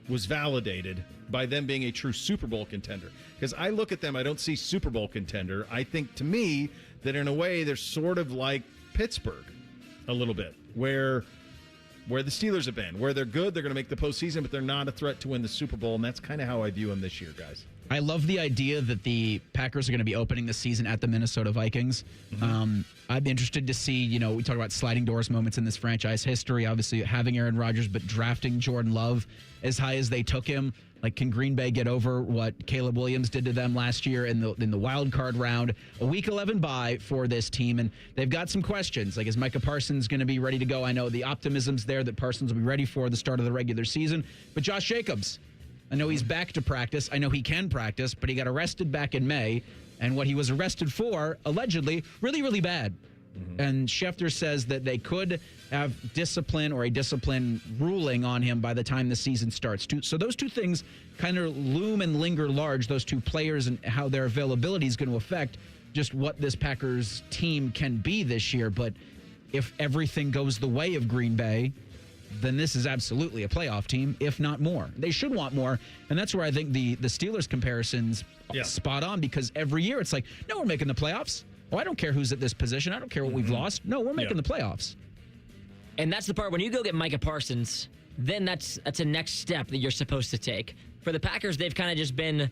was validated by them being a true Super Bowl contender? Because I look at them, I don't see Super Bowl contender. I think, to me, that in a way they're sort of like Pittsburgh a little bit, where the Steelers have been, where they're good, they're going to make the postseason, but they're not a threat to win the Super Bowl, and that's kind of how I view them this year, guys. I love the idea that the Packers are going to be opening the season at the Minnesota Vikings. I'd be interested to see, we talk about sliding doors moments in this franchise history, obviously having Aaron Rodgers, but drafting Jordan Love as high as they took him. Like, can Green Bay get over what Caleb Williams did to them last year in the wild card round? A Week 11 bye for this team, and they've got some questions. Like, is Micah Parsons going to be ready to go? I know the optimism's there that Parsons will be ready for the start of the regular season. But Josh Jacobs, I know he's back to practice. I know he can practice, but he got arrested back in May, and what he was arrested for, allegedly, really, really bad. And Schefter says that they could have discipline or a discipline ruling on him by the time the season starts. So those two things kind of loom and linger large, those two players, and how their availability is going to affect just what this Packers team can be this year. But if everything goes the way of Green Bay, then this is absolutely a playoff team, if not more. They should want more, and that's where I think the Steelers comparison's spot on, because every year it's like, no, we're making the playoffs. Oh, I don't care who's at this position. I don't care what we've lost. No, we're making the playoffs. And that's the part, when you go get Micah Parsons, then that's a next step that you're supposed to take. For the Packers, they've kind of just been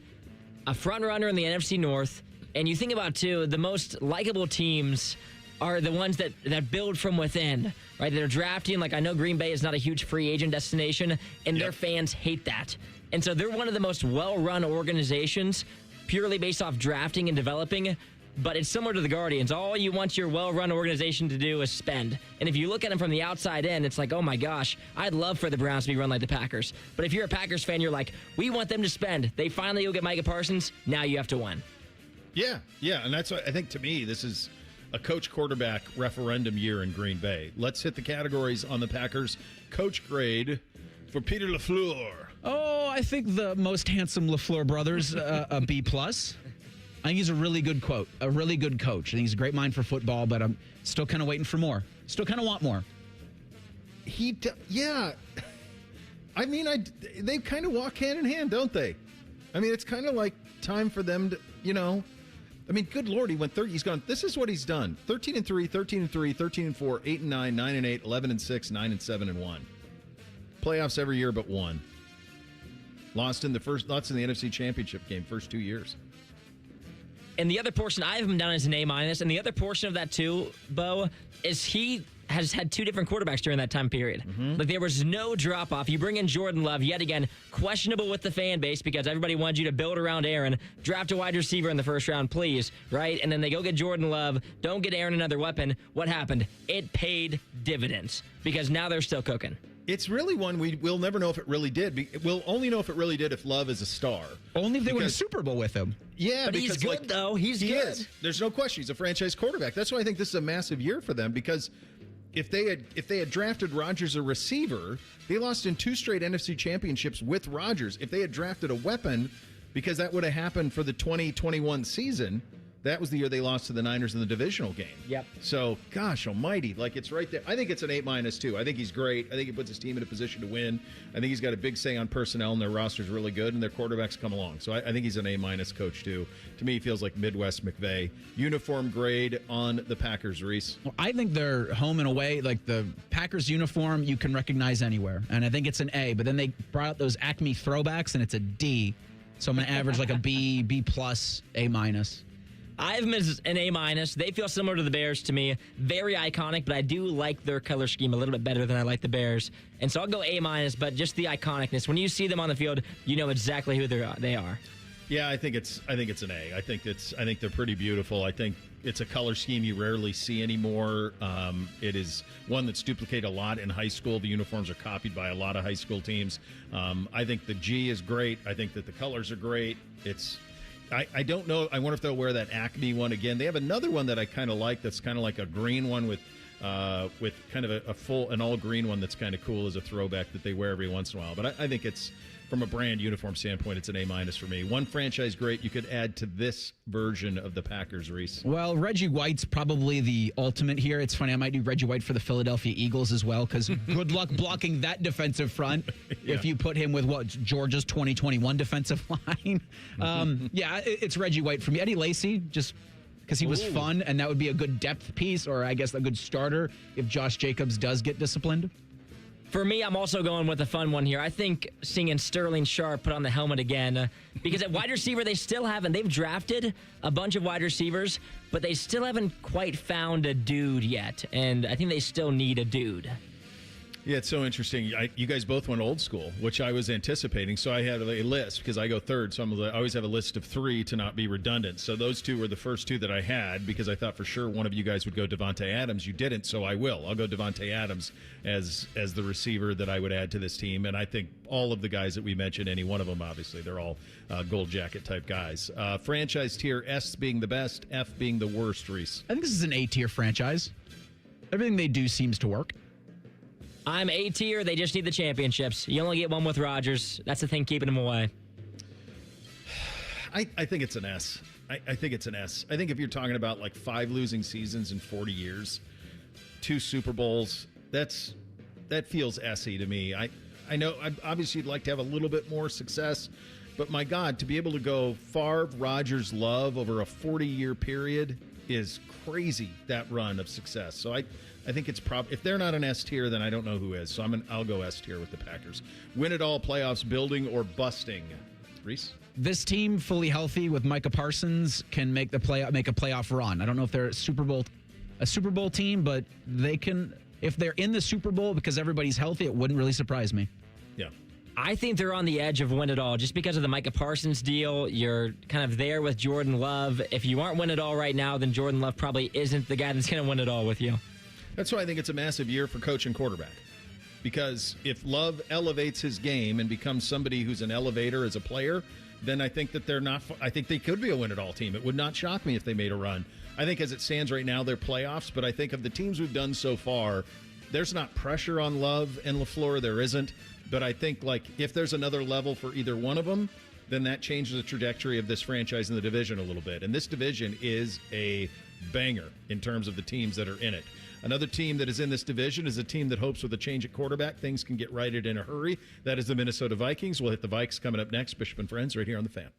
a front runner in the NFC North. And you think about, too, the most likable teams are the ones that build from within, right? They're drafting. Like, I know Green Bay is not a huge free agent destination, and their fans hate that. And so they're one of the most well-run organizations, purely based off drafting and developing. But it's similar to the Guardians. All you want your well-run organization to do is spend. And if you look at them from the outside in, it's like, oh my gosh, I'd love for the Browns to be run like the Packers. But if you're a Packers fan, you're like, we want them to spend. They finally go get Micah Parsons. Now you have to win. Yeah, and that's what I think. To me, this is a coach-quarterback referendum year in Green Bay. Let's hit the categories on the Packers coach grade for Peter LaFleur. Oh, I think the most handsome LaFleur brothers, a B+. I think he's a really good coach. I think he's a great mind for football, but I'm still kind of waiting for more. Still kind of want more. Yeah. I mean, they kind of walk hand in hand, don't they? I mean, it's kind of like time for them to, I mean, good Lord, he went 30. He's gone. This is what he's done: 13-3, 13-3, 13-4, 8-9, 9-8, 11-6, 9-7-1. Playoffs every year but one. Lost in the NFC Championship game first 2 years. And the other portion, I have him down as an A-, and the other portion of that too, Bo, is he has had 2 different quarterbacks during that time period. Like, there was no drop-off. You bring in Jordan Love, yet again, questionable with the fan base because everybody wanted you to build around Aaron, draft a wide receiver in the first round, please, right? And then they go get Jordan Love, don't get Aaron another weapon. What happened? It paid dividends because now they're still cooking. It's really one we'll never know if it really did. We'll only know if it really did if Love is a star. Only if they win a Super Bowl with him. Yeah, but he's good, though. He's good. Is. There's no question. He's a franchise quarterback. That's why I think this is a massive year for them, because if they had drafted Rodgers a receiver, they lost in 2 straight NFC championships with Rodgers. If they had drafted a weapon, because that would have happened for the 2021 season, that was the year they lost to the Niners in the divisional game. Yep. So, gosh almighty, like, it's right there. I think it's an A- too. I think he's great. I think he puts his team in a position to win. I think he's got a big say on personnel, and their roster's really good, and their quarterbacks come along. So I think he's an A- coach, too. To me, he feels like Midwest McVay. Uniform grade on the Packers, Reese. Well, I think they're home and away. Like, the Packers uniform, you can recognize anywhere. And I think it's an A. But then they brought out those Acme throwbacks, and it's a D. So I'm going to average like a B+, A-. I have them as an A-. They feel similar to the Bears to me. Very iconic, but I do like their color scheme a little bit better than I like the Bears. And so I'll go A-, but just the iconicness. When you see them on the field, you know exactly who they are. Yeah, I think it's an A. I think they're pretty beautiful. I think it's a color scheme you rarely see anymore. It is one that's duplicated a lot in high school. The uniforms are copied by a lot of high school teams. I think the G is great. I think that the colors are great. I don't know. I wonder if they'll wear that Acme one again. They have another one that I kind of like. That's kind of like a green one with kind of an all green one that's kind of cool as a throwback that they wear every once in a while. But I think it's, from a brand uniform standpoint, it's an A- for me. One franchise great you could add to this version of the Packers, Reese. Well, Reggie White's probably the ultimate here. It's funny, I might do Reggie White for the Philadelphia Eagles as well, because good luck blocking that defensive front if you put him with Georgia's 2021 defensive line. It's Reggie White for me. Eddie Lacy, just because he was fun, and that would be a good depth piece, or I guess a good starter if Josh Jacobs does get disciplined. For me, I'm also going with a fun one here. I think seeing Sterling Sharp put on the helmet again, because at wide receiver, they've drafted a bunch of wide receivers, but they still haven't quite found a dude yet, and I think they still need a dude. Yeah, it's so interesting. You guys both went old school, which I was anticipating. So I had a list because I go third. So I always have a list of 3 to not be redundant. So those 2 were the first 2 that I had because I thought for sure one of you guys would go Davante Adams. You didn't, so I will. I'll go Davante Adams as the receiver that I would add to this team. And I think all of the guys that we mentioned, any one of them, obviously, they're all gold jacket type guys. Franchise tier, S being the best, F being the worst, Reese. I think this is an A-tier franchise. Everything they do seems to work. I'm A-tier. They just need the championships. You only get one with Rodgers. That's the thing keeping him away. I think it's an S. I think it's an S. I think if you're talking about like 5 losing seasons in 40 years, 2 Super Bowls, that feels S-y to me. I know obviously you'd like to have a little bit more success, but my God, to be able to go Favre, Rodgers, Love over a 40-year period is crazy, that run of success. So I think it's if they're not an S tier, then I don't know who is. So I'll go S tier with the Packers. Win it all, playoffs, building or busting. Reese? This team, fully healthy with Micah Parsons, can make a playoff run. I don't know if they're a Super Bowl team, but they can. If they're in the Super Bowl because everybody's healthy, it wouldn't really surprise me. Yeah. I think they're on the edge of win it all just because of the Micah Parsons deal. You're kind of there with Jordan Love. If you aren't win it all right now, then Jordan Love probably isn't the guy that's going to win it all with you. That's why I think it's a massive year for coach and quarterback. Because if Love elevates his game and becomes somebody who's an elevator as a player, then I think that I think they could be a win-it-all team. It would not shock me if they made a run. I think as it stands right now, they're playoffs, but I think of the teams we've done so far, there's not pressure on Love and LaFleur. There isn't. But I think, if there's another level for either one of them, then that changes the trajectory of this franchise in the division a little bit. And this division is a banger in terms of the teams that are in it. Another team that is in this division is a team that hopes with a change at quarterback, things can get righted in a hurry. That is the Minnesota Vikings. We'll hit the Vikes coming up next. Bishop and Friends right here on The Fan.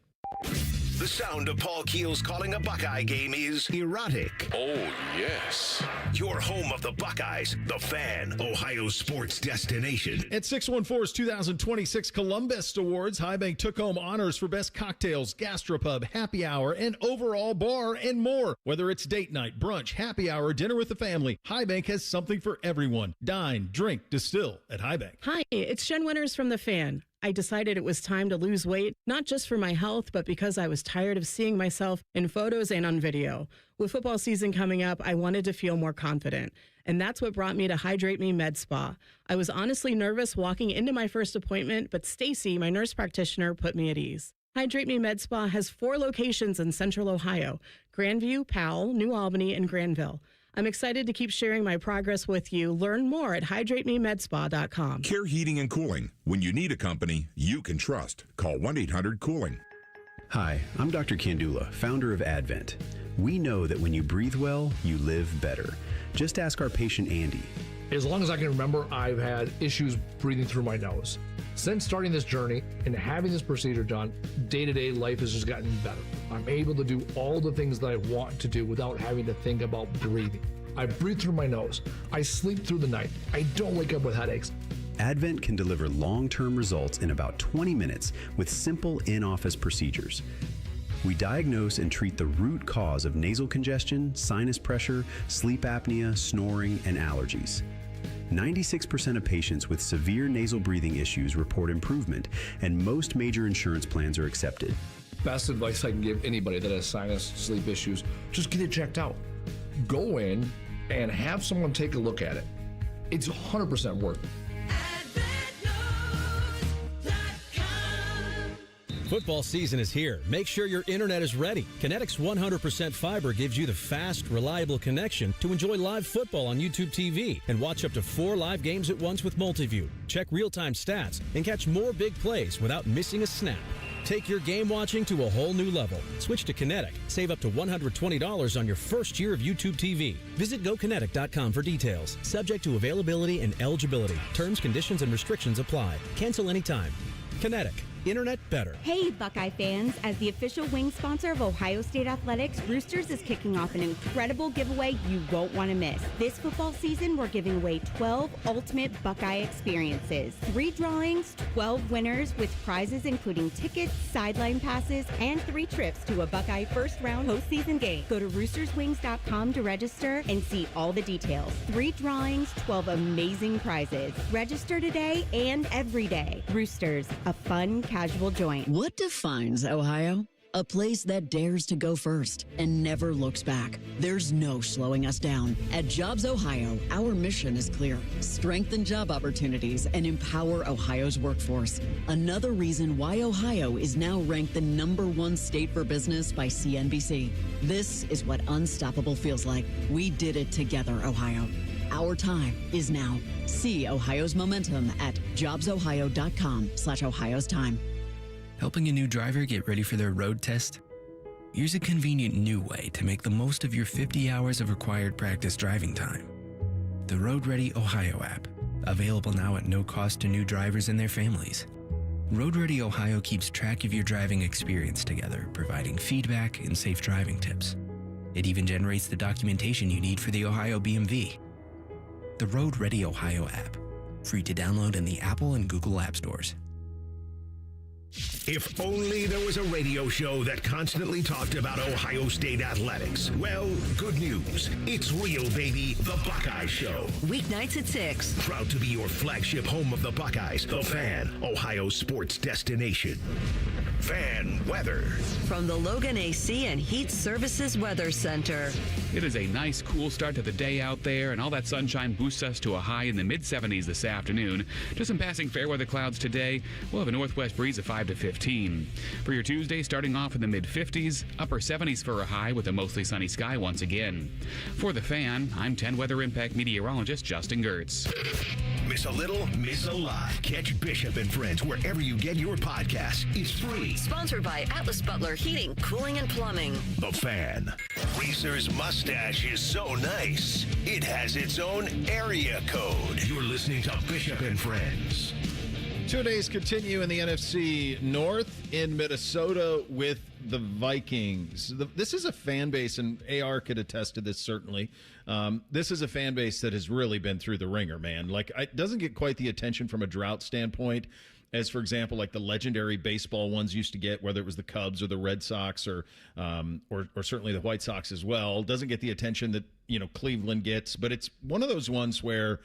The sound of Paul Keels calling a Buckeye game is erotic. Oh, yes. Your home of the Buckeyes, The Fan, Ohio sports destination. At 614's 2026 Columbus Awards, High Bank took home honors for best cocktails, gastropub, happy hour, and overall bar and more. Whether it's date night, brunch, happy hour, dinner with the family, High Bank has something for everyone. Dine, drink, distill at High Bank. Hi, it's Jen Winters from The Fan. I decided it was time to lose weight, not just for my health, but because I was tired of seeing myself in photos and on video. With football season coming up, I wanted to feel more confident. And that's what brought me to Hydrate Me Med Spa. I was honestly nervous walking into my first appointment, but Stacy, my nurse practitioner, put me at ease. Hydrate Me Med Spa has 4 locations in Central Ohio: Grandview, Powell, New Albany, and Granville. I'm excited to keep sharing my progress with you. Learn more at hydratememedspa.com. Care Heating and Cooling. When you need a company you can trust, call 1-800-COOLING. Hi, I'm Dr. Kandula, founder of Advent. We know that when you breathe well, you live better. Just ask our patient Andy. As long as I can remember, I've had issues breathing through my nose. Since starting this journey and having this procedure done, day-to-day life has just gotten better. I'm able to do all the things that I want to do without having to think about breathing. I breathe through my nose. I sleep through the night. I don't wake up with headaches. Advent can deliver long-term results in about 20 minutes with simple in-office procedures. We diagnose and treat the root cause of nasal congestion, sinus pressure, sleep apnea, snoring, and allergies. 96% of patients with severe nasal breathing issues report improvement, and most major insurance plans are accepted. Best advice I can give anybody that has sinus, sleep issues, just get it checked out. Go in and have someone take a look at it. It's 100% worth it. Football season is here. Make sure your internet is ready. Kinetics 100% fiber gives you the fast, reliable connection to enjoy live football on YouTube TV and watch up to 4 live games at once with Multiview. Check real-time stats and catch more big plays without missing a snap. Take your game watching to a whole new level. Switch to Kinetic. Save up to $120 on your first year of YouTube TV. Visit GoKinetic.com for details. Subject to availability and eligibility. Terms, conditions, and restrictions apply. Cancel anytime. Kinetic. Internet better. Hey, Buckeye fans. As the official wing sponsor of Ohio State Athletics, Roosters is kicking off an incredible giveaway you won't want to miss. This football season, we're giving away 12 ultimate Buckeye experiences. 3 drawings, 12 winners with prizes including tickets, sideline passes, and 3 trips to a Buckeye first-round postseason game. Go to roosterswings.com to register and see all the details. 3 drawings, 12 amazing prizes. Register today and every day. Roosters, a fun, casual joint. What defines Ohio? A place that dares to go first and never looks back. There's no slowing us down. At Jobs Ohio, our mission is clear. Strengthen job opportunities and empower Ohio's workforce. Another reason why Ohio is now ranked the #1 state for business by CNBC. This is what unstoppable feels like. We did it together, Ohio. Our time is now. See Ohio's momentum at jobsohio.com/Ohio's time. Helping a new driver get ready for their road test? Here's a convenient new way to make the most of your 50 hours of required practice driving time. The Road Ready Ohio app, available now at no cost to new drivers and their families. Road Ready Ohio keeps track of your driving experience together, providing feedback and safe driving tips. It even generates the documentation you need for the Ohio BMV. The Road Ready Ohio app, free to download in the Apple and Google App Stores. If only there was a radio show that constantly talked about Ohio State athletics. Well, good news. It's real, baby. The Buckeye Show. Weeknights at 6. Proud to be your flagship home of the Buckeyes. The Fan, Ohio sports destination. Fan weather. From the Logan AC and Heat Services Weather Center. It is a nice, cool start to the day out there, and all that sunshine boosts us to a high in the mid-70s this afternoon. Just some passing fair weather clouds today. We'll have a northwest breeze of 5 to 15. For your Tuesday, starting off in the mid-50s, upper 70s for a high with a mostly sunny sky once again. For the Fan, I'm 10 Weather Impact meteorologist Justin Gertz. Miss a little, miss a lot. Catch Bishop and Friends wherever you get your podcasts. It's free. Sponsored by Atlas Butler Heating, Cooling, and Plumbing. The Fan. Reese's mustache is so nice, it has its own area code. You're listening to Bishop and Friends. 2 days continue in the NFC North in Minnesota with the Vikings. This is a fan base, and AR could attest to this certainly. This is a fan base that has really been through the ringer, man. Like, it doesn't get quite the attention from a drought standpoint as, for example, like the legendary baseball ones used to get, whether it was the Cubs or the Red Sox or certainly the White Sox as well. Doesn't get the attention that, Cleveland gets, but it's one of those ones where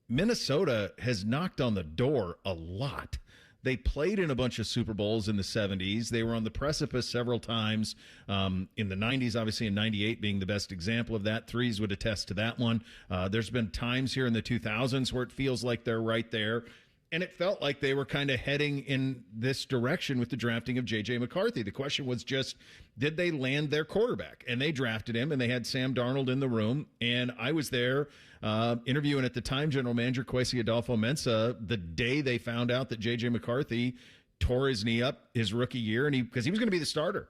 Minnesota has knocked on the door a lot. They played in a bunch of Super Bowls in the 70s. They were on the precipice several times in the 90s, obviously in 98 being the best example of that. Threes would attest to that one. There's been times here in the 2000s where it feels like they're right there. And it felt like they were kind of heading in this direction with the drafting of J.J. McCarthy. The question was just, did they land their quarterback? And they drafted him, and they had Sam Darnold in the room. And I was there interviewing at the time General Manager Kwesi Adolfo-Mensah the day they found out that J.J. McCarthy tore his knee up his rookie year, and because he was going to be the starter.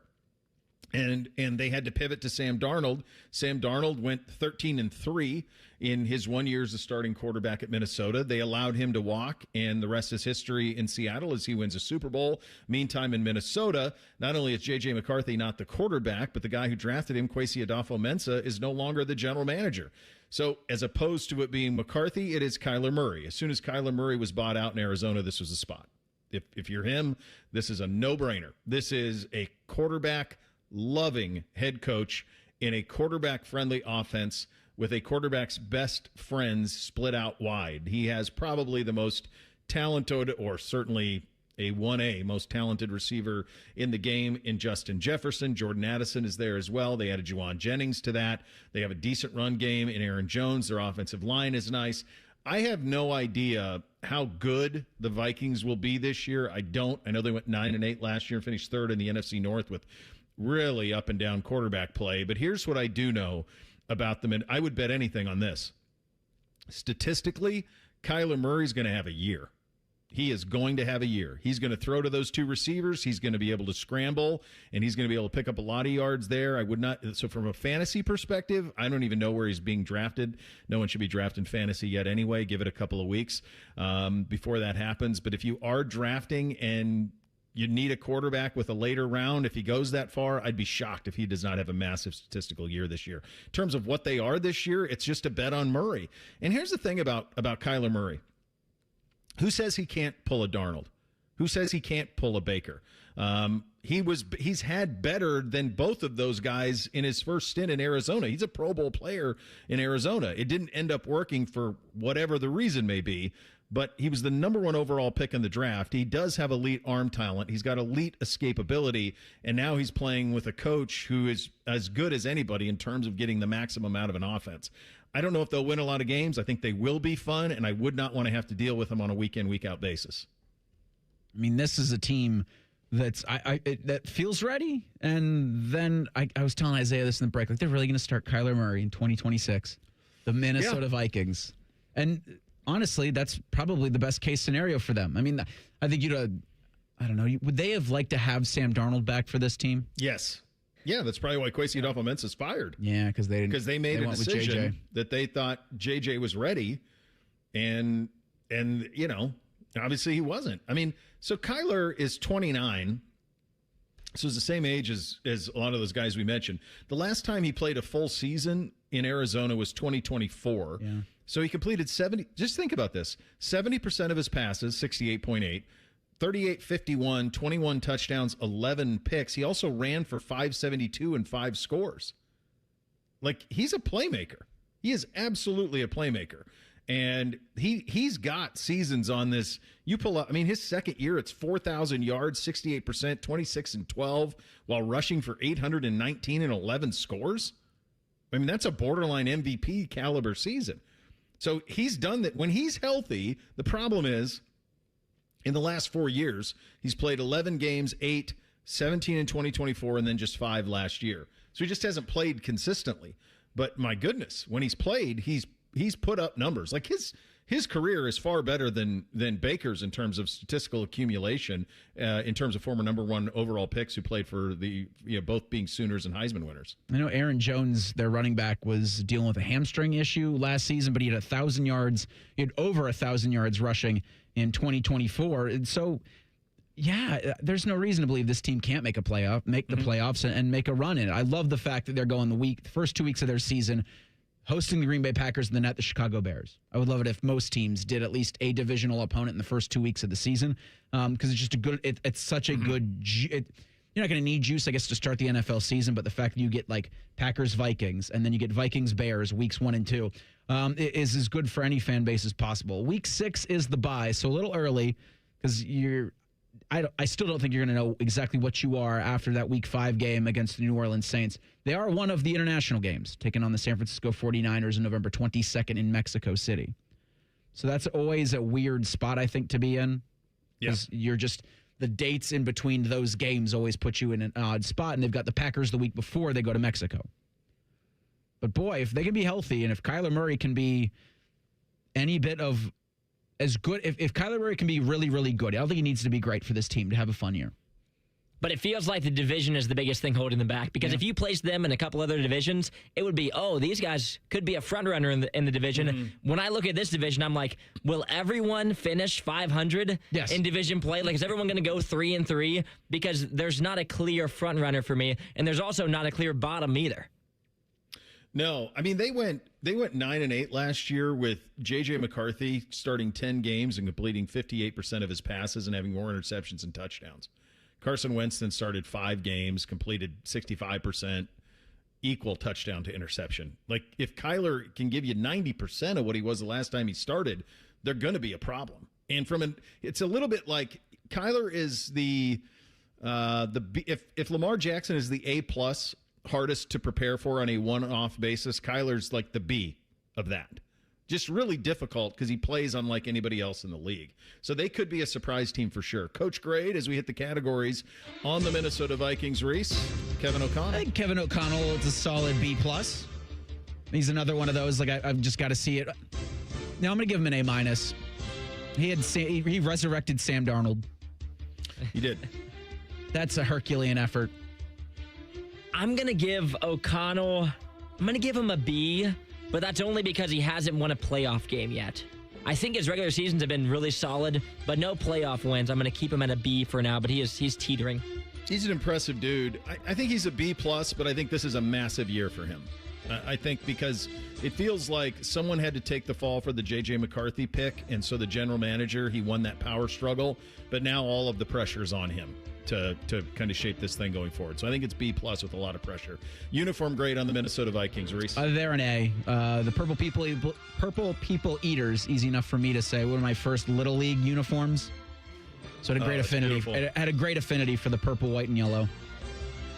And they had to pivot to Sam Darnold. Sam Darnold went 13-3 in his 1 year as a starting quarterback at Minnesota. They allowed him to walk, and the rest is history in Seattle as he wins a Super Bowl. Meantime, in Minnesota, not only is J.J. McCarthy not the quarterback, but the guy who drafted him, Kwesi Adolfo-Mensah, is no longer the general manager. So as opposed to it being McCarthy, it is Kyler Murray. As soon as Kyler Murray was bought out in Arizona, this was the spot. If you're him, this is a no-brainer. This is a quarterback loving head coach in a quarterback-friendly offense with a quarterback's best friends split out wide. He has probably the most talented, or certainly a 1A, most talented receiver in the game in Justin Jefferson. Jordan Addison is there as well. They added Juwan Jennings to that. They have a decent run game in Aaron Jones. Their offensive line is nice. I have no idea how good the Vikings will be this year. I don't. I know they went 9-8 last year and finished third in the NFC North with really up and down quarterback play. But here's what I do know about them, and I would bet anything on this. Statistically, Kyler Murray's going to have a year. He is going to have a year. He's going to throw to those two receivers. He's going to be able to scramble, and he's going to be able to pick up a lot of yards there. I would not. So from a fantasy perspective, I don't even know where he's being drafted. No one should be drafting fantasy yet anyway. Give it a couple of weeks before that happens. But if you are drafting and you need a quarterback with a later round, if he goes that far, I'd be shocked if he does not have a massive statistical year this year. In terms of what they are this year, it's just a bet on Murray. And here's the thing about Kyler Murray. Who says he can't pull a Darnold? Who says he can't pull a Baker? He's had better than both of those guys in his first stint in Arizona. He's a Pro Bowl player in Arizona. It didn't end up working for whatever the reason may be, but he was the number 1 overall pick in the draft. He does have elite arm talent. He's got elite escapability, and now he's playing with a coach who is as good as anybody in terms of getting the maximum out of an offense. I don't know if they'll win a lot of games. I think they will be fun, and I would not want to have to deal with them on a week-in, week-out basis. I mean, this is a team that's that feels ready. And then I was telling Isaiah this in the break. Like, they're really going to start Kyler Murray in 2026, the Minnesota Vikings. And honestly, that's probably the best case scenario for them. I mean, I think I don't know. Would they have liked to have Sam Darnold back for this team? Yes. Yeah, that's probably why Kwesi Adolfo-Mensah's fired. Yeah, because they made a decision that they thought JJ was ready, and you know, obviously he wasn't. I mean, so Kyler is 29, so he's the same age as a lot of those guys we mentioned. The last time he played a full season in Arizona was 2024. Yeah. So he completed 70. Just think about this: 70% of his passes, 68.8. 38-51, 21 touchdowns, 11 picks. He also ran for 572 and 5 scores. Like, he's a playmaker. He is absolutely a playmaker. And he's got seasons on this. You pull up, I mean, his second year, it's 4,000 yards, 68%, 26-12, while rushing for 819 and 11 scores. I mean, that's a borderline MVP caliber season. So he's done that. When he's healthy, the problem is, in the last 4 years, he's played 11 games, 8, 17 in 2024, and then just 5 last year. So he just hasn't played consistently. But my goodness, when he's played, he's put up numbers. Like his career is far better than Baker's in terms of statistical accumulation, in terms of former number 1 overall picks who played for the both being Sooners and Heisman winners. I know Aaron Jones, their running back, was dealing with a hamstring issue last season, but he had 1,000 yards. He had over 1,000 yards rushing in 2024. And so, yeah, there's no reason to believe this team can't make the playoffs and make a run in it. I love the fact that they're going the first 2 weeks of their season hosting the Green Bay Packers and then at the Chicago Bears. I would love it if most teams did at least a divisional opponent in the first 2 weeks of the season, because it's just a good. It's such a good. You're not going to need juice, I guess, to start the NFL season, but the fact that you get like Packers Vikings and then you get Vikings Bears weeks 1 and 2 is as good for any fan base as possible. Week 6 is the bye, so a little early because I still don't think you're going to know exactly what you are after that Week 5 game against the New Orleans Saints. They are one of the international games, taking on the San Francisco 49ers on November 22nd in Mexico City. So that's always a weird spot, I think, to be in. Because you're just, the dates in between those games always put you in an odd spot, and they've got the Packers the week before they go to Mexico. But boy, if they can be healthy, and if Kyler Murray can be any bit of as good, if Kyler Murray can be really, really good, I don't think he needs to be great for this team to have a fun year. But it feels like the division is the biggest thing holding them back, because if you place them in a couple other divisions, it would be, these guys could be a front runner in the division. Mm-hmm. When I look at this division, I'm like, will everyone finish 500 in division play? Like, is everyone going to go 3-3? Because there's not a clear front runner for me, and there's also not a clear bottom either. No, I mean, they went 9-8 last year with J.J. McCarthy starting 10 games and completing 58% of his passes and having more interceptions and touchdowns. Carson Wentz then started 5 games, completed 65%, equal touchdown to interception. Like, if Kyler can give you 90% of what he was the last time he started, they're going to be a problem. And it's a little bit like Kyler is if Lamar Jackson is the A+ hardest to prepare for on a one-off basis, Kyler's like the B of that. Just really difficult because he plays unlike anybody else in the league. So they could be a surprise team for sure. Coach grade as we hit the categories on the Minnesota Vikings. Reese, Kevin O'Connell. I think Kevin O'Connell is a solid B+. He's another one of those, like, I've just got to see it. Now I'm going to give him an A-. He resurrected Sam Darnold. He did. That's a Herculean effort. I'm going to give O'Connell, I'm going to give him a B, but that's only because he hasn't won a playoff game yet. I think his regular seasons have been really solid, but no playoff wins. I'm going to keep him at a B for now, but he's teetering. He's an impressive dude. I think he's a B+, but I think this is a massive year for him. I think because it feels like someone had to take the fall for the J.J. McCarthy pick, and so the general manager, he won that power struggle, but now all of the pressure is on him to kind of shape this thing going forward. So I think it's B+ with a lot of pressure. Uniform grade on the Minnesota Vikings, Reese. They're an A. The Purple People Eaters, easy enough for me to say, one of my first Little League uniforms. So it had a great affinity. It had a great affinity for the purple, white, and yellow.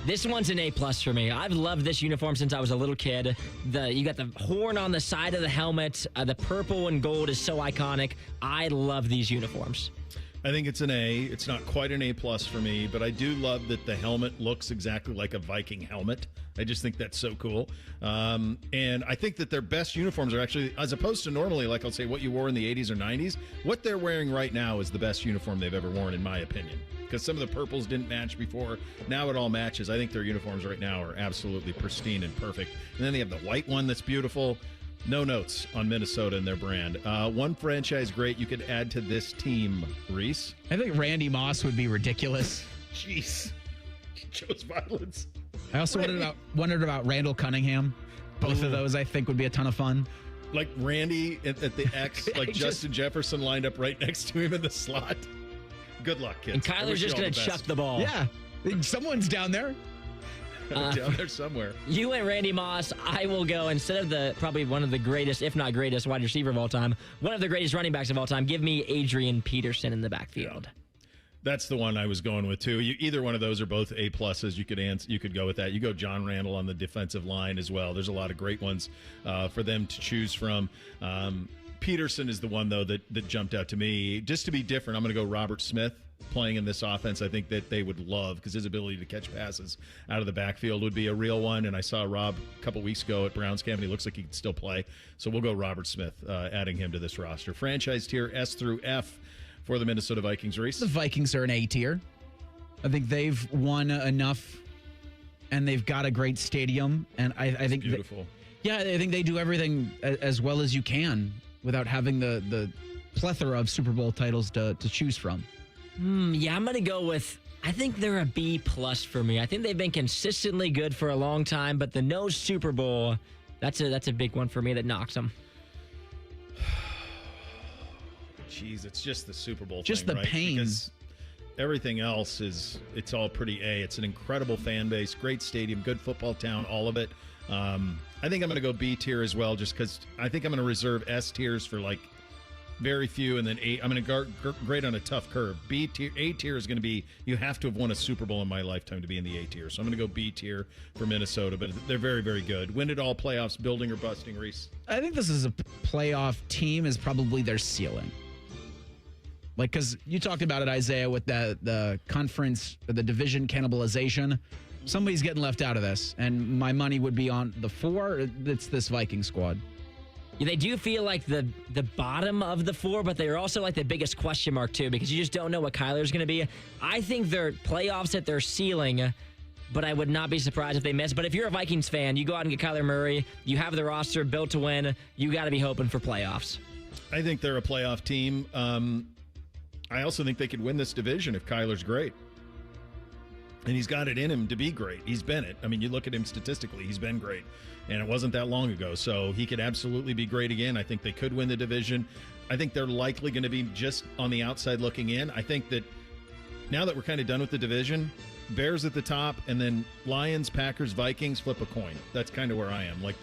This one's an A+ for me. I've loved this uniform since I was a little kid. You got the horn on the side of the helmet. The purple and gold is so iconic. I love these uniforms. I think it's an A. It's not quite an A+ for me, but I do love that the helmet looks exactly like a Viking helmet. I just think that's so cool. And I think that their best uniforms are actually, as opposed to normally, like I'll say, what you wore in the 80s or 90s, what they're wearing right now is the best uniform they've ever worn, in my opinion. Because some of the purples didn't match before. Now it all matches. I think their uniforms right now are absolutely pristine and perfect. And then they have the white one that's beautiful. No notes on Minnesota and their brand. One franchise great you could add to this team, Reese. I think Randy Moss would be ridiculous. Jeez. He chose violence. I also wondered about Randall Cunningham. Both of those, I think, would be a ton of fun. Like Randy at the X, like Justin Jefferson lined up right next to him in the slot. Good luck, kids. And Kyler's just going to chuck the ball. Yeah. Someone's down there. Down there somewhere. You went Randy Moss. I will go, instead of probably one of the greatest, if not greatest, wide receiver of all time, one of the greatest running backs of all time, give me Adrian Peterson in the backfield. Yeah. That's the one I was going with, too. Either one of those are both A+. You could go with that. You go John Randall on the defensive line as well. There's a lot of great ones for them to choose from. Peterson is the one, though, that jumped out to me. Just to be different, I'm going to go Robert Smith. Playing in this offense, I think that they would love, because his ability to catch passes out of the backfield would be a real one. And I saw Rob a couple weeks ago at Browns camp, and he looks like he can still play. So we'll go Robert Smith, adding him to this roster. Franchise tier S through F for the Minnesota Vikings, Reese. The Vikings are an A tier. I think they've won enough, and they've got a great stadium. And I think beautiful. I think they do everything as well as you can without having the plethora of Super Bowl titles to choose from. Yeah, I'm going to go with, I think they're a B+ for me. I think they've been consistently good for a long time, but the no Super Bowl, that's a big one for me that knocks them. Jeez, it's just the Super Bowl just thing, the right? pain. Because everything else it's all pretty A. It's an incredible fan base, great stadium, good football town, all of it. I think I'm going to go B tier as well, just because I think I'm going to reserve S tiers for like very few, and then A. I'm going to grade on a tough curve. B tier, A tier is going to be, you have to have won a Super Bowl in my lifetime to be in the A tier. So I'm going to go B tier for Minnesota, but they're very, very good. Win it all playoffs, building or busting, Reese? I think this is a playoff team is probably their ceiling. Like, because you talked about it, Isaiah, with the conference, the division cannibalization. Somebody's getting left out of this, and my money would be on the 4. It's this Viking squad. Yeah, they do feel like the bottom of the 4, but they're also like the biggest question mark, too, because you just don't know what Kyler's going to be. I think they're playoffs at their ceiling, but I would not be surprised if they miss. But if you're a Vikings fan, you go out and get Kyler Murray, you have the roster built to win, you got to be hoping for playoffs. I think they're a playoff team. I also think they could win this division if Kyler's great. And he's got it in him to be great. He's been it. I mean, you look at him statistically, he's been great. And it wasn't that long ago. So he could absolutely be great again. I think they could win the division. I think they're likely going to be just on the outside looking in. I think that now that we're kind of done with the division, Bears at the top, and then Lions, Packers, Vikings, flip a coin. That's kind of where I am. Like,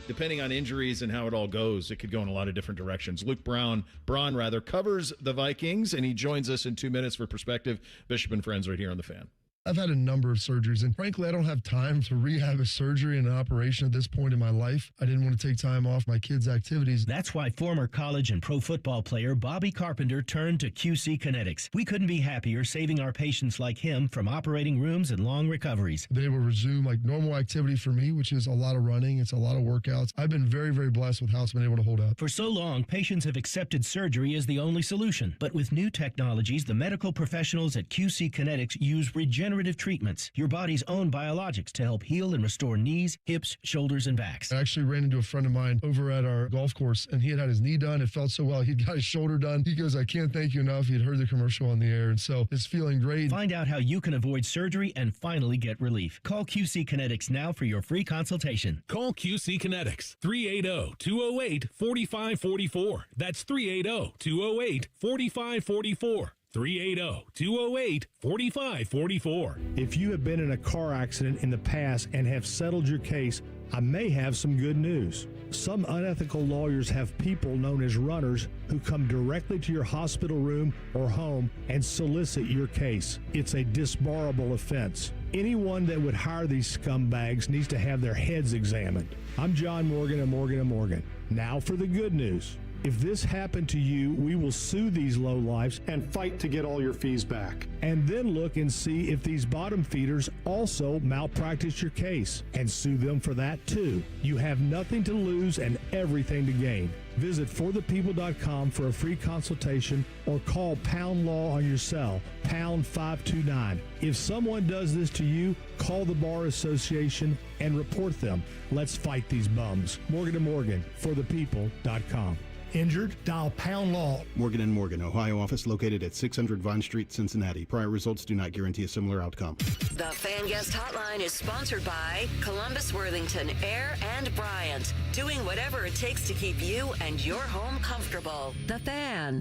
depending on injuries and how it all goes, it could go in a lot of different directions. Luke Braun covers the Vikings, and he joins us in 2 minutes for Perspective. Bishop and Friends right here on The Fan. I've had a number of surgeries, and frankly, I don't have time to rehab a surgery and an operation at this point in my life. I didn't want to take time off my kids' activities. That's why former college and pro football player Bobby Carpenter turned to QC Kinetics. We couldn't be happier saving our patients like him from operating rooms and long recoveries. They will resume like normal activity for me, which is a lot of running. It's a lot of workouts. I've been very, very blessed with how it's been able to hold up. For so long, patients have accepted surgery as the only solution. But with new technologies, the medical professionals at QC Kinetics use regenerative treatments, your body's own biologics, to help heal and restore knees, hips, shoulders, and backs. I actually ran into a friend of mine over at our golf course, and he had his knee done. It felt so well. He'd got his shoulder done. He goes, I can't thank you enough. He'd heard the commercial on the air, and so it's feeling great. Find out how you can avoid surgery and finally get relief. Call QC Kinetics now for your free consultation. Call QC Kinetics, 380-208-4544. That's 380-208-4544. 380-208-4544. If you have been in a car accident in the past and have settled your case, I may have some good news. Some unethical lawyers have people known as runners who come directly to your hospital room or home and solicit your case. It's a disbarable offense. Anyone that would hire these scumbags needs to have their heads examined. I'm John Morgan of Morgan & Morgan. Now for the good news. If this happened to you, we will sue these lowlifes and fight to get all your fees back. And then look and see if these bottom feeders also malpractice your case and sue them for that too. You have nothing to lose and everything to gain. Visit forthepeople.com for a free consultation or call Pound Law on your cell, pound 529. If someone does this to you, call the Bar Association and report them. Let's fight these bums. Morgan & Morgan, forthepeople.com. Injured? Dial Pound Law. Morgan & Morgan, Ohio office located at 600 Vine Street, Cincinnati. Prior results do not guarantee a similar outcome. The Fan Guest Hotline is sponsored by Columbus, Worthington, Air, and Bryant. Doing whatever it takes to keep you and your home comfortable. The Fan.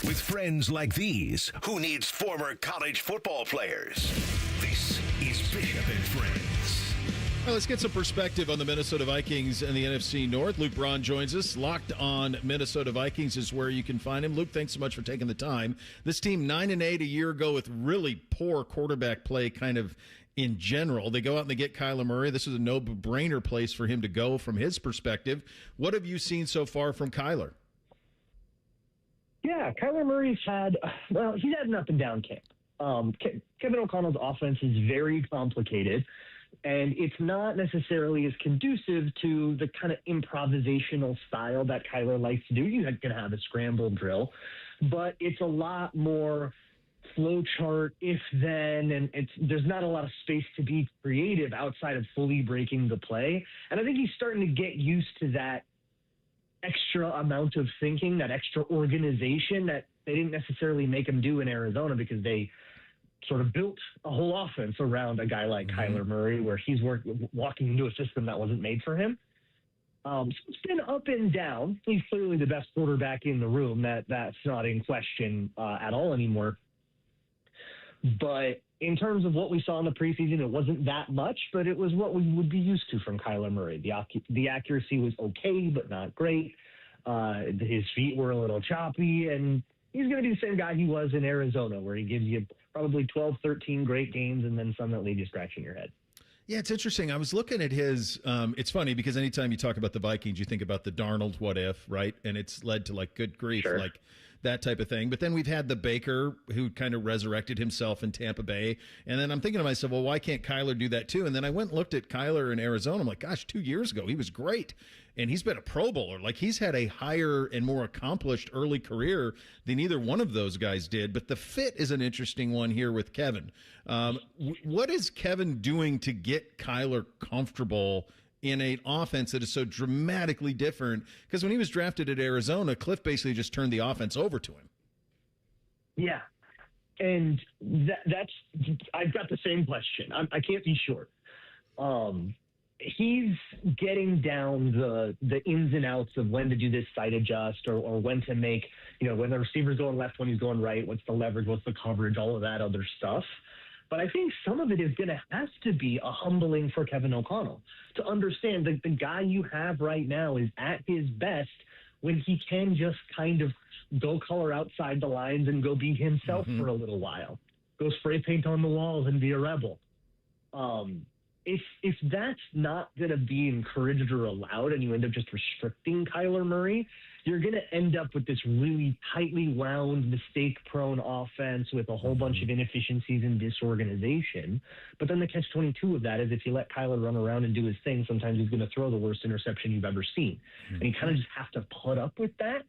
With friends like these, who needs former college football players? This is Bishop and Friends. Well, let's get some perspective on the Minnesota Vikings and the NFC North. Luke Braun joins us. Locked On Minnesota Vikings is where you can find him. Luke, thanks so much for taking the time. This team 9-8 a year ago with really poor quarterback play kind of in general. They go out and they get Kyler Murray. This is a no-brainer place for him to go from his perspective. What have you seen so far from Kyler? Yeah, Kyler Murray's he's had an up-and-down camp. Kevin O'Connell's offense is very complicated. And it's not necessarily as conducive to the kind of improvisational style that Kyler likes to do. You're going to have a scramble drill, but it's a lot more flow chart, if then, and there's not a lot of space to be creative outside of fully breaking the play. And I think he's starting to get used to that extra amount of thinking, that extra organization that they didn't necessarily make him do in Arizona because they sort of built a whole offense around a guy like Kyler Murray, where he's walking into a system that wasn't made for him. So it's been up and down. He's clearly the best quarterback in the room. That's not in question at all anymore. But in terms of what we saw in the preseason, it wasn't that much, but it was what we would be used to from Kyler Murray. The accuracy was okay, but not great. His feet were a little choppy, and he's going to be the same guy he was in Arizona, where he gives you probably 12, 13 great games and then some that leave you scratching your head. Yeah, it's interesting. I was looking at his it's funny because anytime you talk about the Vikings, you think about the Darnold what if, right? And it's led to like good grief, like that type of thing. But then we've had the Baker who kind of resurrected himself in Tampa Bay. And then I'm thinking to myself, well, why can't Kyler do that too? And then I went and looked at Kyler in Arizona. I'm like, gosh, 2 years ago, he was great. And he's been a Pro Bowler. Like, he's had a higher and more accomplished early career than either one of those guys did. But the fit is an interesting one here with Kevin. What is Kevin doing to get Kyler comfortable in an offense that is so dramatically different? Because when he was drafted at Arizona, Cliff basically just turned the offense over to him. Yeah. And that's I've got the same question. I can't be sure. he's getting down the ins and outs of when to do this side adjust or when to make, when the receiver's going left, when he's going right, what's the leverage, what's the coverage, all of that other stuff. But I think some of it is going to have to be a humbling for Kevin O'Connell to understand that the guy you have right now is at his best when he can just kind of go color outside the lines and go be himself for a little while. Go spray paint on the walls and be a rebel. If that's not going to be encouraged or allowed and you end up just restricting Kyler Murray, you're going to end up with this really tightly wound, mistake-prone offense with a whole bunch of inefficiencies and disorganization. But then the catch-22 of that is if you let Kyler run around and do his thing, sometimes he's going to throw the worst interception you've ever seen. And you kind of just have to put up with that.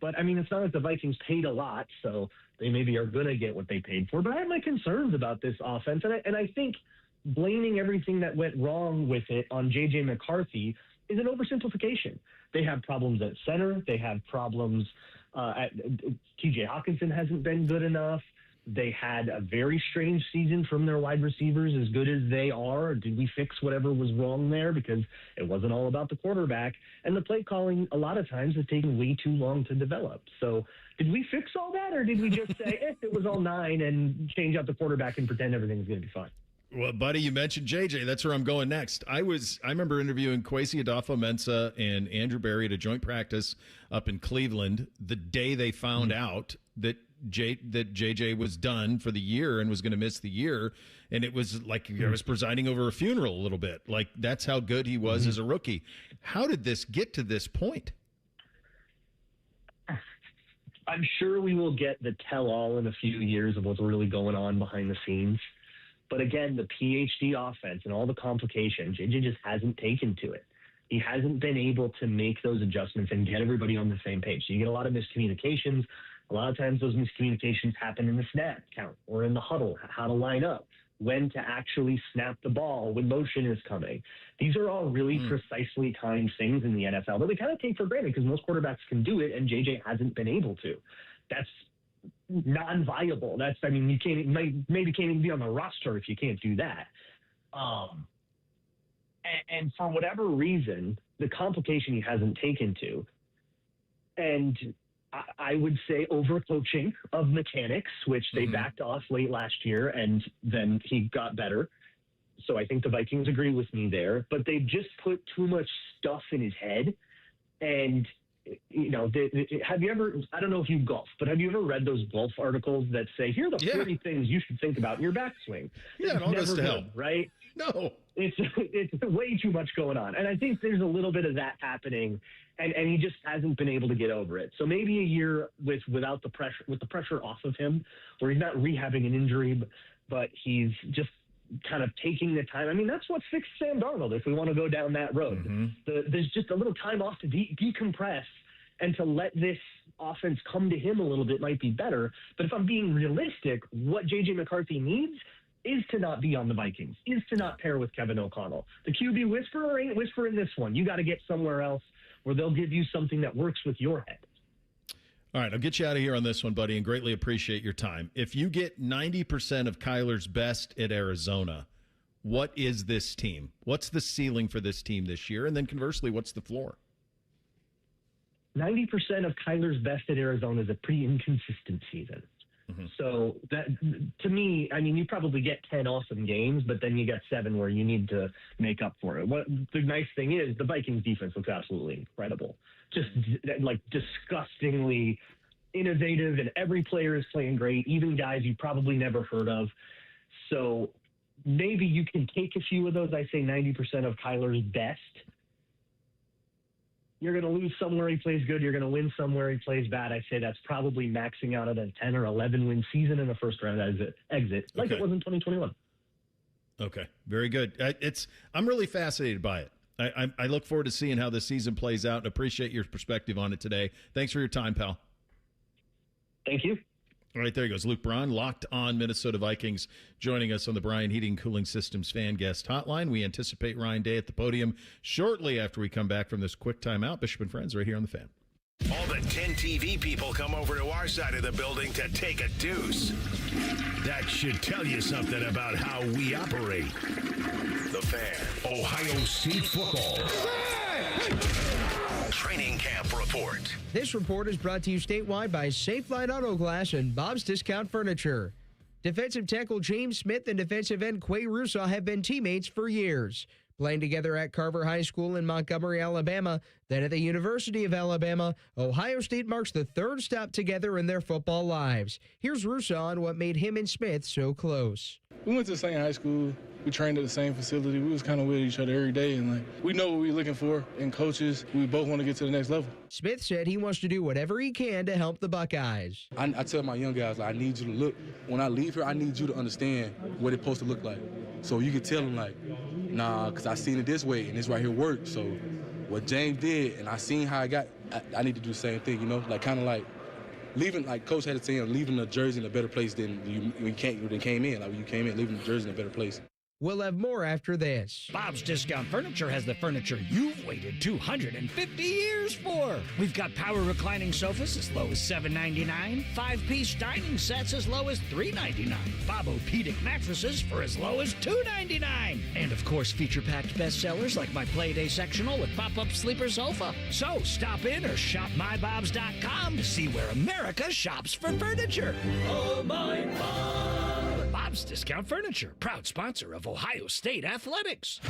But, I mean, it's not like the Vikings paid a lot, so they maybe are going to get what they paid for. But I have my concerns about this offense, and I think blaming everything that went wrong with it on J.J. McCarthy is an oversimplification. They have problems at center. They have problems at T.J. Hawkinson hasn't been good enough. They had a very strange season from their wide receivers, as good as they are. Did we fix whatever was wrong there? Because it wasn't all about the quarterback. And the play calling, a lot of times, has taken way too long to develop. So did we fix all that, or did we just say, it was all 9 and change out the quarterback and pretend everything's going to be fine? Well, buddy, you mentioned JJ. That's where I'm going next. I remember interviewing Kwesi Adolfo-Mensah and Andrew Berry at a joint practice up in Cleveland the day they found out that JJ was done for the year and was going to miss the year. And it was like I was presiding over a funeral a little bit. Like, that's how good he was as a rookie. How did this get to this point? I'm sure we will get the tell-all in a few years of what's really going on behind the scenes. But again, the PhD offense and all the complications, JJ just hasn't taken to it. He hasn't been able to make those adjustments and get everybody on the same page. So you get a lot of miscommunications. A lot of times those miscommunications happen in the snap count or in the huddle, how to line up, when to actually snap the ball, when motion is coming. These are all really precisely timed things in the NFL that we kind of take for granted because most quarterbacks can do it, and JJ hasn't been able to. That's non-viable. You maybe can't even be on the roster if you can't do that. And for whatever reason, the complication he hasn't taken to, and I would say overcoaching of mechanics, which they backed off late last year, and then he got better. So I think the Vikings agree with me there, but they just put too much stuff in his head. And have you ever, I don't know if you golf, but have you ever read those golf articles that say, here are the 30 things you should think about in your backswing? Yeah, all this to help. Right? No. It's way too much going on. And I think there's a little bit of that happening, and he just hasn't been able to get over it. So maybe a year with the pressure off of him, where he's not rehabbing an injury, but he's just kind of taking the time. I mean, that's what fixed Sam Darnold, if we want to go down that road. There's just a little time off to decompress and to let this offense come to him a little bit might be better. But if I'm being realistic, what J.J. McCarthy needs is to not be on the Vikings, is to not pair with Kevin O'Connell. The QB whisperer ain't whispering this one. You got to get somewhere else where they'll give you something that works with your head. All right, I'll get you out of here on this one, buddy, and greatly appreciate your time. If you get 90% of Kyler's best at Arizona, what is this team? What's the ceiling for this team this year? And then conversely, what's the floor? 90% of Kyler's best at Arizona is a pretty inconsistent season. So that, to me, I mean, you probably get 10 awesome games, but then you got 7 where you need to make up for it. What the nice thing is, the Vikings defense looks absolutely incredible. Just like disgustingly innovative, and every player is playing great, even guys you probably never heard of. So maybe you can take a few of those. I say 90% of Kyler's best. You're going to lose somewhere he plays good. You're going to win somewhere he plays bad. I say that's probably maxing out at a 10 or 11 win season in the first round exit, like it was in 2021. Okay, very good. I'm really fascinated by it. I look forward to seeing how this season plays out and appreciate your perspective on it today. Thanks for your time, pal. Thank you. All right, there he goes. Luke Braun, Locked On Minnesota Vikings, joining us on the Bryan Heating Cooling Systems fan guest hotline. We anticipate Ryan Day at the podium shortly after we come back from this quick timeout. Bishop and Friends right here on the Fan. All the 10 TV people come over to our side of the building to take a deuce. That should tell you something about how we operate. The Fan. Ohio State football. Training camp report. This report is brought to you statewide by Safelite Auto Glass and Bob's Discount Furniture. Defensive tackle James Smith and defensive end Quay Russo have been teammates for years, playing together at Carver High School in Montgomery, Alabama. Then at the University of Alabama, Ohio State marks the third stop together in their football lives. Here's Russo on what made him and Smith so close. We went to the same high school. We trained at the same facility. We was kind of with each other every day, and we know what we're looking for in coaches. We both want to get to the next level. Smith said he wants to do whatever he can to help the Buckeyes. I tell my young guys, I need you to look. When I leave here, I need you to understand what it's supposed to look like. So you can tell them, nah, because I seen it this way, and this right here worked. So what James did, and I seen how I need to do the same thing, leaving, Coach had to say, leaving the jersey in a better place than you came in. When you came in, leaving the jersey in a better place. We'll have more after this. Bob's Discount Furniture has the furniture you've waited 250 years for. We've got power reclining sofas as low as $7.99, 5-piece dining sets as low as $3.99, Bobo-Pedic mattresses for as low as $2.99, and of course feature-packed bestsellers like my Playday sectional with pop-up sleeper sofa. So stop in or shop mybobs.com to see where America shops for furniture. Oh my Bob! Bob's Discount Furniture, proud sponsor of Ohio State Athletics.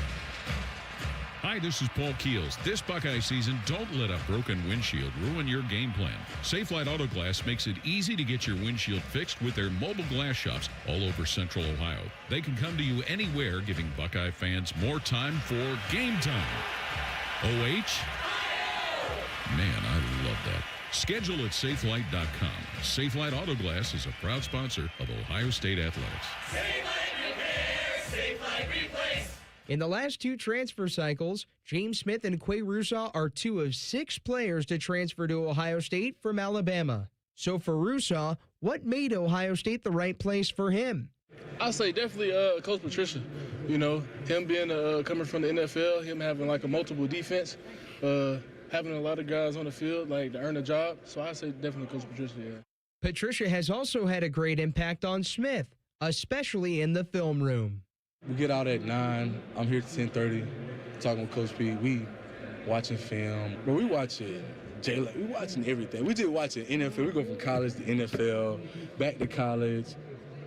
Hi, this is Paul Keels. This Buckeye season, don't let a broken windshield ruin your game plan. Safelite Auto Glass makes it easy to get your windshield fixed with their mobile glass shops all over Central Ohio. They can come to you anywhere, giving Buckeye fans more time for game time. OH? Man, I love that. Schedule at safelite.com. Safelite Auto Glass is a proud sponsor of Ohio State Athletics. Safelite Repair, Safelite Replace. In the last two transfer cycles, James Smith and Quay Russo are two of 6 players to transfer to Ohio State from Alabama. So for Russo, what made Ohio State the right place for him? I'll say definitely Coach Patricia. Him being coming from the NFL, him having a multiple defense, having a lot of guys on the field to earn a job. So I say definitely Coach Patricia, yeah. Patricia has also had a great impact on Smith, especially in the film room. We get out at 9. I'm here at 10:30, talking with Coach P. We watching film. But we watching J-Lo. We watching everything. We just watching NFL. We go from college to NFL, back to college.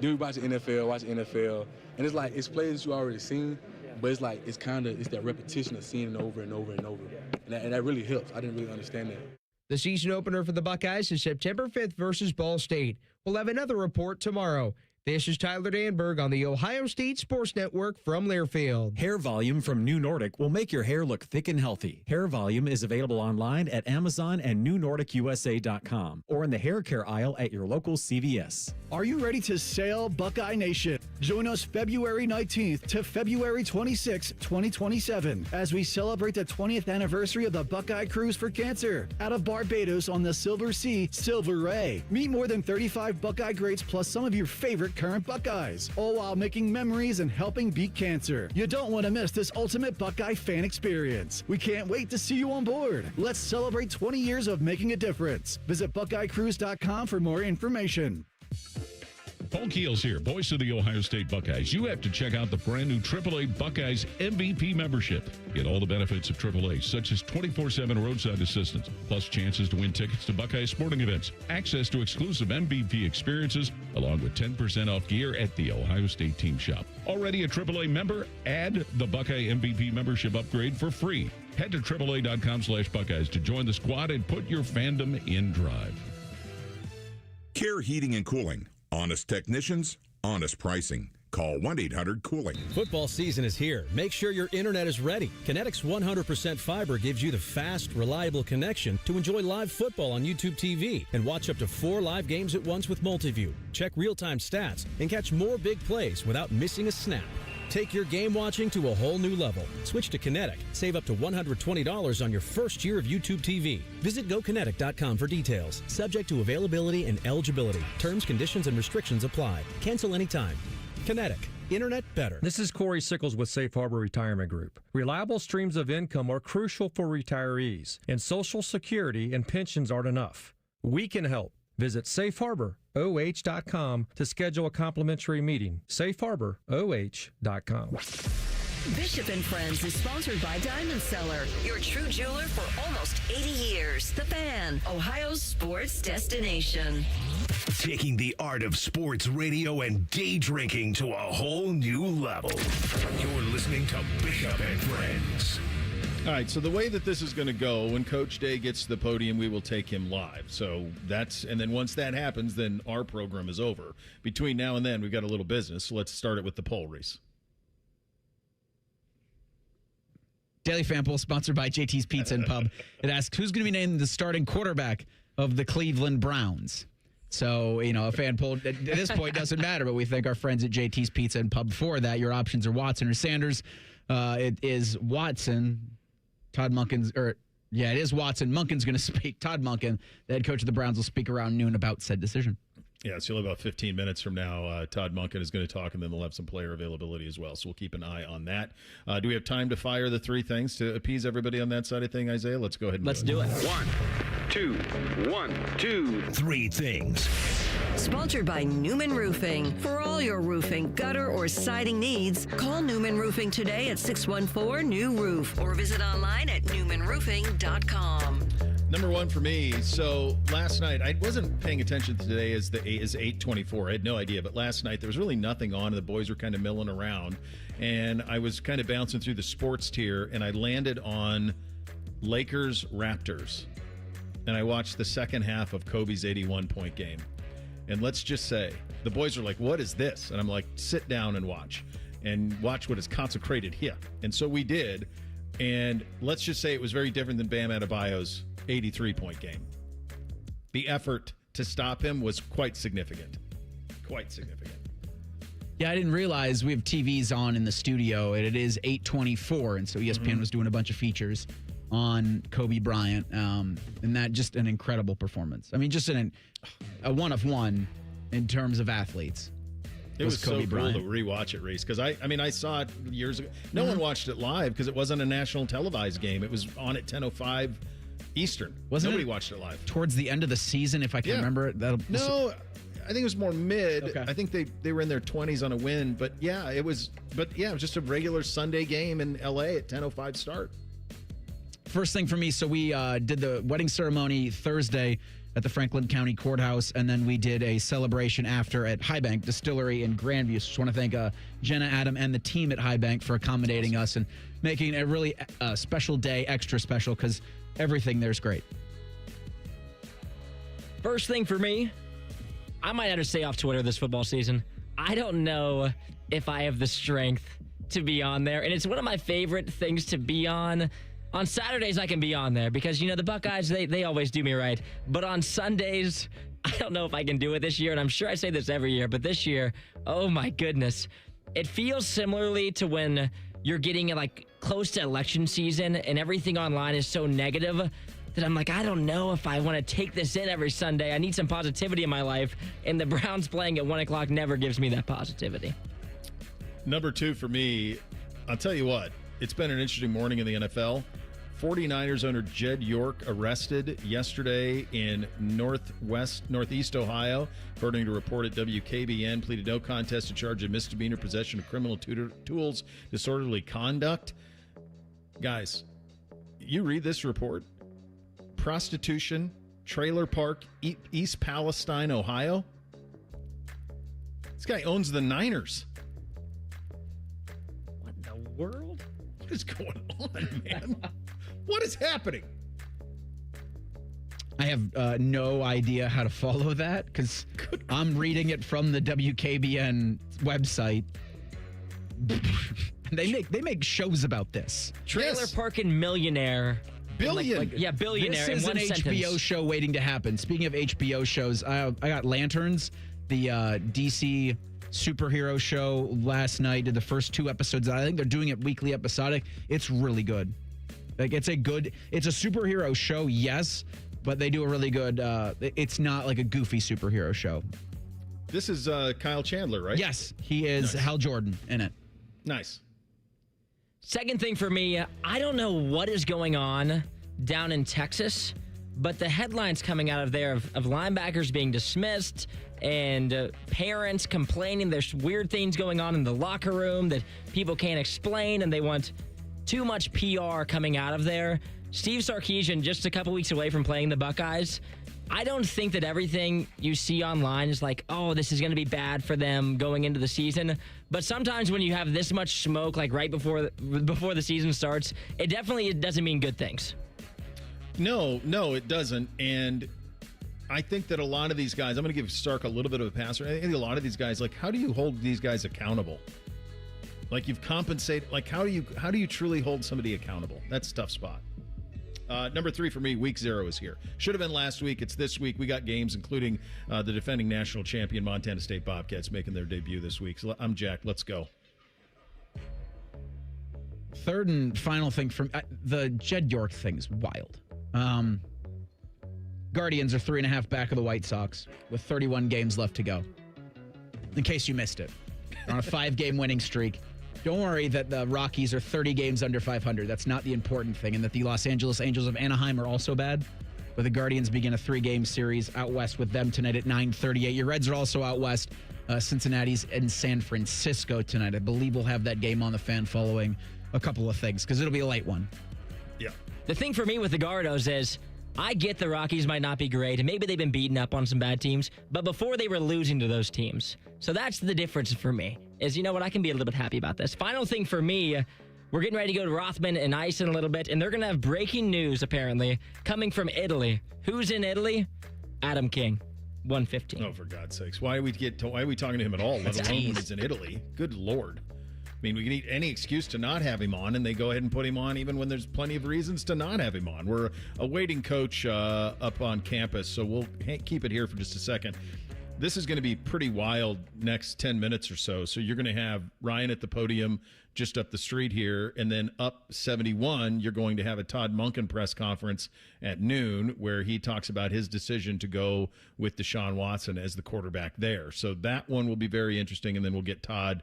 Then we watch NFL. And it's plays that you already seen, but it's that repetition of seeing it over and over and over. And that really helps. I didn't really understand that. The season opener for the Buckeyes is September 5th versus Ball State. We'll have another report tomorrow. This is Tyler Danberg on the Ohio State Sports Network from Learfield. Hair Volume from New Nordic will make your hair look thick and healthy. Hair Volume is available online at Amazon and NewNordicUSA.com or in the hair care aisle at your local CVS. Are you ready to sail, Buckeye Nation? Join us February 19th to February 26, 2027, as we celebrate the 20th anniversary of the Buckeye Cruise for Cancer out of Barbados on the Silver Sea, Silver Ray. Meet more than 35 Buckeye greats plus some of your favorite current Buckeyes, all while making memories and helping beat cancer. You don't want to miss this ultimate Buckeye fan experience. We can't wait to see you on board. Let's celebrate 20 years of making a difference. Visit BuckeyeCruise.com for more information. Paul Keels here, voice of the Ohio State Buckeyes. You have to check out the brand new AAA Buckeyes MVP membership. Get all the benefits of AAA, such as 24/7 roadside assistance, plus chances to win tickets to Buckeye sporting events, access to exclusive MVP experiences, along with 10% off gear at the Ohio State team shop. Already a AAA member? Add the Buckeye MVP membership upgrade for free. Head to AAA.com/Buckeyes to join the squad and put your fandom in drive. Care Heating and Cooling. Honest technicians, honest pricing. Call 1-800-COOLING. Football season is here. Make sure your internet is ready. Kinetics 100% fiber gives you the fast, reliable connection to enjoy live football on YouTube TV and watch up to 4 live games at once with Multiview. Check real-time stats and catch more big plays without missing a snap. Take your game watching to a whole new level. Switch to Kinetic. Save up to $120 on your first year of YouTube TV. Visit GoKinetic.com for details. Subject to availability and eligibility. Terms, conditions, and restrictions apply. Cancel anytime. Kinetic. Internet better. This is Corey Sickles with Safe Harbor Retirement Group. Reliable streams of income are crucial for retirees, and Social Security and pensions aren't enough. We can help. Visit safeharboroh.com to schedule a complimentary meeting. safeharboroh.com. Bishop and Friends is sponsored by Diamond Seller, your true jeweler for almost 80 years. The Fan, Ohio's sports destination. Taking the art of sports radio and day drinking to a whole new level. You're listening to Bishop and Friends. All right, so the way that this is going to go, when Coach Day gets to the podium, we will take him live. So and then once that happens, then our program is over. Between now and then, we've got a little business. So let's start it with the poll, Reese. Daily Fan Poll, sponsored by JT's Pizza and Pub. It asks, who's going to be named the starting quarterback of the Cleveland Browns? So, a fan poll at this point doesn't matter, but we thank our friends at JT's Pizza and Pub for that. Your options are Watson or Sanders. It is Watson. Todd Monken's, it is Watson. Monken's going to speak. Todd Monken, the head coach of the Browns, will speak around noon about said decision. Yeah, so about 15 minutes from now, Todd Monken is going to talk, and then they'll have some player availability as well. So we'll keep an eye on that. Do we have time to fire the three things to appease everybody on that side of thing, Isaiah? Let's go ahead and Let's do it. 1, 2, 3 things. Sponsored by Newman Roofing. For all your roofing, gutter, or siding needs, call Newman Roofing today at 614-NEW-ROOF or visit online at newmanroofing.com. Number one for me. So last night, I wasn't paying attention to today as 8:24. I had no idea. But last night, there was really nothing on. The boys were kind of milling around. And I was kind of bouncing through the sports tier, and I landed on Lakers-Raptors. And I watched the second half of Kobe's 81-point game. And let's just say, the boys are like, what is this? And I'm like, sit down and watch what is consecrated here. And so we did. And let's just say it was very different than Bam Adebayo's 83-point game. The effort to stop him was quite significant. Quite significant. Yeah, I didn't realize we have TVs on in the studio, and it is 8:24, and so ESPN was doing a bunch of features on Kobe Bryant, and that just an incredible performance. I mean, just a one of one in terms of athletes. It was Kobe so Bryant. cool to rewatch it, Reese, because I saw it years ago. No one watched it live because it wasn't a national televised game. It was on at 10:05 Eastern. Nobody watched it live. Towards the end of the season, if I can remember it. No, I think it was more mid. Okay. I think they were in their 20s on a win, but it was just a regular Sunday game in LA at 10:05 start. First thing for me, so we did the wedding ceremony Thursday at the Franklin County Courthouse, and then we did a celebration after at High Bank Distillery in Grandview. So just want to thank Jenna, Adam, and the team at High Bank for accommodating us and making a really special day extra special, because everything there's great. First thing for me, I might have to stay off Twitter this football season. I don't know if I have the strength to be on there, and it's one of my favorite things to be on. On Saturdays, I can be on there because, the Buckeyes, they always do me right. But on Sundays, I don't know if I can do it this year, and I'm sure I say this every year, but this year, oh my goodness. It feels similarly to when you're getting close to election season and everything online is so negative that I'm like, I don't know if I want to take this in every Sunday. I need some positivity in my life, and the Browns playing at 1 o'clock never gives me that positivity. Number two for me, I'll tell you what, it's been an interesting morning in the NFL. 49ers owner Jed York arrested yesterday in northeast Ohio. According to a report at WKBN, pleaded no contest to charge of misdemeanor possession of criminal tools, disorderly conduct. Guys, you read this report. Prostitution, trailer park, East Palestine, Ohio. This guy owns the Niners. What in the world? What is going on, man? What is happening? I have no idea how to follow that because I'm reading it from the WKBN website. They make shows about this. Trailer parking millionaire. Billion. Billionaire. This is in one an sentence. HBO show waiting to happen. Speaking of HBO shows, I got Lanterns, the DC superhero show last night. Did the first 2 episodes. I think they're doing it weekly episodic. It's really good. It's a superhero show, yes, but they do a really good, it's not like a goofy superhero show. This is Kyle Chandler, right? Yes, he is Hal Jordan in it. Nice. Second thing for me, I don't know what is going on down in Texas, but the headlines coming out of there of linebackers being dismissed and parents complaining there's weird things going on in the locker room that people can't explain, and they want too much PR coming out of there. Steve Sarkisian, just a couple weeks away from playing the Buckeyes, I don't think that everything you see online is like, oh, this is going to be bad for them going into the season. But sometimes when you have this much smoke, like right before the season starts, it definitely doesn't mean good things. No, it doesn't. And I think that a lot of these guys, I'm going to give Sark a little bit of a pass. I think a lot of these guys, like, how do you hold these guys accountable? Like, you've compensated. Like, how do you truly hold somebody accountable? That's a tough spot. Number 3 for me, week 0 is here. Should have been last week. It's this week. We got games, including the defending national champion Montana State Bobcats making their debut this week. So I'm Jack. Let's go. Third and final thing from the Jed York thing is wild. Guardians are 3.5 back of the White Sox with 31 games left to go. In case you missed it, they're on a 5-game winning streak. Don't worry that the Rockies are 30 games under 500. That's not the important thing. And that the Los Angeles Angels of Anaheim are also bad. But the Guardians begin a 3-game series out west with them tonight at 9:38. Your Reds are also out west. Cincinnati's in San Francisco tonight. I believe we'll have that game on the Fan following a couple of things because it'll be a late one. Yeah. The thing for me with the Gardos is I get the Rockies might not be great, and maybe they've been beaten up on some bad teams, but before they were losing to those teams. So that's the difference for me, is you know what, I can be a little bit happy about this. Final thing for me, we're getting ready to go to Rothman and Ice in a little bit, and they're going to have breaking news, apparently, coming from Italy. Who's in Italy? Adam King, 115. Oh, for God's sakes. Why are we talking to him at all, let alone when he's in Italy? Good Lord. I mean, we can eat any excuse to not have him on, and they go ahead and put him on even when there's plenty of reasons to not have him on. We're awaiting Coach up on campus, so we'll keep it here for just a second. This is going to be pretty wild next 10 minutes or so. So you're going to have Ryan at the podium just up the street here, and then up 71, you're going to have a Todd Monken press conference at noon where he talks about his decision to go with Deshaun Watson as the quarterback there. So that one will be very interesting, and then we'll get Todd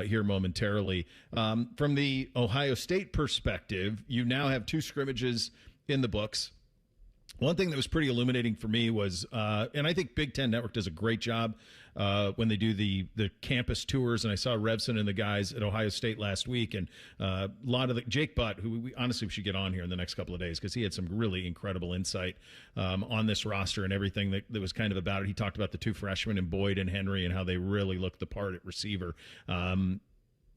here momentarily. From the Ohio State perspective, you now have 2 scrimmages in the books. One thing that was pretty illuminating for me was, and I think Big Ten Network does a great job when they do the campus tours, and I saw Revson and the guys at Ohio State last week, and a lot of the Jake Butt, who we honestly should get on here in the next couple of days because he had some really incredible insight on this roster and everything that was kind of about it. He talked about the 2 freshmen and Boyd and Henry and how they really looked the part at receiver.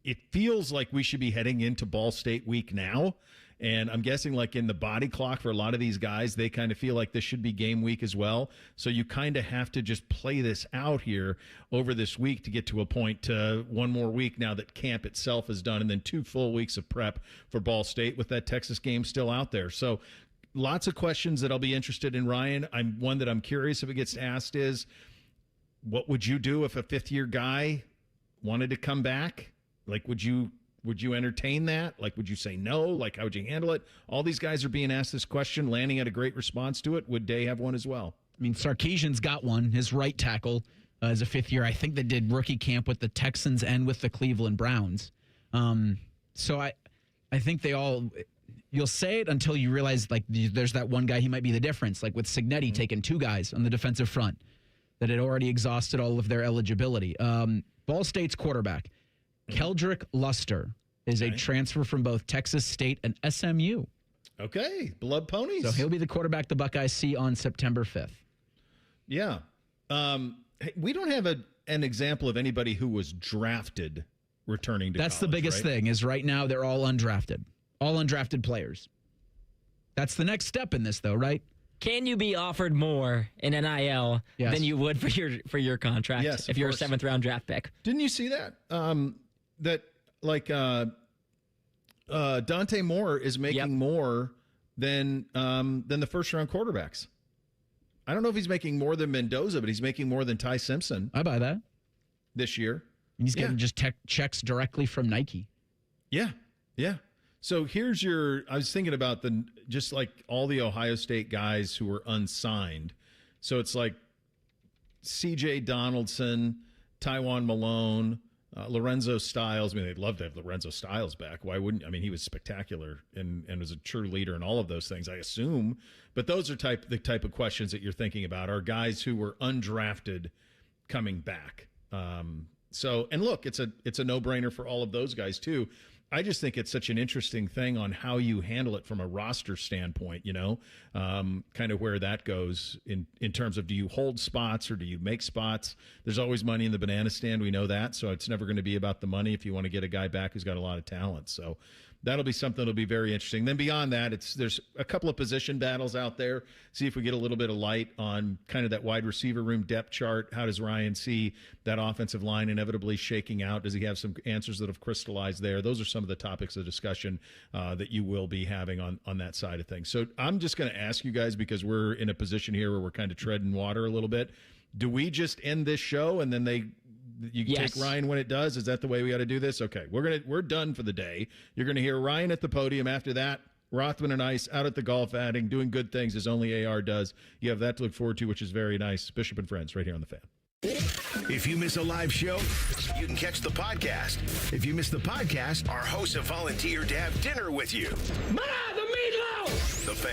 It feels like we should be heading into Ball State week now. And I'm guessing like in the body clock for a lot of these guys, they kind of feel like this should be game week as well. So you kind of have to just play this out here over this week to get to a point to one more week now that camp itself is done, and then 2 full weeks of prep for Ball State with that Texas game still out there. So lots of questions that I'll be interested in, Ryan. One that I'm curious if it gets asked is, what would you do if a 5th-year guy wanted to come back? Like, would you entertain that? Like, would you say no? Like, how would you handle it? All these guys are being asked this question. Lanning had a great response to it. Would Day have one as well? I mean, Sarkisian's got one. His right tackle as a 5th year. I think they did rookie camp with the Texans and with the Cleveland Browns. So I think they all, you'll say it until you realize, like, there's that one guy, he might be the difference. Like with Cignetti taking 2 guys on the defensive front that had already exhausted all of their eligibility. Ball State's quarterback, Keldrick Luster, is a transfer from both Texas State and SMU. Okay, blood ponies. So he'll be the quarterback the Buckeyes see on September 5th. Yeah. Hey, we don't have an example of anybody who was drafted returning to That's college, the biggest right? thing is right now they're all undrafted players. That's the next step in this, though, right? Can you be offered more in NIL than you would for your contract if you're course. a 7th-round draft pick? Didn't you see that? That like Dante Moore is making more than the first-round quarterbacks. I don't know if he's making more than Mendoza, but he's making more than Ty Simpson. I buy that. This year. And he's getting just checks directly from Nike. Yeah. So here's I was thinking about just like all the Ohio State guys who were unsigned. So it's like C.J. Donaldson, Tywan Malone, Lorenzo Styles, I mean, they'd love to have Lorenzo Styles back. Why wouldn't? I mean, he was spectacular and was a true leader in all of those things, I assume. But those are the type of questions that you're thinking about are guys who were undrafted coming back. So, and look, it's a no-brainer for all of those guys too. I just think it's such an interesting thing on how you handle it from a roster standpoint, kind of where that goes in terms of, do you hold spots or do you make spots? There's always money in the banana stand. We know that. So it's never going to be about the money if you want to get a guy back who's got a lot of talent. So that'll be something that'll be very interesting. Then beyond that, there's a couple of position battles out there. See if we get a little bit of light on kind of that wide receiver room depth chart. How does Ryan see that offensive line inevitably shaking out? Does he have some answers that have crystallized there? Those are some of the topics of discussion that you will be having on that side of things. So I'm just going to ask you guys, because we're in a position here where we're kind of treading water a little bit. Do we just end this show and then you can take Ryan when it does? Is that the way we got to do this? Okay, we're done for the day. You're going to hear Ryan at the podium. After that, Rothman and Ice out at the golf outing, doing good things as only AR does. You have that to look forward to, which is very nice. Bishop and Friends right here on The Fan. If you miss a live show, you can catch the podcast. If you miss the podcast, our hosts have volunteered to have dinner with you. The meatloaf! The Fan.